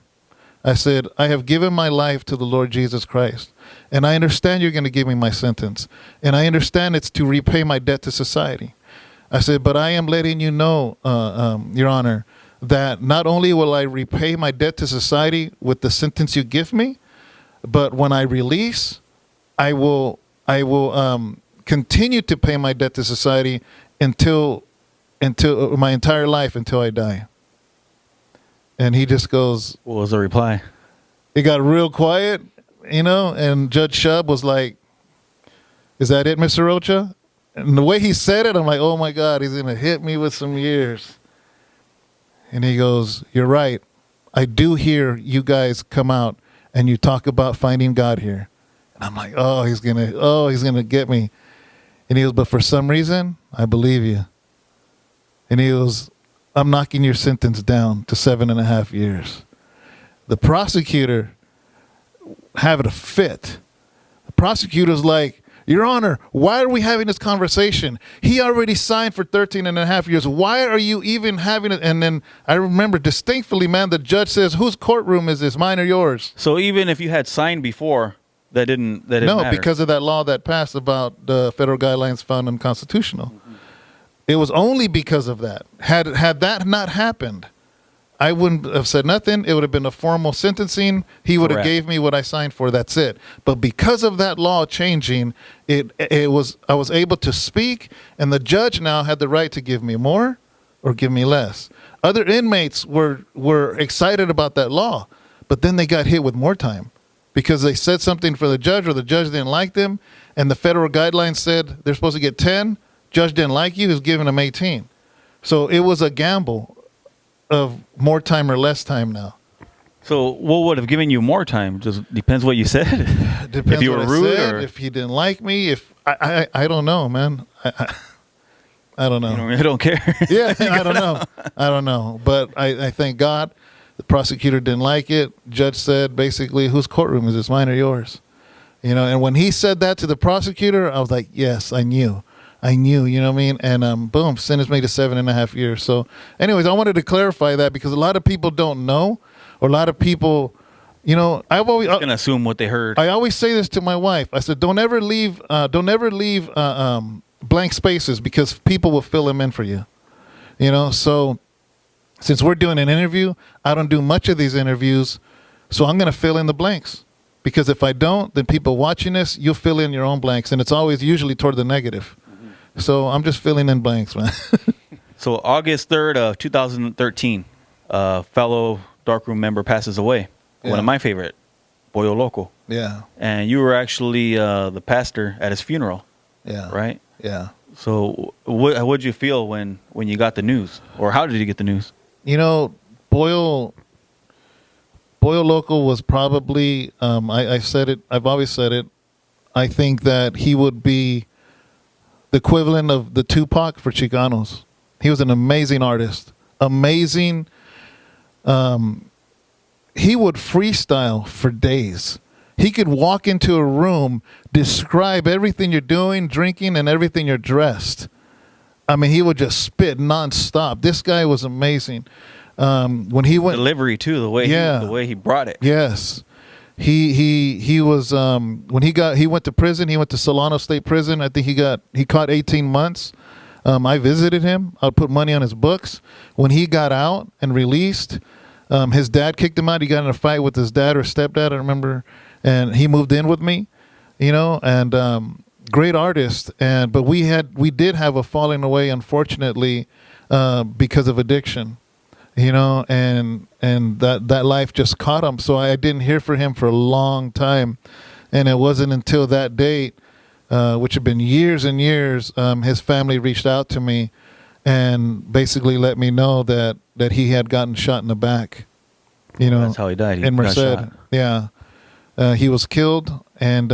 I said, I have given my life to the Lord Jesus Christ, and I understand you're going to give me my sentence, and I understand it's to repay my debt to society. I said, but I am letting you know, Your Honor, that not only will I repay my debt to society with the sentence you give me, but when I release, I will continue to pay my debt to society until my entire life, until I die. And he just goes, what was the reply? It got real quiet, and Judge Shub was like, is that it, Mr. Rocha? And the way he said it, I'm like, oh my God, he's going to hit me with some years. And he goes, you're right. I do hear you guys come out and you talk about finding God here. And I'm like, he's going to get me. And he goes, but for some reason, I believe you. And he goes, I'm knocking your sentence down to 7.5 years. The prosecutor having a fit. The prosecutor's like, Your Honor, why are we having this conversation? He already signed for 13.5 years. Why are you even having it? And then I remember distinctly, man, the judge says, whose courtroom is this, mine or yours? So even if you had signed before, that didn't no, matter. Because of that law that passed about the federal guidelines found unconstitutional. Mm-hmm. It was only because of that. Had that not happened, I wouldn't have said nothing. It would have been a formal sentencing. He would have gave me what I signed for. That's it. But because of that law changing, I was able to speak, and the judge now had the right to give me more or give me less. Other inmates were excited about that law, but then they got hit with more time because they said something for the judge, or the judge didn't like them, and the federal guidelines said they're supposed to get 10. Judge didn't like you, he was giving them 18. So it was a gamble of more time or less time now. So what would have given you more time? Just depends what you said. Depends if you what were I rude said, or if he didn't like me, if I don't know, man. I don't know. you really don't care. Yeah, I don't know. I don't know. But I thank God the prosecutor didn't like it. Judge said basically, whose courtroom is this, mine or yours? You know, and when he said that to the prosecutor, I was like, yes, I knew, you know what I mean? And boom, sentence made to 7.5 years. So anyways, I wanted to clarify that because a lot of people don't know, or a lot of people, you know, I've always Just gonna assume what they heard. I always say this to my wife. I said, don't ever leave blank spaces because people will fill them in for you. You know, so since we're doing an interview, I don't do much of these interviews, so I'm going to fill in the blanks. Because if I don't, then people watching this, you'll fill in your own blanks, and it's always usually toward the negative. Mm-hmm. So I'm just filling in blanks, man. So August 3rd of 2013, a fellow Darkroom member passes away. Yeah. One of my favorite, Pollo Loco. Yeah. And you were actually the pastor at his funeral. Yeah. Right? Yeah. So what did you feel when you got the news? Or how did you get the news? You know, Pollo Loco was probably, I said it, I've always said it, I think that he would be the equivalent of the Tupac for Chicanos. He was an amazing artist. Amazing. He would freestyle for days. He could walk into a room, describe everything you're doing, drinking, and everything you're dressed. I mean, he would just spit nonstop. This guy was amazing. When he went delivery too, the way he brought it. Yes, he was when he went to prison. He went to Solano State Prison. I think he caught 18 months. I visited him. I put money on his books. When he got out and released, his dad kicked him out. He got in a fight with his dad or stepdad, I remember, and he moved in with me. You know, and great artist. But we did have a falling away, unfortunately, because of addiction. You know, and that life just caught him. So I didn't hear from him for a long time. And it wasn't until that date, which had been years and years, his family reached out to me and basically let me know that he had gotten shot in the back. You know, that's how he died. He in got Merced. shot. Yeah. He was killed. And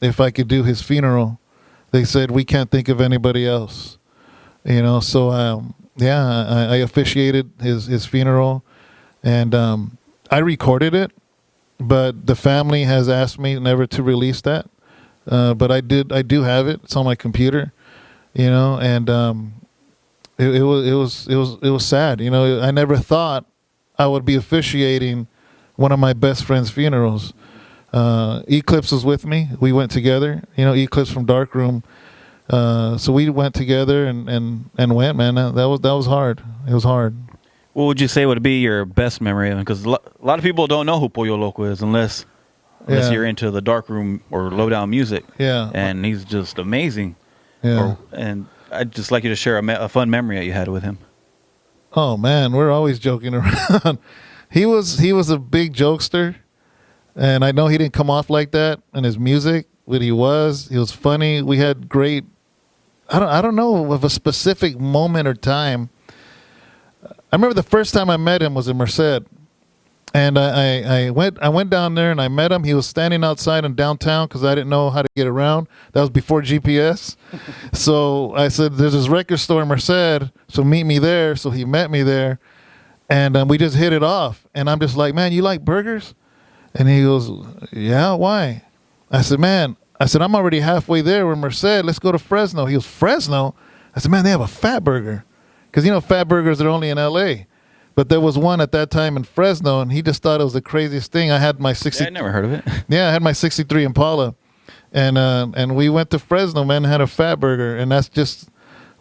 if I could do his funeral, they said, we can't think of anybody else. You know, so yeah, I officiated his funeral, and I recorded it, but the family has asked me never to release that. But I do have it. It's on my computer, you know, and it was sad. You know, I never thought I would be officiating one of my best friend's funerals. Eclipse was with me. We went together. You know, Eclipse from Darkroom. So we went together and went, man. That was hard. It was hard. What would you say would be your best memory of him? Because a lot of people don't know who Pollo Loco is unless you're into the Darkroom or Lowdown music. Yeah. And he's just amazing. Yeah. And I'd just like you to share a fun memory that you had with him. Oh man, we're always joking around. He was a big jokester, and I know he didn't come off like that in his music, but he was funny. We had great. I don't know of a specific moment or time. I remember the first time I met him was in Merced, and I went down there and I met him. He was standing outside in downtown because I didn't know how to get around. That was before GPS. So I said, "There's this record store in Merced, so meet me there." So he met me there, and we just hit it off. And I'm just like, "Man, you like burgers?" And he goes, "Yeah, why?" I said, "Man." I'm already halfway there. We're in Merced. Let's go to Fresno. He goes, Fresno? I said, man, they have a fat burger. Because, you know, fat burgers are only in L.A. But there was one at that time in Fresno, and he just thought it was the craziest thing. I had my 60. I never heard of it. Yeah, I had my 63 Impala. And we went to Fresno, man, and had a fat burger. And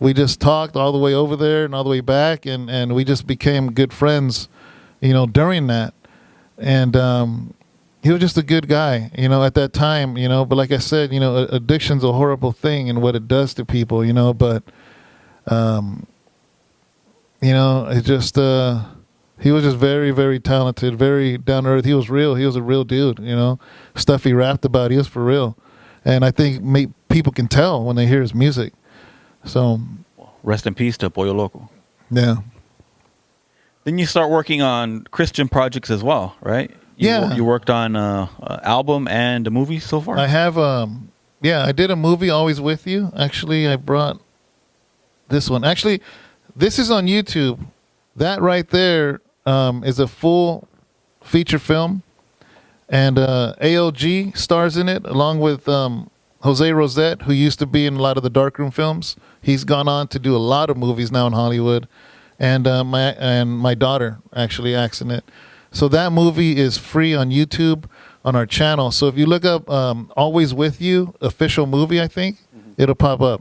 we just talked all the way over there and all the way back. And we just became good friends, you know, during that. And he was just a good guy, you know, at that time, you know. But like I said, you know, addiction's a horrible thing and what it does to people, you know. But, you know, it just, he was just very, very talented, very down to earth. He was real. He was a real dude, you know. Stuff he rapped about, he was for real. And I think people can tell when they hear his music. So, rest in peace to Pollo Loco. Yeah. Then you start working on Christian projects as well, right? You worked on an album and a movie so far? I have, I did a movie, Always With You. Actually, I brought this one. Actually, this is on YouTube. That right there is a full feature film. And AOG stars in it, along with Jose Rosette, who used to be in a lot of the Darkroom films. He's gone on to do a lot of movies now in Hollywood. And my daughter actually acts in it. So that movie is free on YouTube on our channel. So if you look up Always With You, official movie, I think, it'll pop up.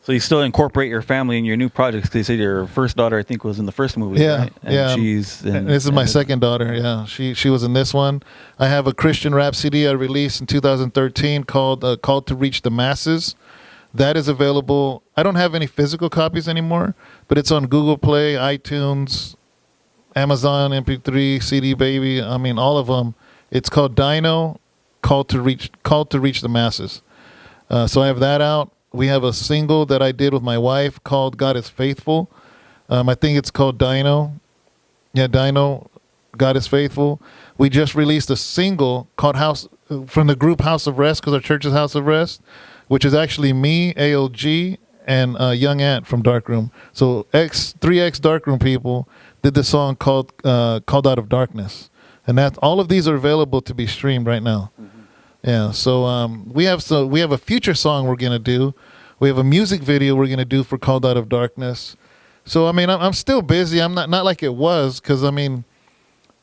So you still incorporate your family in your new projects? Because you said your first daughter, I think, was in the first movie, right? And she's in, this is my second daughter, yeah. She was in this one. I have a Christian rap CD I released in 2013 called Called to Reach the Masses. That is available. I don't have any physical copies anymore, but it's on Google Play, iTunes, Amazon, MP3, CD Baby. I mean, all of them. It's called Dyno, Called to Reach the Masses. So I have that out. We have a single that I did with my wife called God is Faithful. I think it's called Dyno. Yeah, Dyno, God is Faithful. We just released a single called House from the group House of Rest, because our church is House of Rest, which is actually me, AOG, and Young Ant from Darkroom. So 3X Darkroom people did the song called Out of Darkness. And that all of these are available to be streamed right now. Yeah, so we have a future song we're gonna do. We have a music video we're gonna do for Called Out of Darkness. So I mean, I'm still busy. I'm not like it was, because I mean,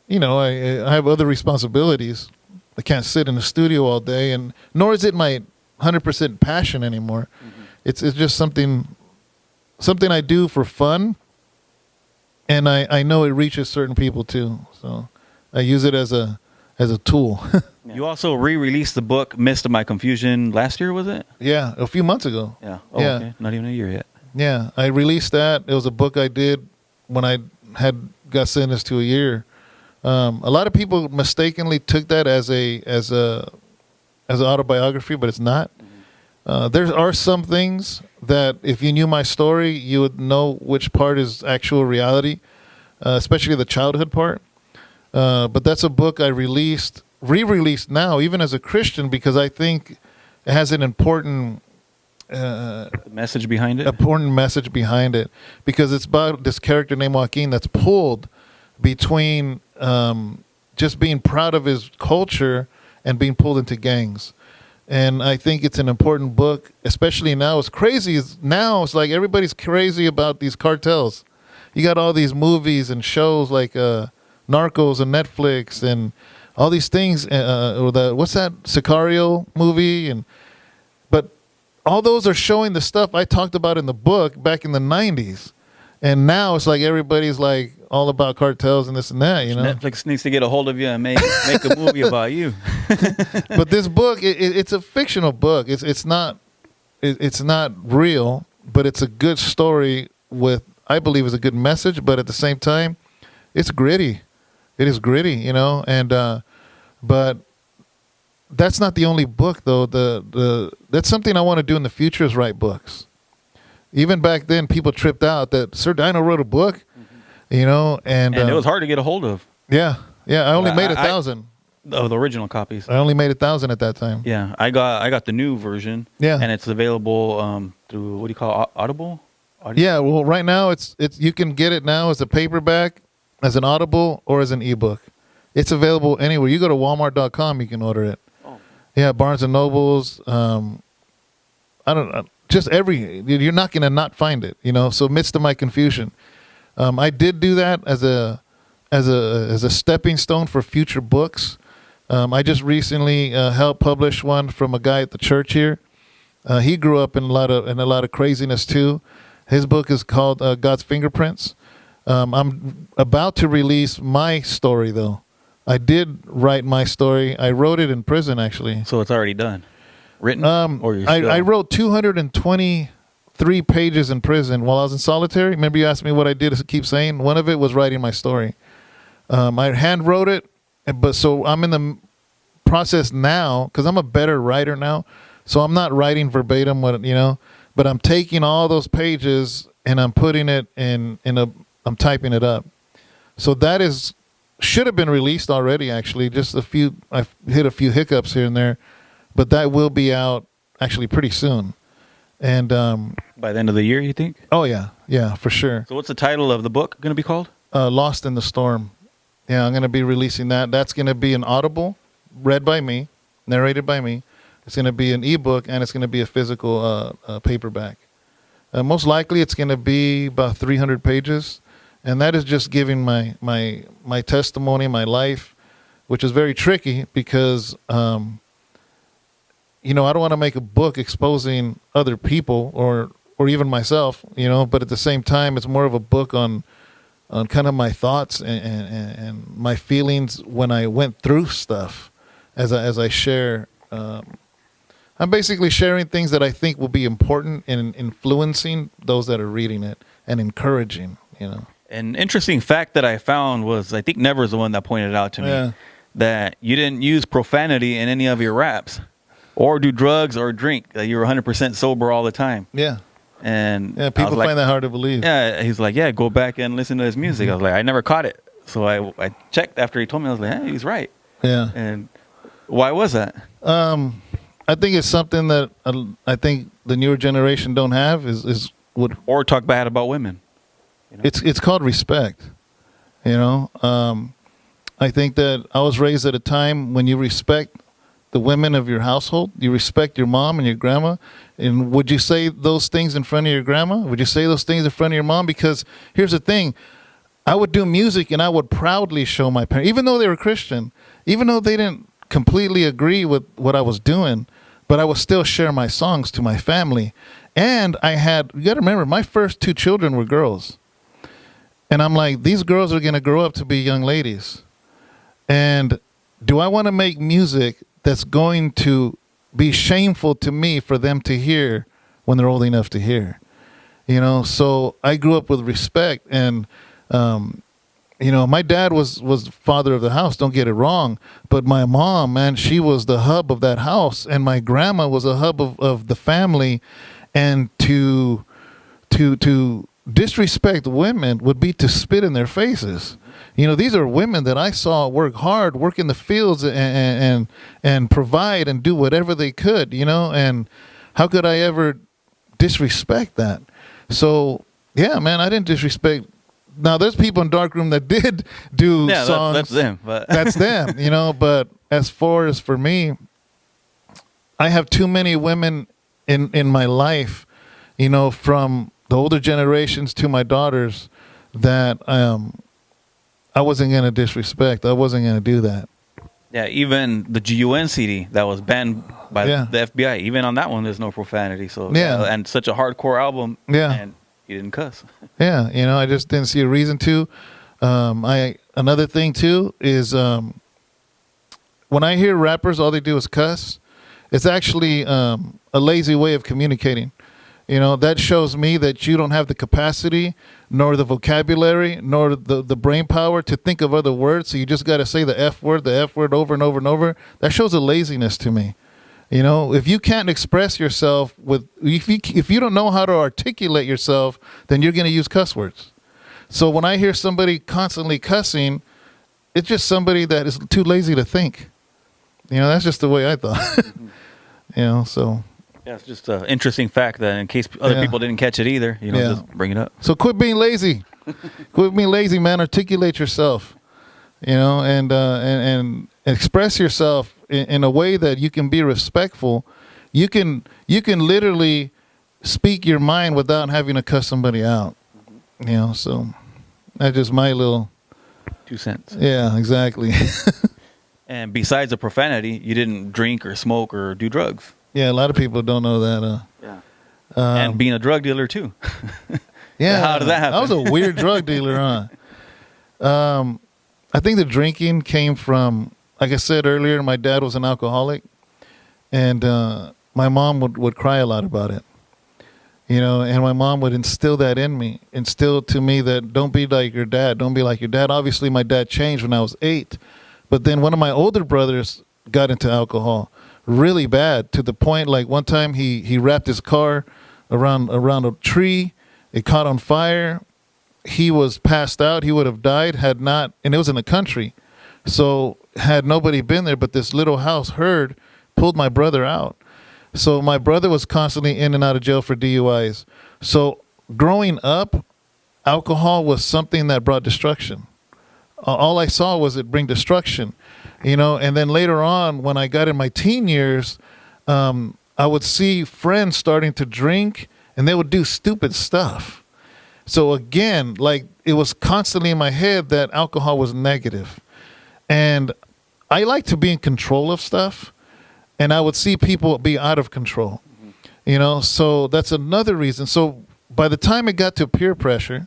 you know, I have other responsibilities. I can't sit in the studio all day, and nor is it my 100% passion anymore. It's just something I do for fun, and I know it reaches certain people too. So I use it as a tool. You also re-released the book Midst of My Confusion last year, was it? Yeah, a few months ago. Yeah. Oh, yeah. Okay. Not even a year yet. Yeah, I released that. It was a book I did when I got sentenced to a year. A lot of people mistakenly took that as an autobiography, but it's not. There are some things that if you knew my story, you would know which part is actual reality, especially the childhood part. But that's a book I re-released now, even as a Christian, because I think it has an important message behind it. Important message behind it, because it's about this character named Joaquin that's pulled between just being proud of his culture and being pulled into gangs. And I think it's an important book, especially now. It's crazy. Now it's like everybody's crazy about these cartels. You got all these movies and shows like Narcos and Netflix and all these things. Or what's that Sicario movie? But all those are showing the stuff I talked about in the book back in the 90s. And now it's like everybody's like all about cartels and this and that, you know. Netflix needs to get a hold of you and make a movie about you. But this book, it's a fictional book. It's not real, but it's a good story with, I believe, is a good message. But at the same time, it's gritty. It is gritty, you know. And but that's not the only book, though. That's something I want to do in the future, is write books. Even back then, people tripped out that Sir Dyno wrote a book, you know, and it was hard to get a hold of. Yeah. I only made 1,000. Of the original copies. I only made 1,000 at that time. Yeah, I got the new version. Yeah, and it's available through, what do you call it, Audible? Yeah, well, right now it's you can get it now as a paperback, as an Audible, or as an ebook. It's available anywhere. You go to Walmart.com, you can order it. Oh. Yeah, Barnes and Nobles. I don't know. Just you're not going to not find it, you know. So Midst of My Confusion, I did do that as a stepping stone for future books. I just recently helped publish one from a guy at the church here. He grew up in a lot of craziness too. His book is called God's Fingerprints. I'm about to release my story though. I did write my story. I wrote it in prison actually. So it's already done. Written? Or I wrote 223 pages in prison while I was in solitary. Remember you asked me what I did to keep saying? One of it was writing my story. I hand wrote it, but so I'm in the process now, because I'm a better writer now. So I'm not writing verbatim what, you know, but I'm taking all those pages and I'm putting it I'm typing it up. So that is should have been released already. Actually, just I've hit a few hiccups here and there, but that will be out actually pretty soon. And by the end of the year, you think? oh yeah, for sure. So what's the title of the book going to be called? Lost in the Storm. Yeah, I'm going to be releasing that. That's going to be an Audible, read by me, narrated by me. It's going to be an ebook, and it's going to be a physical paperback. Most likely, it's going to be about 300 pages, and that is just giving my testimony, my life, which is very tricky because, I don't want to make a book exposing other people or even myself, but at the same time, it's more of a book on kind of my thoughts and my feelings when I went through stuff as I share. I'm basically sharing things that I think will be important in influencing those that are reading it and encouraging, An interesting fact that I found was, I think Never's the one that pointed it out to me, that you didn't use profanity in any of your raps or do drugs or drink. That you were 100% sober all the time. Yeah. And people find that hard to believe. Yeah, he's like, yeah, go back and listen to his music. Mm-hmm. I was like, I never caught it. So I checked after he told me. I was like, hey, he's right. Yeah. And why was that? I think it's something that I think the newer generation don't have is what, or talk bad about women. It's called respect. I think that I was raised at a time when you respect the women of your household, you respect your mom and your grandma. And would you say those things in front of your grandma? Would you say those things in front of your mom? Because here's the thing. I would do music and I would proudly show my parents, even though they were Christian, even though they didn't completely agree with what I was doing, but I would still share my songs to my family. And you got to remember, my first 2 children were girls. And I'm like, these girls are going to grow up to be young ladies. And do I want to make music that's going to be shameful to me for them to hear when they're old enough to hear? So I grew up with respect. And, my dad was father of the house, don't get it wrong. But my mom, man, she was the hub of that house. And my grandma was a hub of the family. And to disrespect women would be to spit in their faces. These are women that I saw work hard, work in the fields and provide and do whatever they could, and how could I ever disrespect that? So, yeah, man, I didn't disrespect. Now, there's people in Darkroom that did do songs. That's them. But that's them, but as far as for me, I have too many women in my life, from the older generations to my daughters that I wasn't going to disrespect. I wasn't going to do that. Yeah, even the GUN CD that was banned by the FBI, even on that one, there's no profanity. So and such a hardcore album. Yeah, and you didn't cuss. Yeah, I just didn't see a reason to. Another thing too is when I hear rappers, all they do is cuss. It's actually a lazy way of communicating. That shows me that you don't have the capacity, nor the vocabulary, nor the brain power to think of other words. So you just got to say the F word over and over and over. That shows a laziness to me. If you can't express yourself if you don't know how to articulate yourself, then you're going to use cuss words. So when I hear somebody constantly cussing, it's just somebody that is too lazy to think. That's just the way I thought. So. Yeah, it's just an interesting fact that in case other people didn't catch it either, just bring it up. So quit being lazy. Quit being lazy, man. Articulate yourself, and express yourself in a way that you can be respectful. You can literally speak your mind without having to cuss somebody out. So that's just my little 2 cents. Yeah, exactly. And besides the profanity, you didn't drink or smoke or do drugs. Yeah, a lot of people don't know that. And being a drug dealer too. Yeah, how did that happen? I was a weird drug dealer, huh? I think the drinking came from, like I said earlier, my dad was an alcoholic, and my mom would cry a lot about it. And my mom would instill that in me, instill to me that don't be like your dad, don't be like your dad. Obviously, my dad changed when I was 8, but then one of my older brothers got into alcohol really bad, to the point like one time he wrapped his car around a tree. It caught on fire, he was passed out. He would have died had not, and it was in the country. So had nobody been there, but this little house herd pulled my brother out. So my brother was constantly in and out of jail for DUIs. So growing up, alcohol was something that brought destruction. All I saw was it bring destruction, you know. And then later on, when I got in my teen years, I would see friends starting to drink, and they would do stupid stuff. So again, like, it was constantly in my head that alcohol was negative. And I like to be in control of stuff, and I would see people be out of control, you know. So that's another reason. So by the time it got to peer pressure,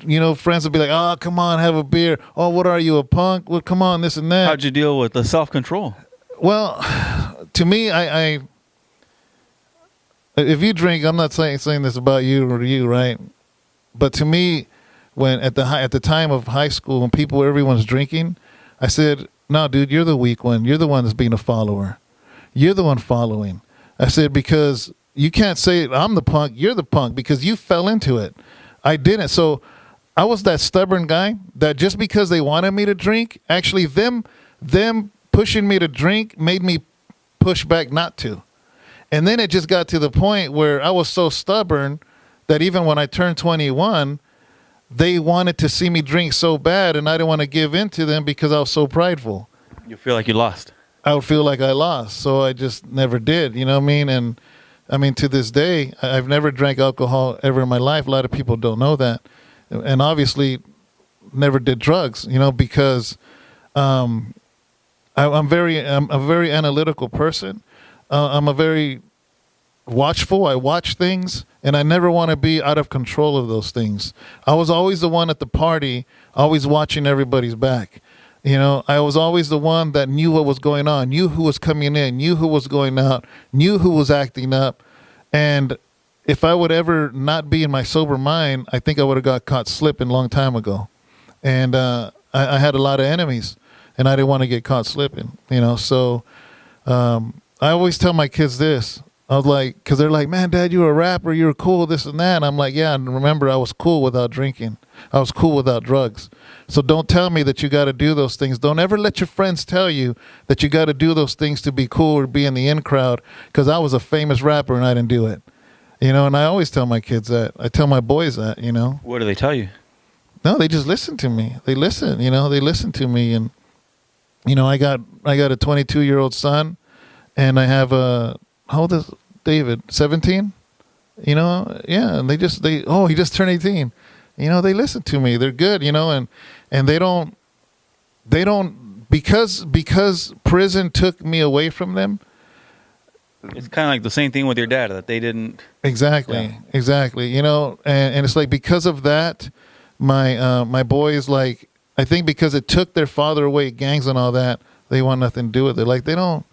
you know, friends would be like, "Oh, come on, have a beer. Oh, what are you, a punk? Well, come on, this and that." How'd you deal with the self-control? Well, to me, I if you drink, I'm not saying this about you or you, right? But to me, when at the time of high school, when everyone's drinking, I said, "No, dude, you're the weak one. You're the one that's being a follower. You're the one following." I said, because you can't say I'm the punk. You're the punk because you fell into it. I didn't. So I was that stubborn guy that just because they wanted me to drink, actually them pushing me to drink made me push back not to. And then it just got to the point where I was so stubborn that even when I turned 21, they wanted to see me drink so bad, and I didn't want to give in to them because I was so prideful. You feel like you lost. I would feel like I lost, so I just never did, you know what I mean? And I mean, to this day, I've never drank alcohol ever in my life. A lot of people don't know that. And obviously never did drugs, you know, because I'm a very analytical person. I'm a very watchful. I watch things, and I never want to be out of control of those things. I was always the one at the party, always watching everybody's back. You know, I was always the one that knew what was going on, knew who was coming in, knew who was going out, knew who was acting up. And if I would ever not be in my sober mind, I think I would have got caught slipping a long time ago. And I had a lot of enemies, and I didn't want to get caught slipping, you know. So I always tell my kids this. I was like, because they're like, "Man, Dad, you were a rapper, you were cool, this and that." And I'm like, "Yeah, and remember, I was cool without drinking. I was cool without drugs. So don't tell me that you got to do those things. Don't ever let your friends tell you that you got to do those things to be cool or be in the in crowd, because I was a famous rapper and I didn't do it." You know, and I always tell my kids that. I tell my boys that, you know. What do they tell you? No, they just listen to me. They listen, you know, they listen to me. And, you know, I got a 22-year-old son, and I have how old is David? 17? You know, yeah. And he just turned 18. You know, they listen to me. They're good, you know, and they don't, because prison took me away from them. It's kind of like the same thing with your dad, that they didn't. Exactly. You know, and it's like, because of that, my boys, like, I think because it took their father away, gangs and all that, they want nothing to do with it. Like, they don't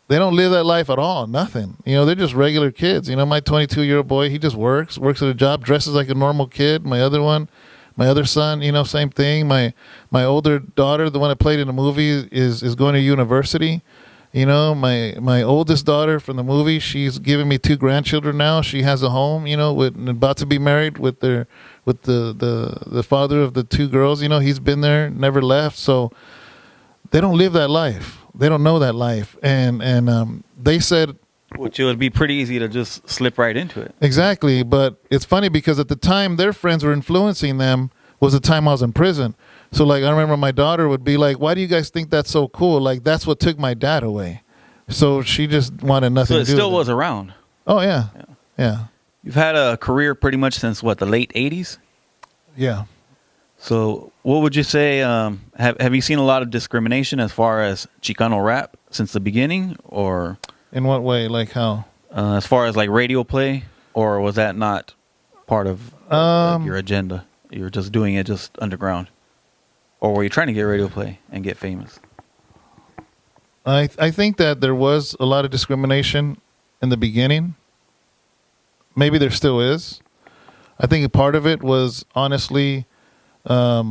live that life at all. Nothing. You know, they're just regular kids. You know, my 22-year-old boy, he just works at a job, dresses like a normal kid. My other son, you know, same thing. My older daughter, the one that played in the movie, is going to university. You know, my oldest daughter from the movie, she's giving me 2 grandchildren now. She has a home, you know, about to be married with the father of the 2 girls. You know, he's been there, never left. So they don't live that life. They don't know that life. And they said, which it would be pretty easy to just slip right into it. Exactly. But it's funny because at the time their friends were influencing them was the time I was in prison. So, like, I remember my daughter would be like, "Why do you guys think that's so cool? Like, that's what took my dad away." So she just wanted nothing to do with it. So it still was around. Oh, yeah. You've had a career pretty much since, what, the late 80s? Yeah. So what would you say, have you seen a lot of discrimination as far as Chicano rap since the beginning? Or in what way? Like how? As far as like radio play? Or was that not part of your agenda? You were just doing it just underground? Or were you trying to get radio play and get famous? I think that there was a lot of discrimination in the beginning. Maybe there still is. I think a part of it was, honestly, a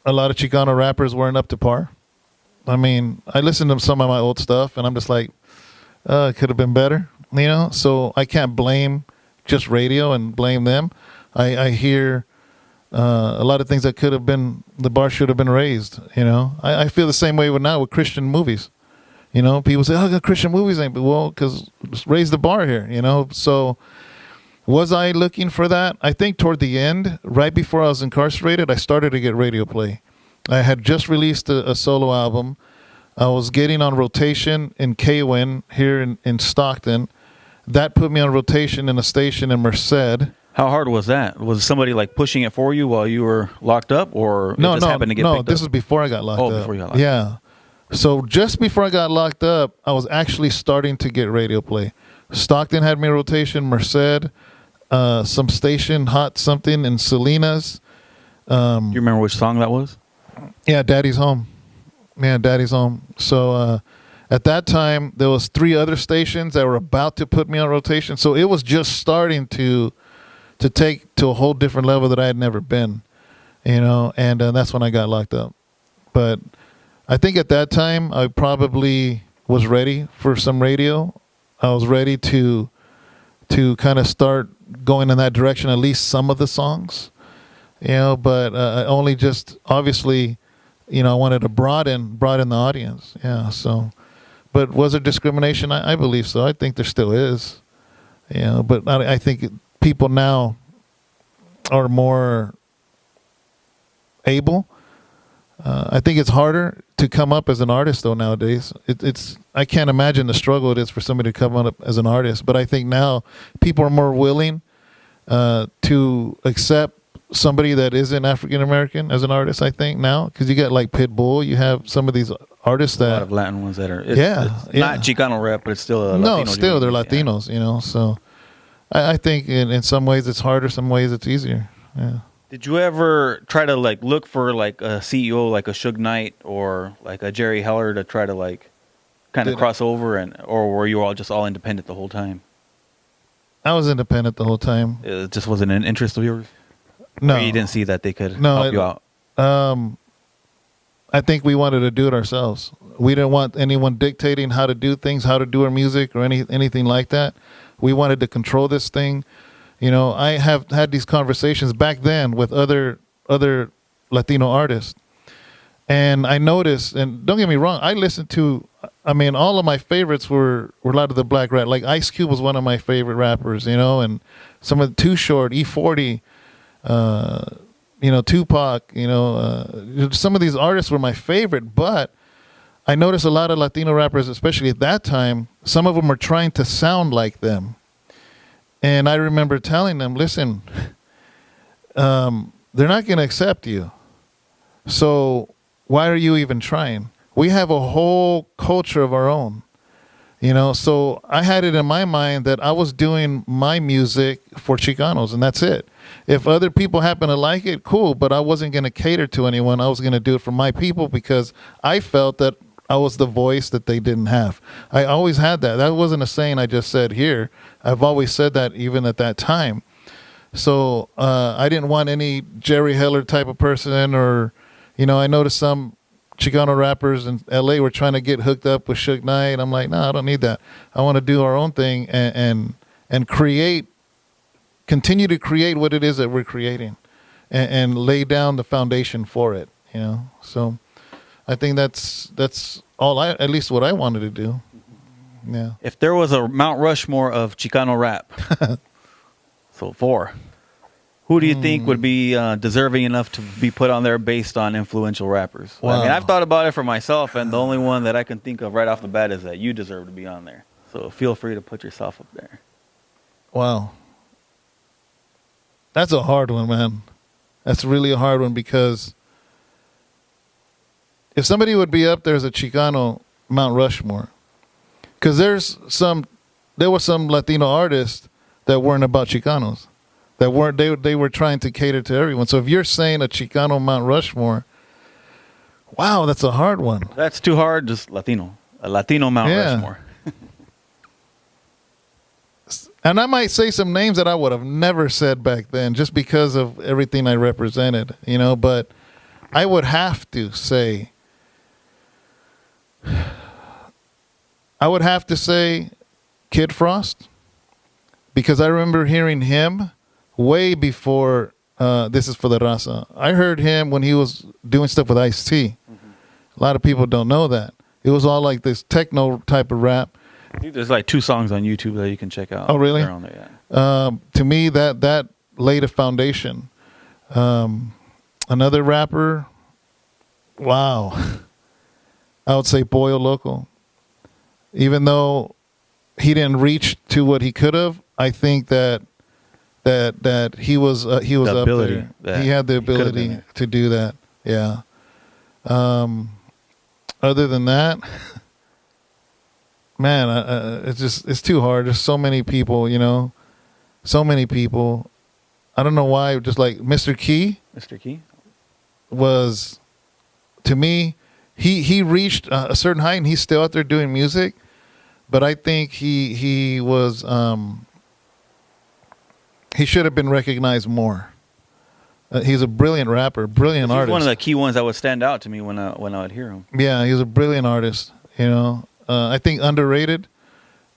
lot of Chicano rappers weren't up to par. I mean, I listened to some of my old stuff, and I'm just like, it could have been better, you know? So I can't blame just radio and blame them. I hear A lot of things that could have been, the bar should have been raised. I feel the same way now with Christian movies. People say, "Oh, Christian movies ain't," well, because raise the bar here. So was I looking for that? I think toward the end, right before I was incarcerated, I started to get radio play. I had just released a solo album. I was getting on rotation in Kwin here in Stockton. That put me on rotation in a station in Merced. How hard was that? Was somebody like pushing it for you while you were locked up, or it just happened to get picked up? This is before I got locked up. Before you got locked up. Yeah. So just before I got locked up, I was actually starting to get radio play. Stockton had me in rotation, Merced, some station, Hot Something in Salinas. You remember which song that was? Yeah, Daddy's Home. Man, Daddy's Home. So at that time, there was 3 other stations that were about to put me on rotation. So it was just starting to take to a whole different level that I had never been, and that's when I got locked up. But I think at that time, I probably was ready for some radio. I was ready to kind of start going in that direction, at least some of the songs, but only just obviously, I wanted to broaden the audience. Yeah. So, but was there discrimination? I believe so. I think there still is, but I think people now are more able. I think it's harder to come up as an artist though nowadays. I can't imagine the struggle it is for somebody to come up as an artist. But I think now people are more willing to accept somebody that isn't African American as an artist. I think now, because you got like Pitbull, you have some of these artists that a lot of Latin ones that are it's not Chicano rap, but it's still a Latino. No, still they're Latinos. So I think in some ways it's harder, some ways it's easier. Yeah. Did you ever try to like look for like a CEO like a Suge Knight or like a Jerry Heller to try to like kind of cross over, or were you all just all independent the whole time? I was independent the whole time. It just wasn't an interest of yours? No. Or you didn't see that they could help you out? I think we wanted to do it ourselves. We didn't want anyone dictating how to do things, how to do our music or anything like that. We wanted to control this thing. I have had these conversations back then with other Latino artists. And I noticed, and don't get me wrong, I listened to, all of my favorites were a lot of the black rap. Like Ice Cube was one of my favorite rappers, and some of the Too Short, E40, Tupac, some of these artists were my favorite. But I noticed a lot of Latino rappers, especially at that time, some of them were trying to sound like them. And I remember telling them, listen, they're not going to accept you. So why are you even trying? We have a whole culture of our own, So I had it in my mind that I was doing my music for Chicanos, and that's it. If other people happen to like it, cool, but I wasn't going to cater to anyone. I was going to do it for my people because I felt that I was the voice that they didn't have. I always had that. That wasn't a saying I just said here. I've always said that even at that time. So I didn't want any Jerry Heller type of person or, I noticed some Chicano rappers in L.A. were trying to get hooked up with Suge Knight. I'm like, no, I don't need that. I want to do our own thing and continue to create what it is that we're creating and lay down the foundation for it, So I think that's all at least what I wanted to do. Yeah. If there was a Mount Rushmore of Chicano rap, so 4, who do you think would be deserving enough to be put on there based on influential rappers? Wow. I've thought about it for myself, and the only one that I can think of right off the bat is that you deserve to be on there. So feel free to put yourself up there. Wow. That's a hard one, man. That's really a hard one because if somebody would be up there as a Chicano Mount Rushmore, because there were some Latino artists that weren't about Chicanos, that weren't they were trying to cater to everyone. So if you're saying a Chicano Mount Rushmore, wow, that's a hard one. That's too hard. Just Latino, a Latino Mount Rushmore. And I might say some names that I would have never said back then, just because of everything I represented, But I would have to say. Kid Frost, because I remember hearing him way before This is for the raza. I heard him when he was doing stuff with Ice-T. A lot of people don't know that. It was all like this techno type of rap. I think there's like 2 songs on YouTube that you can check out. Oh, really? They're on there, yeah. To me, that laid a foundation. Another rapper, wow. I would say Boyo Loco. Even though he didn't reach to what he could have, I think that he was up there. He had the ability to do that. Yeah. Other than that, man, it's too hard. There's so many people, so many people. I don't know why. Just like Mr. Key. Mr. Key was, to me, he reached a certain height and he's still out there doing music. But I think he was he should have been recognized more. He's a brilliant rapper, brilliant artist. He's one of the key ones that would stand out to me when I would hear him. Yeah, he's a brilliant artist. I think underrated,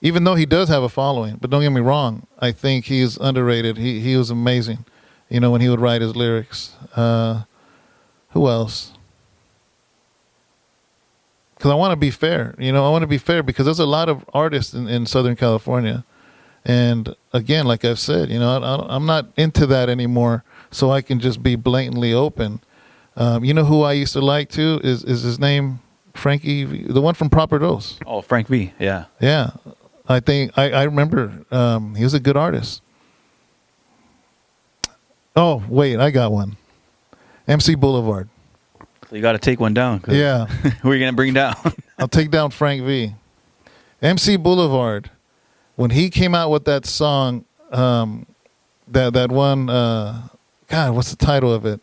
even though he does have a following. But don't get me wrong, I think he's underrated. He was amazing. When he would write his lyrics. Who else? Because I want to be fair. I want to be fair because there's a lot of artists in Southern California. And again, like I've said, I'm not into that anymore. So I can just be blatantly open. Who I used to like too is his name Frankie V, the one from Proper Dose. Oh, Frank V. Yeah. Yeah. I think I remember he was a good artist. Oh, wait, I got one. MC Boulevard. So you got to take one down. Yeah. Who are you going to bring down? I'll take down Frank V. MC Boulevard, when he came out with that song, that one, God, what's the title of it?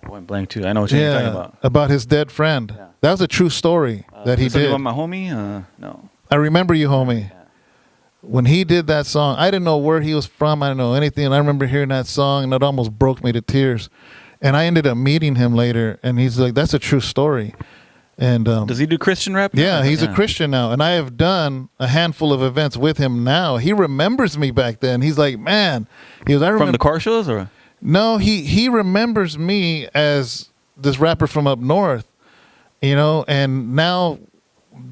I went blank too. I know what you're talking about. About his dead friend. Yeah. That was a true story that he did. About my homie? No. I remember you, homie. Yeah. When he did that song, I didn't know where he was from. I didn't know anything. And I remember hearing that song, and it almost broke me to tears. And I ended up meeting him later, and he's like, that's a true story. And does he do Christian rap? Yeah, he's a Christian now. And I have done a handful of events with him now. He remembers me back then. He's like, man. He goes, I remember. From the car shows? Or no, he remembers me as this rapper from up north, and now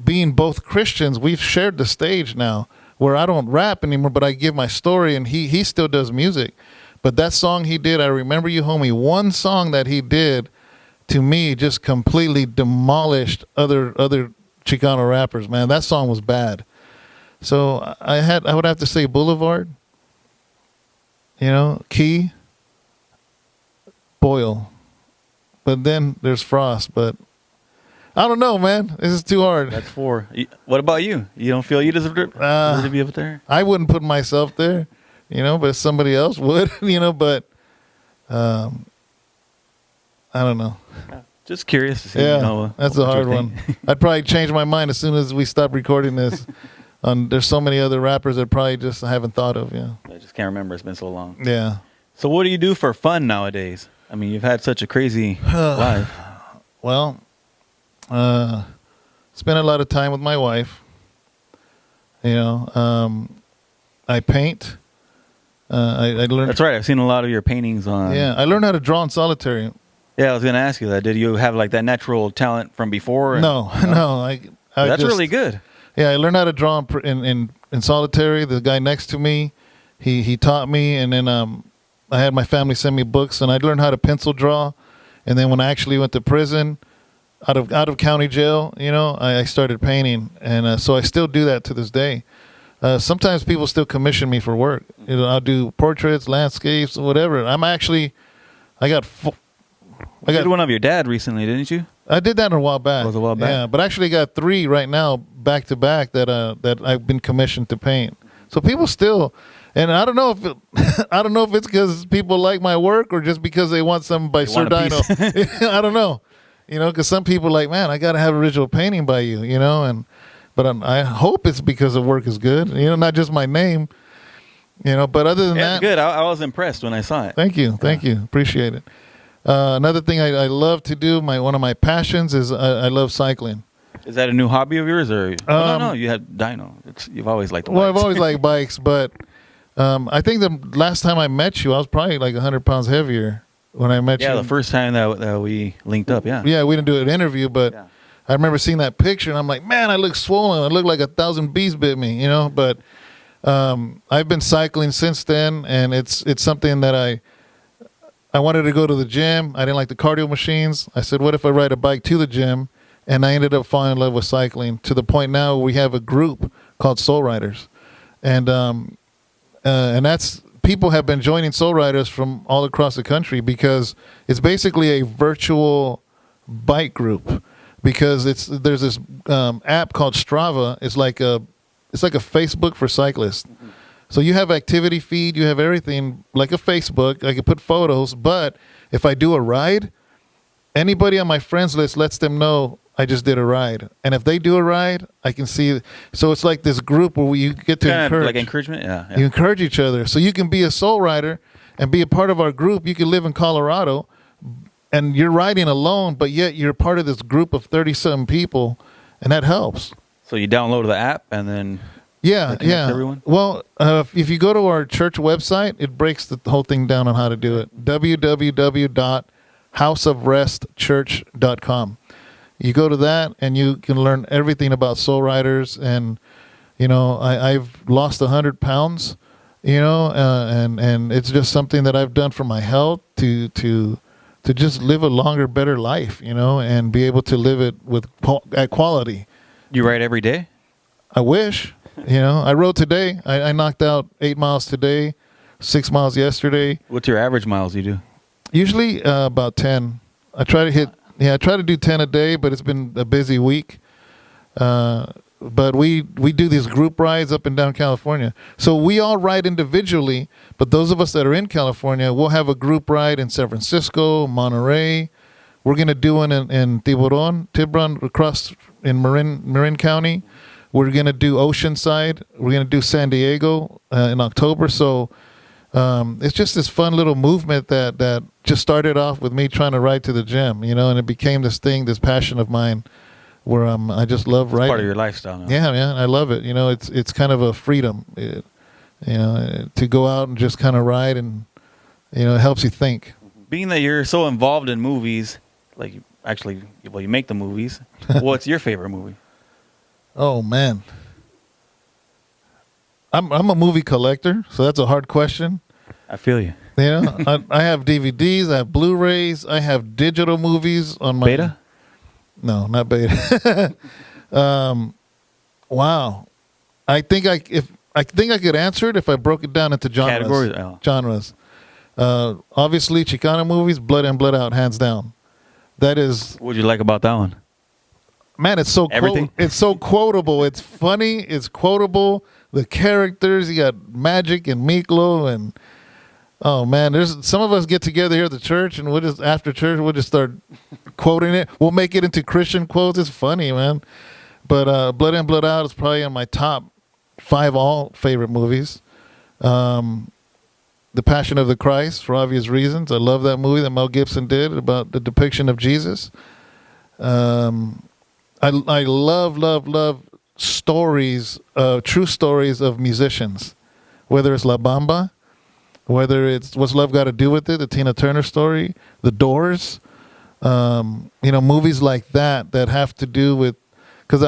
being both Christians, we've shared the stage now where I don't rap anymore, but I give my story, and he still does music. But that song he did, I Remember You, Homie, one song that he did, to me, just completely demolished other Chicano rappers, man. That song was bad. So I would have to say Boulevard, Key, Boyle. But then there's Frost, but I don't know, man. This is too hard. That's 4. What about you? You don't feel you deserve to be up there? I wouldn't put myself there, but somebody else would, but I don't know. Just curious to see. Yeah, that's a hard one. I'd probably change my mind as soon as we stop recording this. There's so many other rappers that probably just haven't thought of. Yeah, I just can't remember. It's been so long. Yeah. So what do you do for fun nowadays? I mean, you've had such a crazy life. Well, spend a lot of time with my wife. I paint. I learned. That's right. I've seen a lot of your paintings on. Yeah, I learned how to draw in solitary. Yeah, I was going to ask you that. Did you have like that natural talent from before? No. That's really good. Yeah, I learned how to draw in solitary. The guy next to me, he taught me, and then I had my family send me books, and I learned how to pencil draw. And then when I actually went to prison, out of county jail, I started painting, and so I still do that to this day. Sometimes people still commission me for work. I'll do portraits, landscapes, whatever. You did one of your dad recently, didn't you? I did that a while back. It was a while back. Yeah, but I actually got 3 right now, back to back, that I've been commissioned to paint. So people still, and I don't know if it's because people like my work or just because they want something by Sir Dyno. I don't know, because some people are like, man, I got to have original painting by you, but I hope it's because the work is good, not just my name, But other than that, good. I was impressed when I saw it. Thank you, appreciate it. Another thing I love to do, one of my passions is I love cycling. Is that a new hobby of yours, or no? You had Dyno. You've always liked the bikes. Well, I've always liked bikes, but I think the last time I met you, I was probably like 100 pounds heavier when I met you. Yeah, the first time that we linked up. Yeah. Yeah, we didn't do an interview, but Yeah. I remember seeing that picture, and I'm like, man, I look swollen. I look like 1,000 bees bit me, you know. But I've been cycling since then, and it's something that I wanted to go to the gym. I didn't like the cardio machines. I said, what if I ride a bike to the gym? And I ended up falling in love with cycling to the point now we have a group called Soul Riders, and that's people have been joining Soul Riders from all across the country because it's basically a virtual bike group. Because there's this app called Strava. It's like a Facebook for cyclists. Mm-hmm. So you have activity feed, you have everything like a Facebook. I can put photos, but if I do a ride, anybody on my friends list lets them know I just did a ride, and if they do a ride, I can see. So it's like this group where you get to Kind of encourage, like encouragement. Yeah. You encourage each other, so you can be a soul rider and be a part of our group. You can live in Colorado, and you're riding alone, but yet you're part of this group of 30-something people, and that helps. So you download the app and then Yeah. everyone? Well, if you go to our church website, it breaks the whole thing down on how to do it. www.houseofrestchurch.com. You go to that, and you can learn everything about Soul Riders. And you know, I've lost 100 pounds. You know, and it's just something that I've done for my health to just live a longer, better life. You know, and be able to live it at quality. You ride every day? I wish. You know, I rode today. I knocked out 8 miles today, 6 miles yesterday. What's your average miles you do? Usually about 10. I try to do 10 a day, but it's been a busy week. But we do these group rides up and down California. So we all ride individually, but those of us that are in California, we'll have a group ride in San Francisco, Monterey. We're going to do one in Tiburon, across in Marin County. We're going to do Oceanside. We're going to do San Diego in October. So it's just this fun little movement that just started off with me trying to ride to the gym, you know, and it became this thing, this passion of mine where I just love riding. Part of your lifestyle now. Yeah, man, I love it. You know, it's kind of a freedom, you know, to go out and just kind of ride, and, you know, it helps you think. Being that you're so involved in movies, like you make the movies, what's your favorite movie? Oh, man. I'm a movie collector, so that's a hard question. I feel you. You know, I have DVDs, I have Blu-rays, I have digital movies on my Beta? No, not beta. Wow. I think I could answer it if I broke it down into genres. Categories? Oh. Genres. Obviously, Chicano movies, Blood In, Blood Out, hands down. That is. What would you like about that one? Man, it's so it's so quotable. It's funny. It's quotable. The characters. You got Magic and Miklo, and oh man, there's some of us get together here at the church, and after church we'll just start quoting it. We'll make it into Christian quotes. It's funny, man. But Blood In, Blood Out is probably in my top 5 all favorite movies. The Passion of the Christ, for obvious reasons. I love that movie that Mel Gibson did about the depiction of Jesus. I love stories, true stories of musicians, whether it's La Bamba, whether it's What's Love Got to Do with It, the Tina Turner story, The Doors, you know, movies like that have to do with, because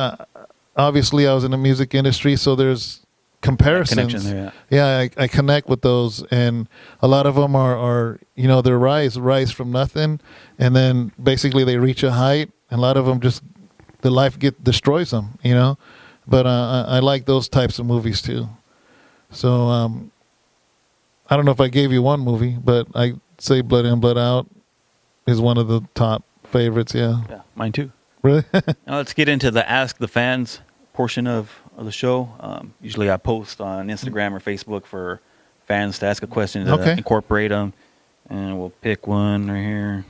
obviously I was in the music industry, so there's comparisons. There, yeah, I connect with those, and a lot of them are you know, their rise from nothing, and then basically they reach a height, and a lot of them just the life destroys them, you know. But I like those types of movies too. So I don't know if I gave you one movie, but I say Blood In, Blood Out is one of the top favorites. Yeah, mine too. Really? Now let's get into the Ask the Fans portion of the show. Usually I post on Instagram or Facebook for fans to ask a question to incorporate them, and we'll pick one right here.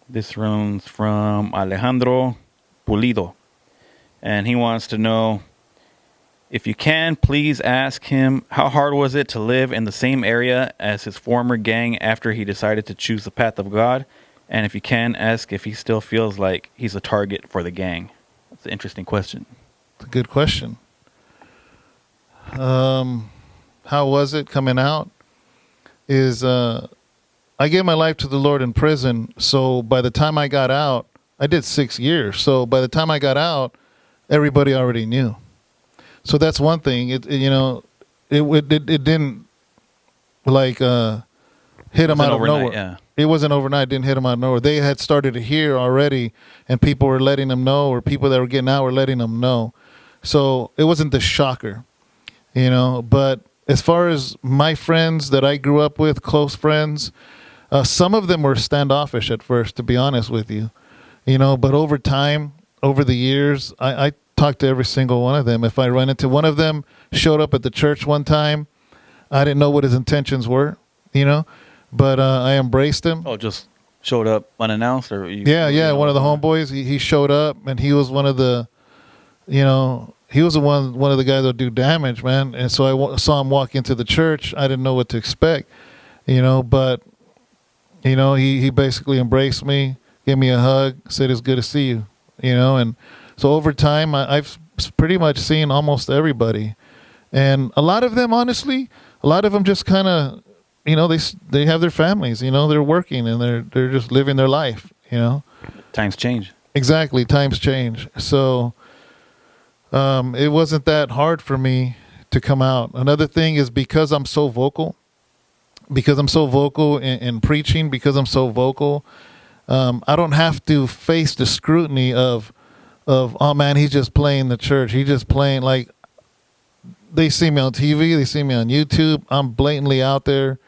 This one's from Alejandro Pulido, and he wants to know, if you can, please ask him, how hard was it to live in the same area as his former gang after he decided to choose the path of God? And if you can, ask if he still feels like he's a target for the gang. That's an interesting question. It's a good question. how was it coming out? Is I gave my life to the Lord in prison. So by the time I got out, I did 6 years. So by the time I got out, everybody already knew. So that's one thing. It didn't like hit them out of nowhere. Yeah. It wasn't overnight. It didn't hit them out of nowhere. They had started to hear already, and people were letting them know, or people that were getting out were letting them know. So it wasn't the shocker, But as far as my friends that I grew up with, close friends, some of them were standoffish at first, to be honest with you. But over time, over the years, I talked to every single one of them. If I run into one of them, showed up at the church one time, I didn't know what his intentions were, but I embraced him. Oh, just showed up unannounced, or yeah. One of the homeboys, he showed up, and he was one of the, he was one of the guys that would do damage, man. And so I saw him walk into the church. I didn't know what to expect, but he basically embraced me, gave me a hug, said it's good to see you, and so over time I've pretty much seen almost everybody, and a lot of them, honestly, just kind of, they have their families, they're working and they're just living their life, Times change. Exactly, times change. So it wasn't that hard for me to come out. Another thing is because I'm so vocal in preaching, because I'm so vocal, I don't have to face the scrutiny of, oh man, he's just playing the church. He's just playing, like, they see me on TV, they see me on YouTube. I'm blatantly out there.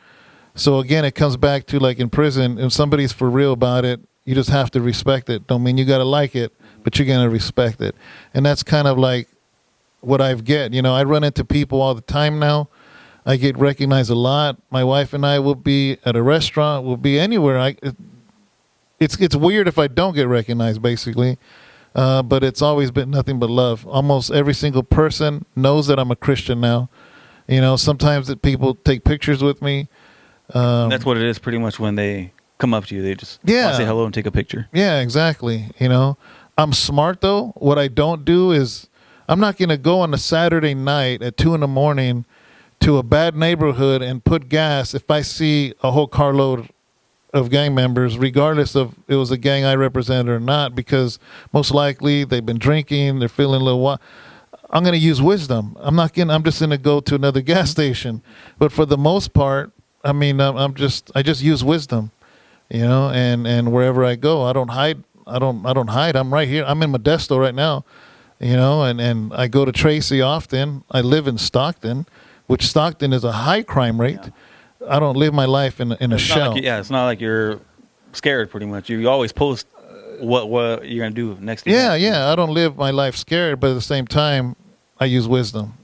So again, it comes back to, like, in prison, if somebody's for real about it, you just have to respect it. Don't mean you got to like it, but you're going to respect it. And that's kind of like what I get. I run into people all the time now. I get recognized a lot. My wife and I will be at a restaurant, we'll be anywhere. It's weird if I don't get recognized, basically. But it's always been nothing but love. Almost every single person knows that I'm a Christian now. Sometimes that people take pictures with me. That's what it is pretty much when they come up to you. They just want to say hello and take a picture. Yeah, exactly. I'm smart, though. What I don't do is I'm not going to go on a Saturday night at 2 a.m. to a bad neighborhood and put gas if I see a whole carload of gang members, regardless of it was a gang I represented or not, because most likely they've been drinking, they're feeling a little wild. I'm going to use wisdom. I'm just going to go to another gas station. But for the most part, I just use wisdom, and wherever I go, I don't hide. I'm right here. I'm in Modesto right now, and I go to Tracy often. I live in Stockton, which Stockton is a high crime rate. Yeah. I don't live my life in a shell. It's not like you're scared, pretty much. You always post what you're going to do next to you. Yeah. I don't live my life scared, but at the same time, I use wisdom.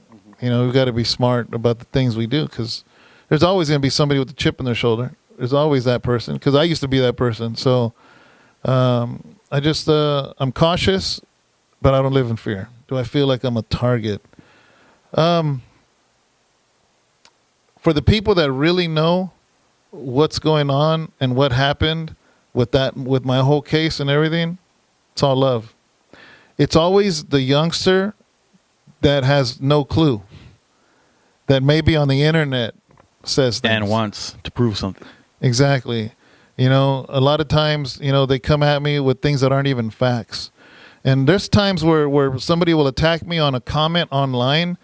Mm-hmm. We've got to be smart about the things we do, because there's always going to be somebody with a chip in their shoulder. There's always that person, because I used to be that person. So I'm cautious, but I don't live in fear. Do I feel like I'm a target? For the people that really know what's going on and what happened with my whole case and everything, it's all love. It's always the youngster that has no clue, that maybe on the internet says things and wants to prove something. Exactly. A lot of times, they come at me with things that aren't even facts. And there's times where somebody will attack me on a comment online,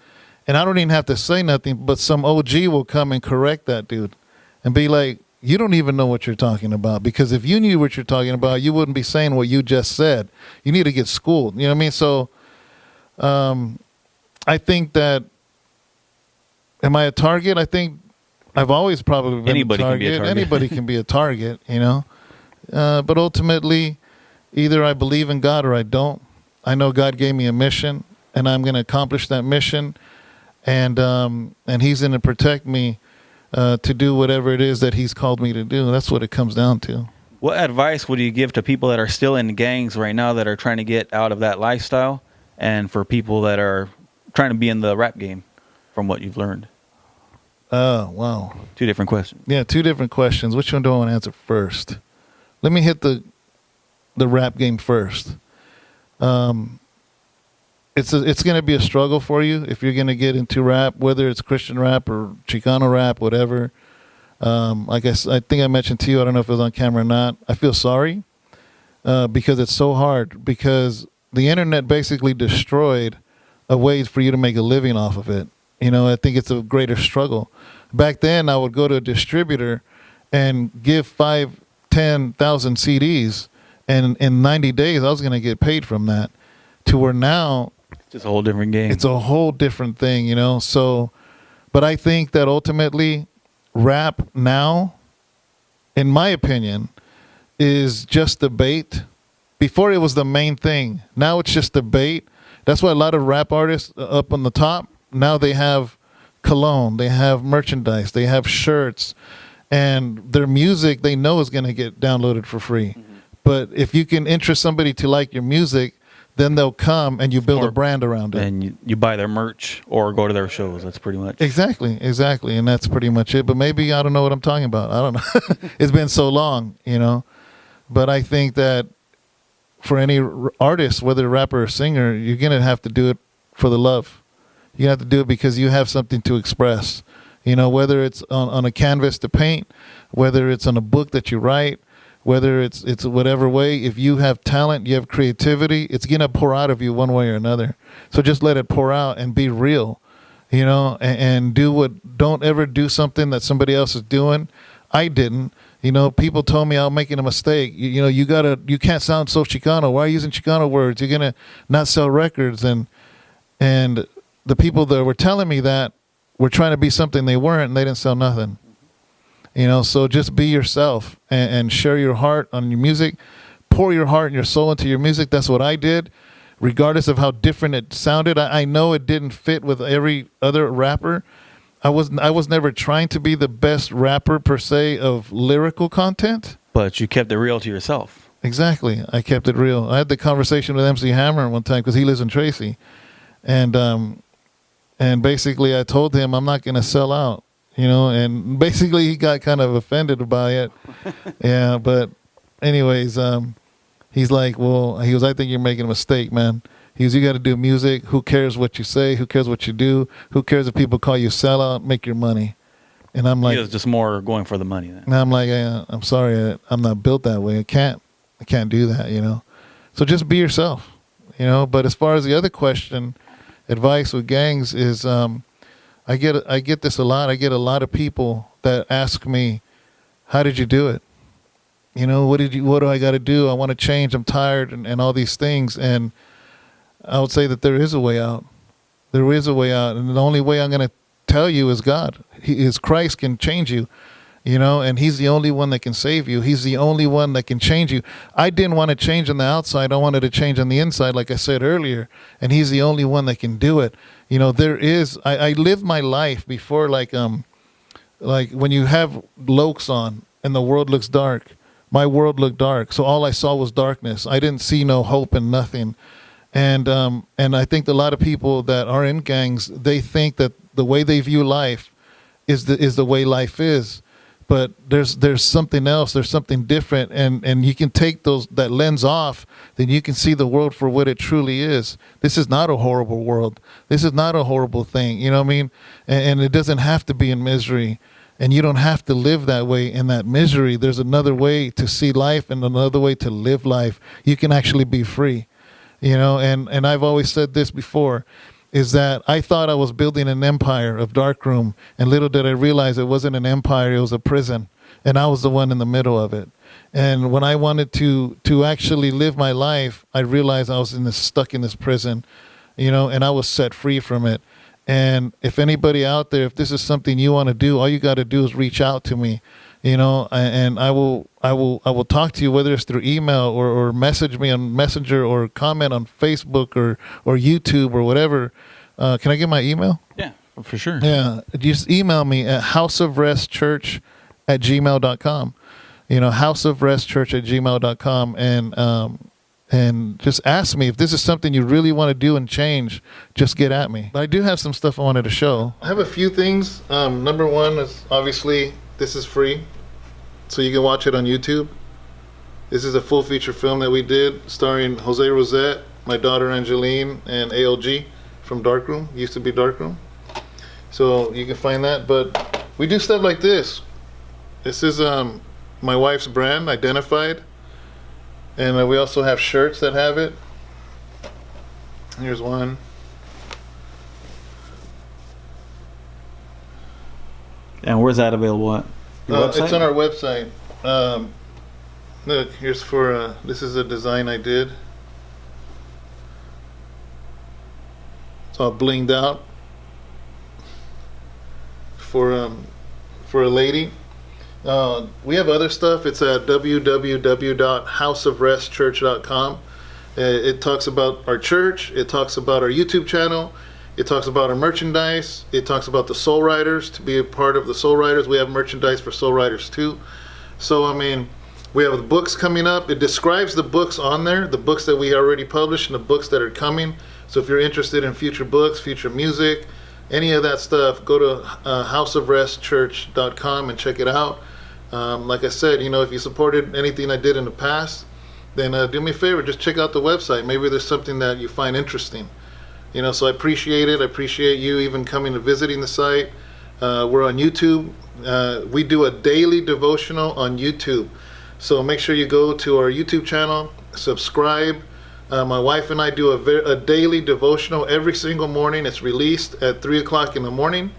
and I don't even have to say nothing, but some OG will come and correct that dude and be like, you don't even know what you're talking about, because if you knew what you're talking about, you wouldn't be saying what you just said. You need to get schooled. You know what I mean? So I think that, am I a target? I think I've always probably been a target. Anybody can be a target, But ultimately, either I believe in God or I don't. I know God gave me a mission, and I'm going to accomplish that mission. And he's going to protect me to do whatever it is that he's called me to do. That's what it comes down to. What advice would you give to people that are still in gangs right now, that are trying to get out of that lifestyle, and for people that are trying to be in the rap game, from what you've learned? Wow. 2 different questions. Yeah, 2 different questions. Which one do I want to answer first? Let me hit the rap game first. As it's going to be a struggle for you if you're going to get into rap, whether it's Christian rap or Chicano rap, whatever. I think I mentioned to you, I don't know if it was on camera or not, I feel sorry because it's so hard, because the internet basically destroyed a way for you to make a living off of it. I think it's a greater struggle. Back then, I would go to a distributor and give 5,000-10,000 CDs, and in 90 days, I was going to get paid from that. To where now, It's just a whole different game. it's a whole different thing, So, but I think that ultimately, rap now, in my opinion, is just the bait. Before it was the main thing. Now it's just the bait. That's why a lot of rap artists up on the top, now they have cologne, they have merchandise, they have shirts, and their music they know is going to get downloaded for free. Mm-hmm. But if you can interest somebody to like your music, then they'll come and you build a brand around it. And you buy their merch or go to their shows. That's pretty much. Exactly. And that's pretty much it. But maybe I don't know what I'm talking about. I don't know. It's been so long, But I think that for any artist, whether rapper or singer, you're going to have to do it for the love. You have to do it because you have something to express. Whether it's on a canvas to paint, whether it's on a book that you write, whether it's whatever way, if you have talent, you have creativity, it's going to pour out of you one way or another. So just let it pour out and be real, and don't ever do something that somebody else is doing. I didn't. People told me I was making a mistake. You can't sound so Chicano. Why are you using Chicano words? You're going to not sell records. And the people that were telling me that were trying to be something they weren't, and they didn't sell nothing. So just be yourself and share your heart on your music. Pour your heart and your soul into your music. That's what I did, regardless of how different it sounded. I know it didn't fit with every other rapper. I was never trying to be the best rapper per se of lyrical content. But you kept it real to yourself. Exactly. I kept it real. I had the conversation with MC Hammer one time because he lives in Tracy. And basically I told him I'm not going to sell out. And basically he got kind of offended by it. Yeah, but anyways, he's like, I think you're making a mistake, man. He goes, you got to do music. Who cares what you say? Who cares what you do? Who cares if people call you sellout? Make your money. And I'm like, he was just more going for the money then. And I'm like, I'm sorry, I'm not built that way. I can't do that, So just be yourself, But as far as the other question, advice with gangs is, I get this a lot. I get a lot of people that ask me, how did you do it? What do I got to do? I want to change. I'm tired and all these things. And I would say that there is a way out. There is a way out. And the only way I'm going to tell you is God. Christ can change you, and he's the only one that can save you. He's the only one that can change you. I didn't want to change on the outside. I wanted to change on the inside, like I said earlier. And he's the only one that can do it. I lived my life before, like when you have Lokes on and the world looks dark, my world looked dark. So all I saw was darkness. I didn't see no hope and nothing. And I think a lot of people that are in gangs, they think that the way they view life is the way life is. But there's something else. There's something different, and you can take that lens off, then you can see the world for what it truly is. This is not a horrible world. This is not a horrible thing. You know what I mean? And it doesn't have to be in misery, and you don't have to live that way in that misery. There's another way to see life and another way to live life. You can actually be free. And I've always said this before, is that I thought I was building an empire of Darkroom, and little did I realize it wasn't an empire, it was a prison, and I was the one in the middle of it. And when I wanted to actually live my life, I realized I was stuck in this prison, and I was set free from it. And if anybody out there, if this is something you want to do, all you got to do is reach out to me. And I will talk to you, whether it's through email or message me on Messenger or comment on Facebook or YouTube or whatever. Can I get my email? Yeah, for sure. Yeah. Just email me at houseofrestchurch@gmail.com. houseofrestchurch@gmail.com. And just ask me if this is something you really want to do and change. Just get at me. But I do have some stuff I wanted to show. I have a few things. Number one is obviously this is free, so you can watch it on YouTube. This is a full feature film that we did starring Jose Rosette my daughter Angeline, and ALG from Darkroom. Used to be Darkroom. So you can find that. But we do stuff like this. This is my wife's brand, Identified. And we also have shirts that have it. Here's one. And where's that available at? Your website? It's on our website. Look, here's for, this is a design I did. It's all blinged out for a lady. We have other stuff. It's at www.houseofrestchurch.com. It talks about our church. It talks about our YouTube channel. It talks about our merchandise. It talks about the Soul Riders. To be a part of the Soul Riders, we have merchandise for Soul Riders too. So, I mean, we have the books coming up. It describes the books on there, the books that we already published and the books that are coming. So if you're interested in future books, future music, any of that stuff, go to houseofrestchurch.com and check it out. Like I said, if you supported anything I did in the past, then do me a favor, just check out the website. Maybe there's something that you find interesting. So I appreciate it. I appreciate you even coming and visiting the site. We're on YouTube. We do a daily devotional on YouTube. So make sure you go to our YouTube channel, subscribe. My wife and I do a daily devotional every single morning. It's released at 3 o'clock in the morning.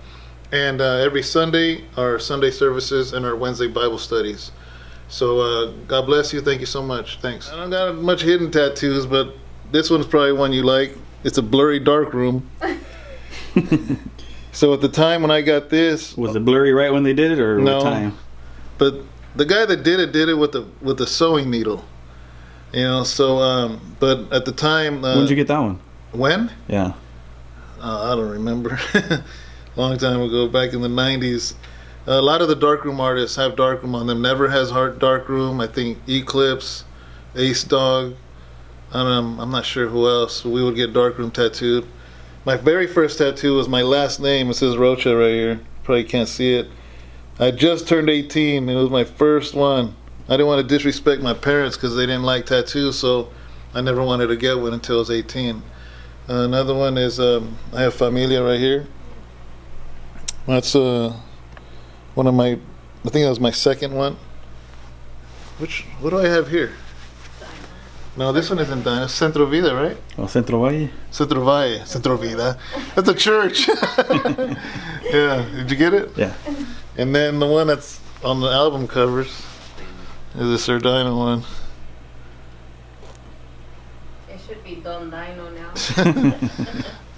And every Sunday, our Sunday services and our Wednesday Bible studies. So God bless you. Thank you so much. Thanks. I don't got much hidden tattoos, but this one's probably one you like. It's a blurry Darkroom. So at the time when I got this, was it blurry right when they did it, or no? What time? But the guy that did it with the sewing needle. So but at the time, when did you get that one? When? Yeah. I don't remember. Long time ago, back in the 90s. A lot of the Darkroom artists have Darkroom on them. Never Has Heart Darkroom. I think Eclipse, Ace Dog. I'm not sure who else. We would get Darkroom tattooed. My very first tattoo was my last name. It says Rocha right here. Probably can't see it. I just turned 18. It was my first one. I didn't want to disrespect my parents because they didn't like tattoos, so I never wanted to get one until I was 18. Another one is I have Familia right here. That's one of my, I think that was my second one. What do I have here? No, this one isn't Dyno. It's Centro Vida, right? Oh, Centro Valle? Centro Valle. Centro Vida. That's a church. Yeah. Did you get it? Yeah. And then the one that's on the album covers is the Sir Dyno one. It should be Don Dyno now.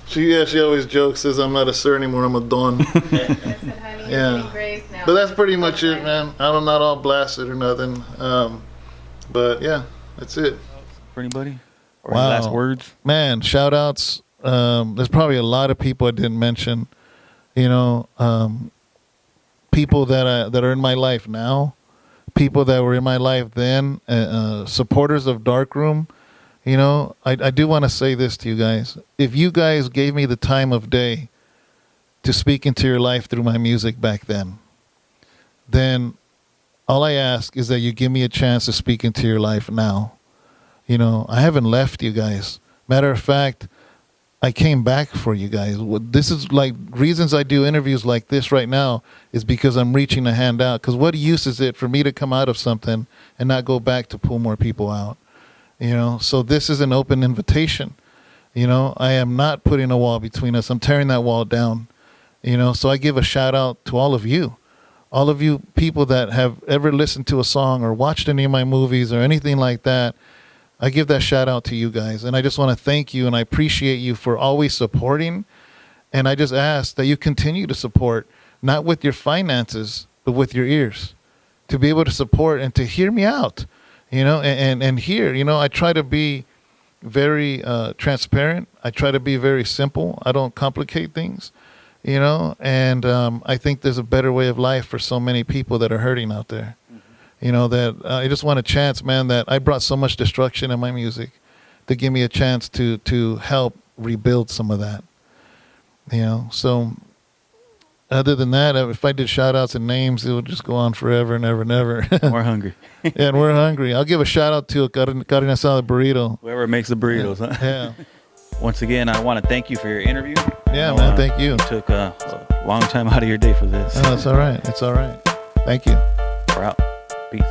She always jokes, says I'm not a sir anymore, I'm a don. I said, honey, Yeah. you're getting grace now. But that's pretty much it, man. I'm not all blasted or nothing. But yeah, that's it. For anybody? Or Wow. last words? Man, shout outs. There's probably a lot of people I didn't mention. People that are in my life now, people that were in my life then, supporters of Darkroom. I do want to say this to you guys. If you guys gave me the time of day to speak into your life through my music back then all I ask is that you give me a chance to speak into your life now. I haven't left you guys. Matter of fact, I came back for you guys. This is like reasons I do interviews like this right now is because I'm reaching a hand out. Because what use is it for me to come out of something and not go back to pull more people out? So this is an open invitation. I am not putting a wall between us. I'm tearing that wall down. So I give a shout out to all of you people that have ever listened to a song or watched any of my movies or anything like that. I give that shout out to you guys. And I just want to thank you and I appreciate you for always supporting. And I just ask that you continue to support, not with your finances, but with your ears, to be able to support and to hear me out. And here, I try to be very transparent. I try to be very simple. I don't complicate things, and I think there's a better way of life for so many people that are hurting out there. That I just want a chance, man, that I brought so much destruction in my music to give me a chance to help rebuild some of that. So other than that, if I did shout outs and names, it would just go on forever and ever and ever. We're hungry. Yeah, and we're hungry. I'll give a shout out to Carne Asada Burrito. Whoever makes the burritos, huh? Yeah. Once again, I want to thank you for your interview. Yeah, man. Thank you. Took a long time out of your day for this. Oh, it's all right. It's all right. Thank you. We're out. Peace.